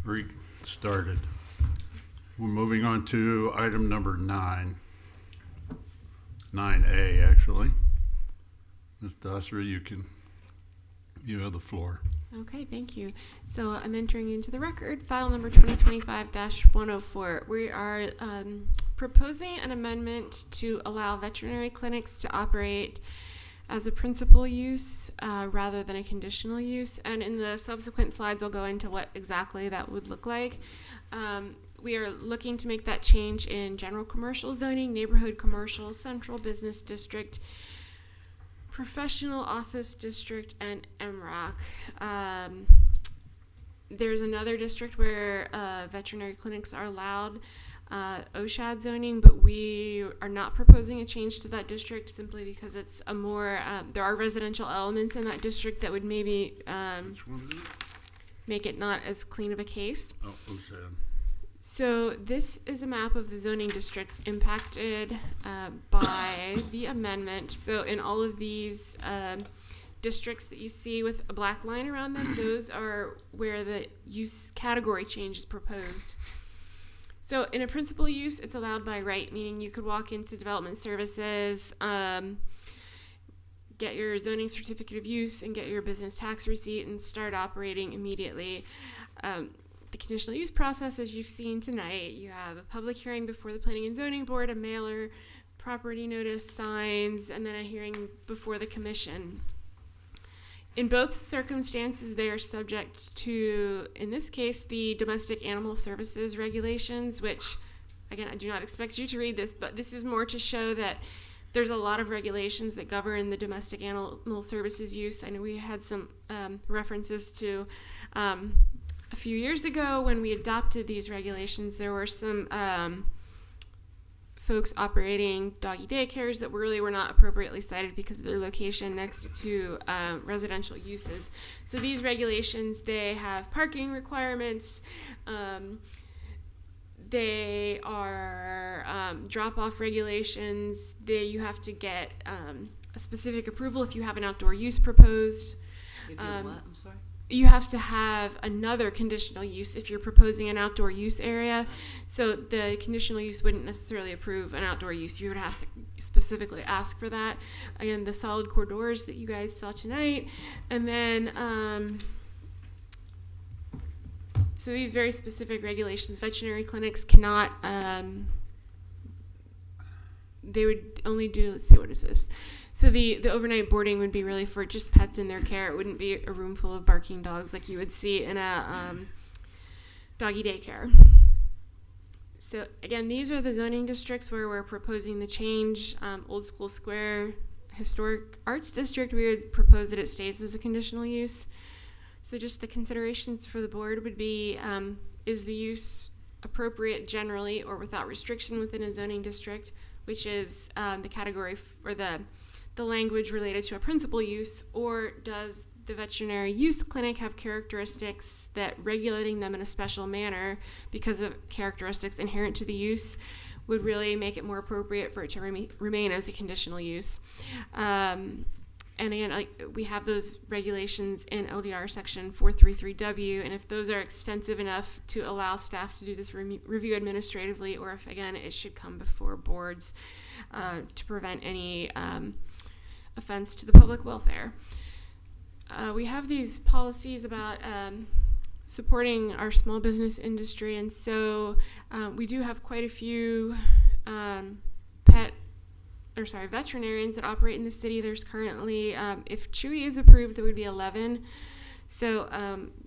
restarted. We're moving on to item number 9. 9A, actually. Ms. Dasra, you have the floor. Okay, thank you. So I'm entering into the record file number 2025-104. We are proposing an amendment to allow veterinary clinics to operate as a principal use rather than a conditional use. And in the subsequent slides, I'll go into what exactly that would look like. We are looking to make that change in general commercial zoning, neighborhood commercial, central business district, professional office district, and MROC. There's another district where veterinary clinics are allowed, OSHAD zoning, but we are not proposing a change to that district simply because it's a more, there are residential elements in that district that would maybe make it not as clean of a case. Oh, OSHAD. So this is a map of the zoning districts impacted by the amendment. So in all of these districts that you see with a black line around them, those are where the use category change is proposed. So in a principal use, it's allowed by right, meaning you could walk into development services, get your zoning certificate of use, and get your business tax receipt and start operating immediately. The conditional use process, as you've seen tonight, you have a public hearing before the Planning and Zoning Board, a mailer, property notice, signs, and then a hearing before the commission. In both circumstances, they are subject to, in this case, the domestic animal services regulations, which, again, I do not expect you to read this, but this is more to show that there's a lot of regulations that govern the domestic animal services use. I know we had some references to a few years ago when we adopted these regulations. There were some folks operating doggy daycares that really were not appropriately cited because of their location next to residential uses. So these regulations, they have parking requirements. They are drop-off regulations. You have to get a specific approval if you have an outdoor use proposed. If you what? I'm sorry? You have to have another conditional use if you're proposing an outdoor use area. So the conditional use wouldn't necessarily approve an outdoor use. You would have to specifically ask for that. Again, the solid core doors that you guys saw tonight. And then, so these very specific regulations, veterinary clinics cannot, they would only do, let's see, what is this? So the overnight boarding would be really for just pets in their care. It wouldn't be a room full of barking dogs like you would see in a doggy daycare. So again, these are the zoning districts where we're proposing the change. Old School Square Historic Arts District, we would propose that it stays as a conditional use. So just the considerations for the board would be, is the use appropriate generally or without restriction within a zoning district, which is the category or the language related to a principal use, or does the veterinary use clinic have characteristics that regulating them in a special manner because of characteristics inherent to the use would really make it more appropriate for it to remain as a conditional use. And again, we have those regulations in LDR section 433W, and if those are extensive enough to allow staff to do this review administratively, or if, again, it should come before boards to prevent any offense to the public welfare. We have these policies about supporting our small business industry, and so we do have quite a few veterinarians that operate in the city. There's currently, if Chewy is approved, there would be 11. So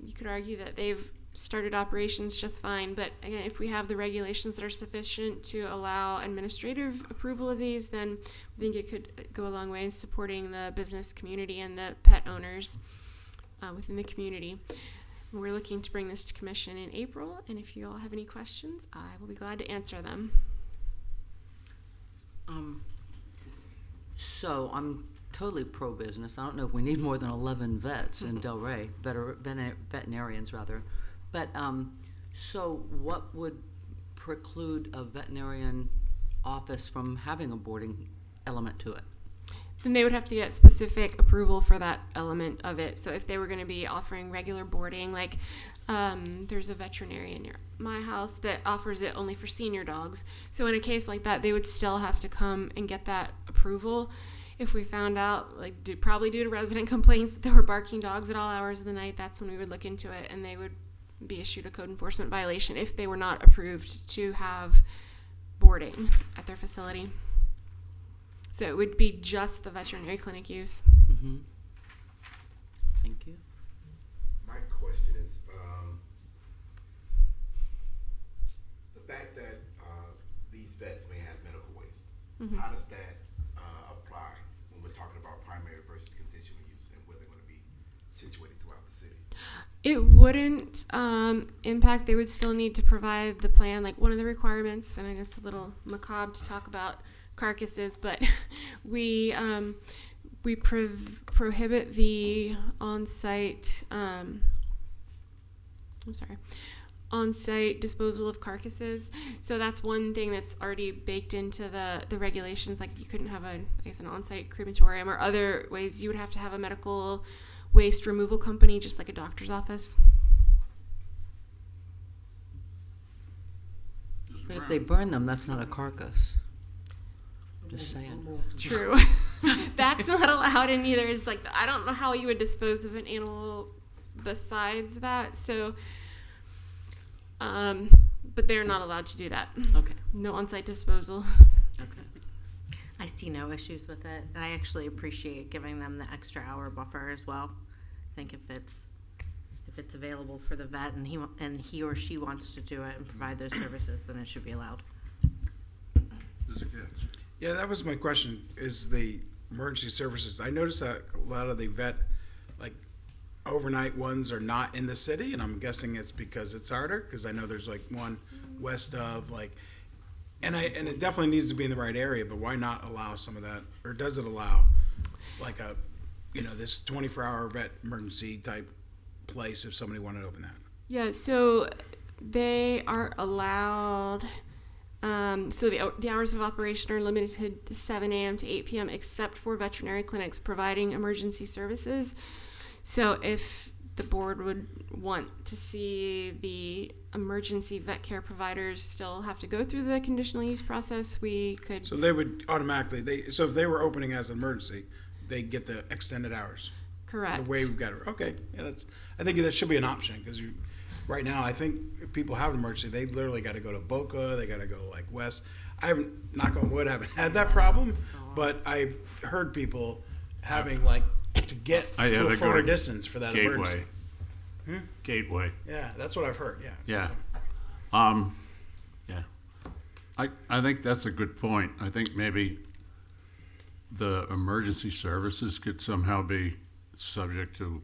you could argue that they've started operations just fine, but again, if we have the regulations that are sufficient to allow administrative approval of these, then I think it could go a long way in supporting the business community and the pet owners within the community. We're looking to bring this to commission in April, and if you all have any questions, I will be glad to answer them. So I'm totally pro-business. I don't know if we need more than 11 vets in Delray, veterinarians rather. But so what would preclude a veterinarian office from having a boarding element to it? then they would have to get specific approval for that element of it. So if they were going to be offering regular boarding, like there's a veterinarian near my house that offers it only for senior dogs. So in a case like that, they would still have to come and get that approval. If we found out, like probably due to resident complaints that there were barking dogs at all hours of the night, that's when we would look into it, and they would be issued a code enforcement violation if they were not approved to have boarding at their facility. So it would be just the veterinary clinic use. Mm-hmm. Thank you. My question is, the fact that these vets may have medical waste, Mhm. how does that apply when we're talking about primary versus conditional use and where they're going to be situated throughout the city? It wouldn't impact. They would still need to provide the plan. Like one of the requirements, and I know it's a little macabre to talk about carcasses, but we prohibit the on-site on-site disposal of carcasses. So that's one thing that's already baked into the regulations. Like you couldn't have an on-site crematorium, or other ways you would have to have a medical waste removal company, just like a doctor's office. But if they burn them, that's not a carcass. Just saying. True. That's not allowed in either. Is like I don't know how you would dispose of an animal besides that. So, but they're not allowed to do that. Okay. No on-site disposal. Okay. I see no issues with it, and I actually appreciate giving them the extra hour buffer as well. I think if it's available for the vet and he or she wants to do it and provide those services, then it should be allowed. Yeah, that was my question, is the emergency services. I noticed that a lot of the vet, like, overnight ones are not in the city, and I'm guessing it's because it's harder, because I know there's, like, one west of, like, and it definitely needs to be in the right area, but why not allow some of that, or does it allow, like, this 24-hour vet emergency type place if somebody wanted to open that? Yeah, so they are allowed. So the hours of operation are limited to 7 a.m. to 8 p.m. except for veterinary clinics providing emergency services. So if the board would want to see the emergency vet care providers still have to go through the conditional use process, we could. So they would automatically, so if they were opening as an emergency, they get the extended hours. Correct. The way we've got it. Okay, yeah, I think that should be an option, because right now, I think if people have an emergency, they literally got to go to Boca, they got to go like west. I haven't, knock on wood, haven't had that problem, but I've heard people having like to get to a far distance for that Gateway. emergency. Gateway. Yeah, that's what I've heard. Yeah. Yeah. So. Yeah. I think that's a good point. I think maybe the emergency services could somehow be subject to.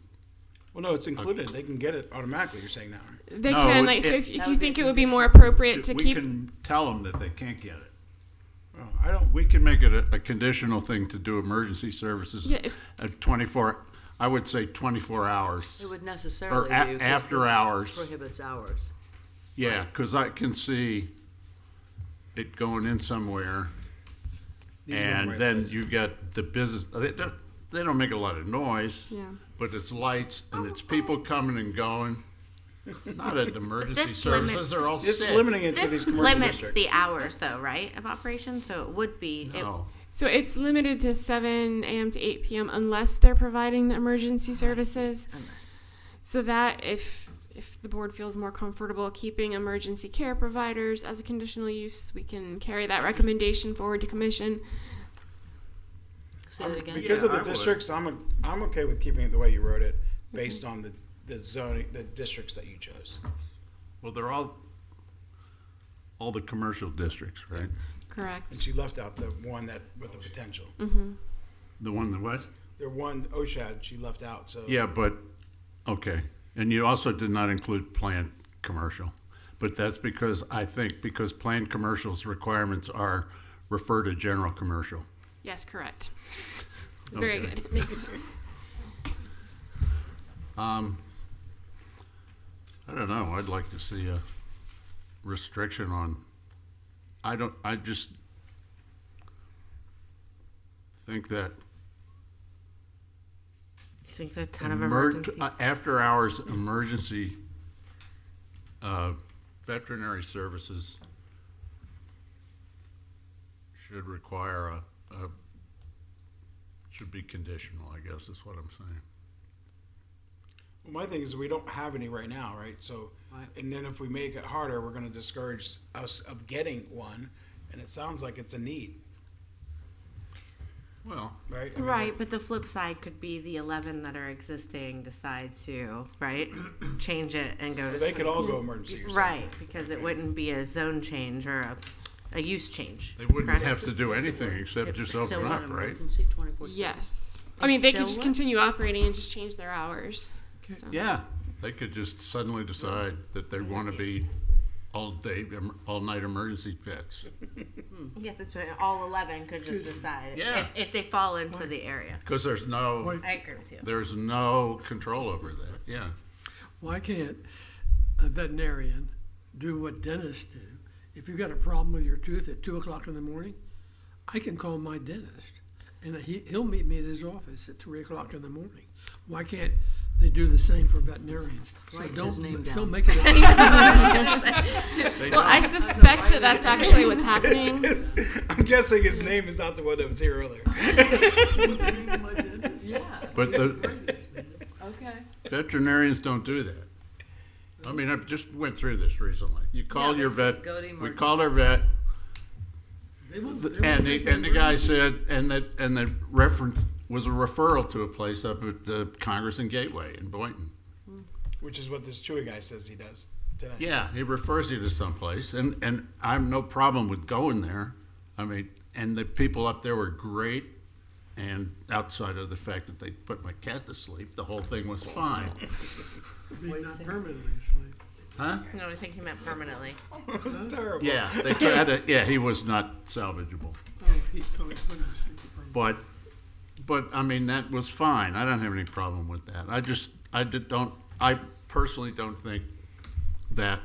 Well, no, it's included. They can get it automatically. You're saying now, right? They No, can, like, so it- if you think it would be more appropriate to We keep. can tell them that they can't get it. Oh, I don't. We can make it a conditional thing to do emergency services Yeah, if- at 24, I would say 24 hours. It would necessarily Or be. 'cause after this hours. Prohibits hours. Yeah, because I can see it going in somewhere, These are the and right then places. you get the business, they don't make a lot of noise, Yeah. but it's lights, and it's people coming and going. Not at emergency this services, limits- they're all Just sick. limiting it to these This commercial limits districts. the hours, though, right, of operation. So it would be. No. So it's limited to 7 a.m. to 8 p.m. unless they're providing the emergency services. So that if the board feels more comfortable keeping emergency care providers as a conditional use, we can carry that recommendation forward to commission. Say that again. Because of the districts, I'm okay with keeping it the way you wrote it, based on the zoning, the districts that you chose. Well, they're all the commercial districts, right? Correct. And she left out the one that with the potential. Mm-hmm. The one that what? The one OSHAD she left out. So Yeah, but, okay. And you also did not include planned commercial. But that's because, I think, because planned commercial's requirements are refer to general commercial. Yes, correct. Very Okay. good. I don't know, I'd like to see a restriction on, I just think that think there are a ton of emergency. After-hours emergency veterinary services should require should be conditional, I guess is what I'm saying. Well, my thing is we don't have any right now, right? So, and then if we make it harder, we're going to discourage us of getting one, and it sounds like it's a need. Well, right? I mean, Right, but the flip side could be the 11 that are existing decide to, right, change it and go to. They could all go emergency. Or Right, because it wouldn't be a zone change or a use change. They wouldn't correct? have to do anything except just still open want up, right? Yes. I mean, they could still just what? continue operating and just change their hours. So. Yeah, they could just suddenly decide that they want to be all-day, all-night emergency vets. Yeah, that's right. All 11 could just decide Yeah. if they fall into the area. Because there's no, I agree with you. there's no control over that, yeah. Why can't a veterinarian do what dentists do? If you've got a problem with your tooth at 2 o'clock in the morning, I can call my dentist, and he'll meet me at his office at 3 o'clock in the morning. Why can't they do the same for veterinarians? So Write his name down. don't make it. Well, I suspect that that's actually what's happening. I'm guessing his name is not the one that was here earlier. But the Okay. veterinarians don't do that. I mean, I just went through this recently. You call Yeah, your they said vet, go to we called our vet, and the guy said, and the reference was a referral to a place up at the Congress and Gateway in Boynton. Which is what this Chewy guy says he does today. Yeah, he refers you to someplace, and I'm no problem with going there. I mean, and the people up there were great, and outside of the fact that they put my cat to sleep, the whole thing was fine. Not permanently asleep. Huh? No, I think he meant permanently. That's terrible. Yeah, they tried to, yeah, he was not salvageable. Oh, he put him to sleep permanently. But I mean, that was fine. I don't have any problem with that. I personally don't think that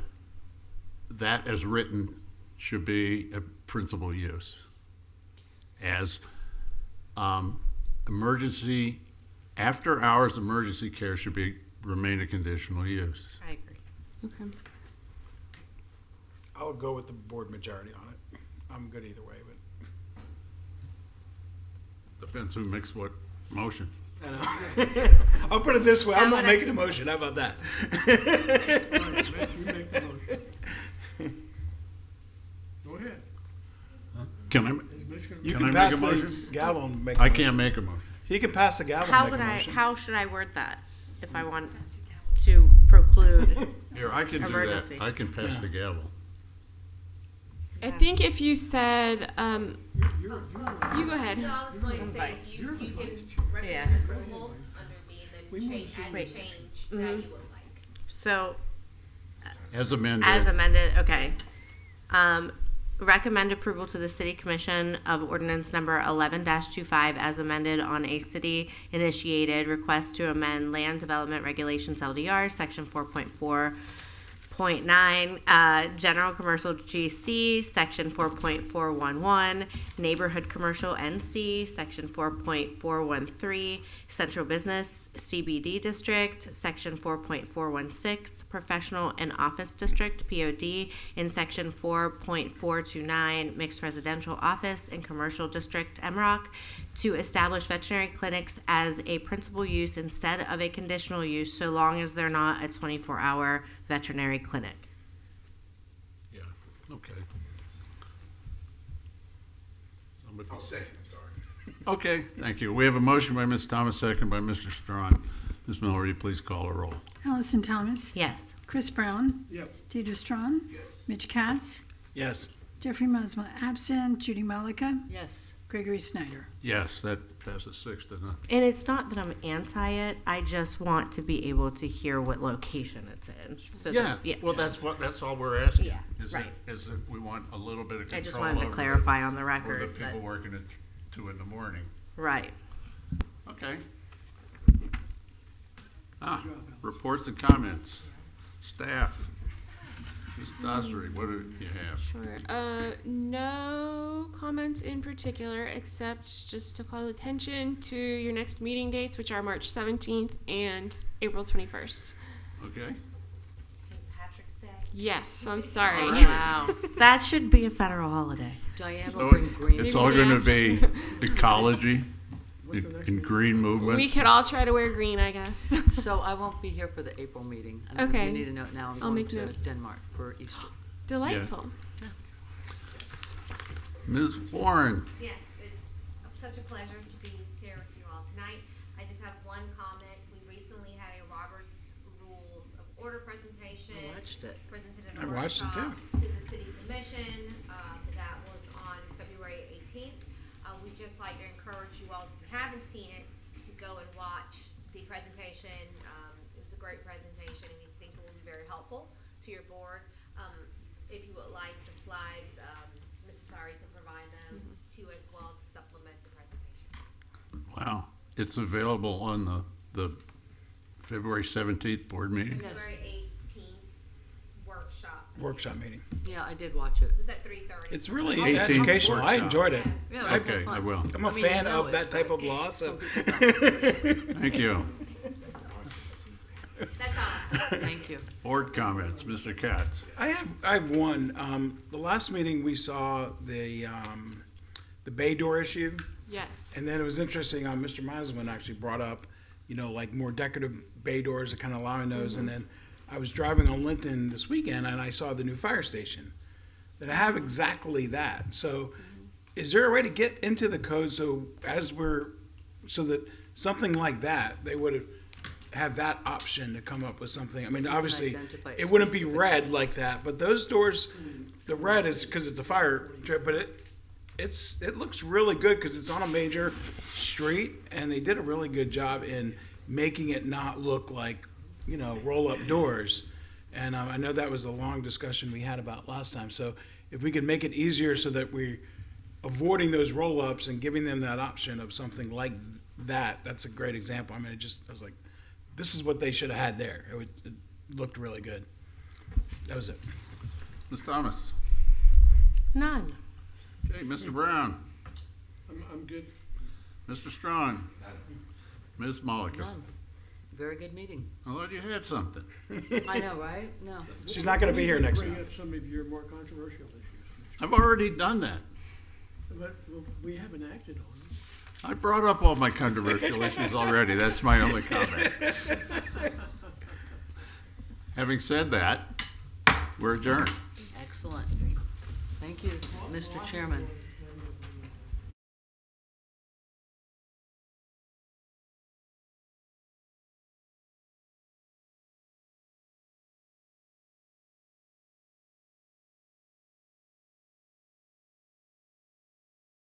as written should be a principal use. As emergency, after hours emergency care should remain a conditional use. I agree. Okay. I'll go with the board majority on it. I'm good either way, but Depends who makes what motion. I know. I'll put it this way: I'm not making a motion. How about that? You make the motion. Go ahead. Can I? You Can I can make pass a the motion? gavel and make. A I motion. can't make a motion. He can pass the gavel. How and would make a I? motion. How should I word that if I want to preclude? Here, I can do Emergency. that. I can pass the gavel. I think if you said, you go ahead. No, I was going to say, if you can Yeah. recommend approval under B, then add the change that you would like. So, As amended. as amended, okay. Recommend approval to the City Commission of ordinance number 11-25 as amended on a city-initiated request to amend Land Development Regulations LDR, Section 4.4.9, General Commercial GC, Section 4.411, Neighborhood Commercial NC, Section 4.413, Central Business CBD District, Section 4.416, Professional and Office District POD, in Section 4.429, Mixed Residential Office and Commercial District MROC, to establish veterinary clinics as a principal use instead of a conditional use, so long as they're not a 24-hour veterinary clinic. Yeah, okay. Somebody. I'll second, I'm sorry. Okay, thank you. We have a motion by Ms. Thomas, second by Mr. Strawn. Ms. Miller, will you please call a roll? Allison Thomas. Yes. Chris Brown. Yep. Deidre Strawn. Yes. Mitch Katz. Yes. Jeffrey Musma absent. Judy Malika. Yes. Gregory Snyder. Yes, that passes 6-0. And it's not that I'm anti it, I just want to be able to hear what location it's in. So Yeah, that, well, that's all we're asking. Yeah, is right. Is that we want a little bit of control I just wanted to over clarify on the over record. the people that- working at 2 in the morning. Right. Okay. Reports and comments. Staff. Ms. Dossery, what do you have? Sure. No comments in particular, except just to call attention to your next meeting dates, which are March 17th and April 21st. Okay. St. Patrick's Day. Yes, I'm sorry. Wow. That should be a federal holiday. Diane will So bring green. it's all going to be ecology and green movements. We could all try to wear green, I guess. So I won't be here for the April meeting. And Okay. You need to know now I'm I'll going make to note. Denmark for Easter. Delightful. Ms. Warren. Yes, it's such a pleasure to be here with you all tonight. I just have one comment. We recently had a Robert's Rules of Order presentation. I watched it. Presented in I a watched it workshop too. to the City Commission. That was on February 18th. We'd just like to encourage you all, if you haven't seen it, to go and watch the presentation. It was a great presentation, and we think it will be very helpful to your board. If you would like the slides, Mrs. Ari can provide them to you as well to supplement the presentation. Wow. It's available on the February 17th board meeting? February 18th Workshop meeting. Yeah, I did watch it. It was at 3:30. It's really 18th educational. I workshop. enjoyed it. Yeah, Okay, I will. I'm a I mean, fan you know of it, that type but of law, so. Thank you. That's all. Thank you. Board comments, Mr. Katz. I have one. The last meeting we saw the bay door issue, Yes. and then it was interesting. Mr. Meisman actually brought up, like more decorative bay doors, kind of allowing those. And then I was driving on Linton this weekend, and I saw the new fire station that have exactly that. So, is there a way to get into the code so that something like that they would have that option to come up with something? I mean, obviously, identify it it wouldn't be specifically. red like that, but those doors, the red is because it's a fire trip, but it looks really good because it's on a major street, and they did a really good job in making it not look like, roll-up doors. And I know that was a long discussion we had about last time. So if we could make it easier so that we're avoiding those roll-ups and giving them that option of something like that, that's a great example. I mean, I was like, this is what they should have had there. It looked really good. That was it. Ms. Thomas. None. Okay, Mr. Brown. I'm good. Mr. Strong. Ms. Mollica. None. Very good meeting. I thought you had something. I know, right? No. She's not going to be here next Bring month. up some of your more controversial issues. I've already done that. But we haven't acted on them. I brought up all my controversial issues already. That's my only comment. Having said that, we're adjourned. Excellent. Thank you, Mr. Chairman.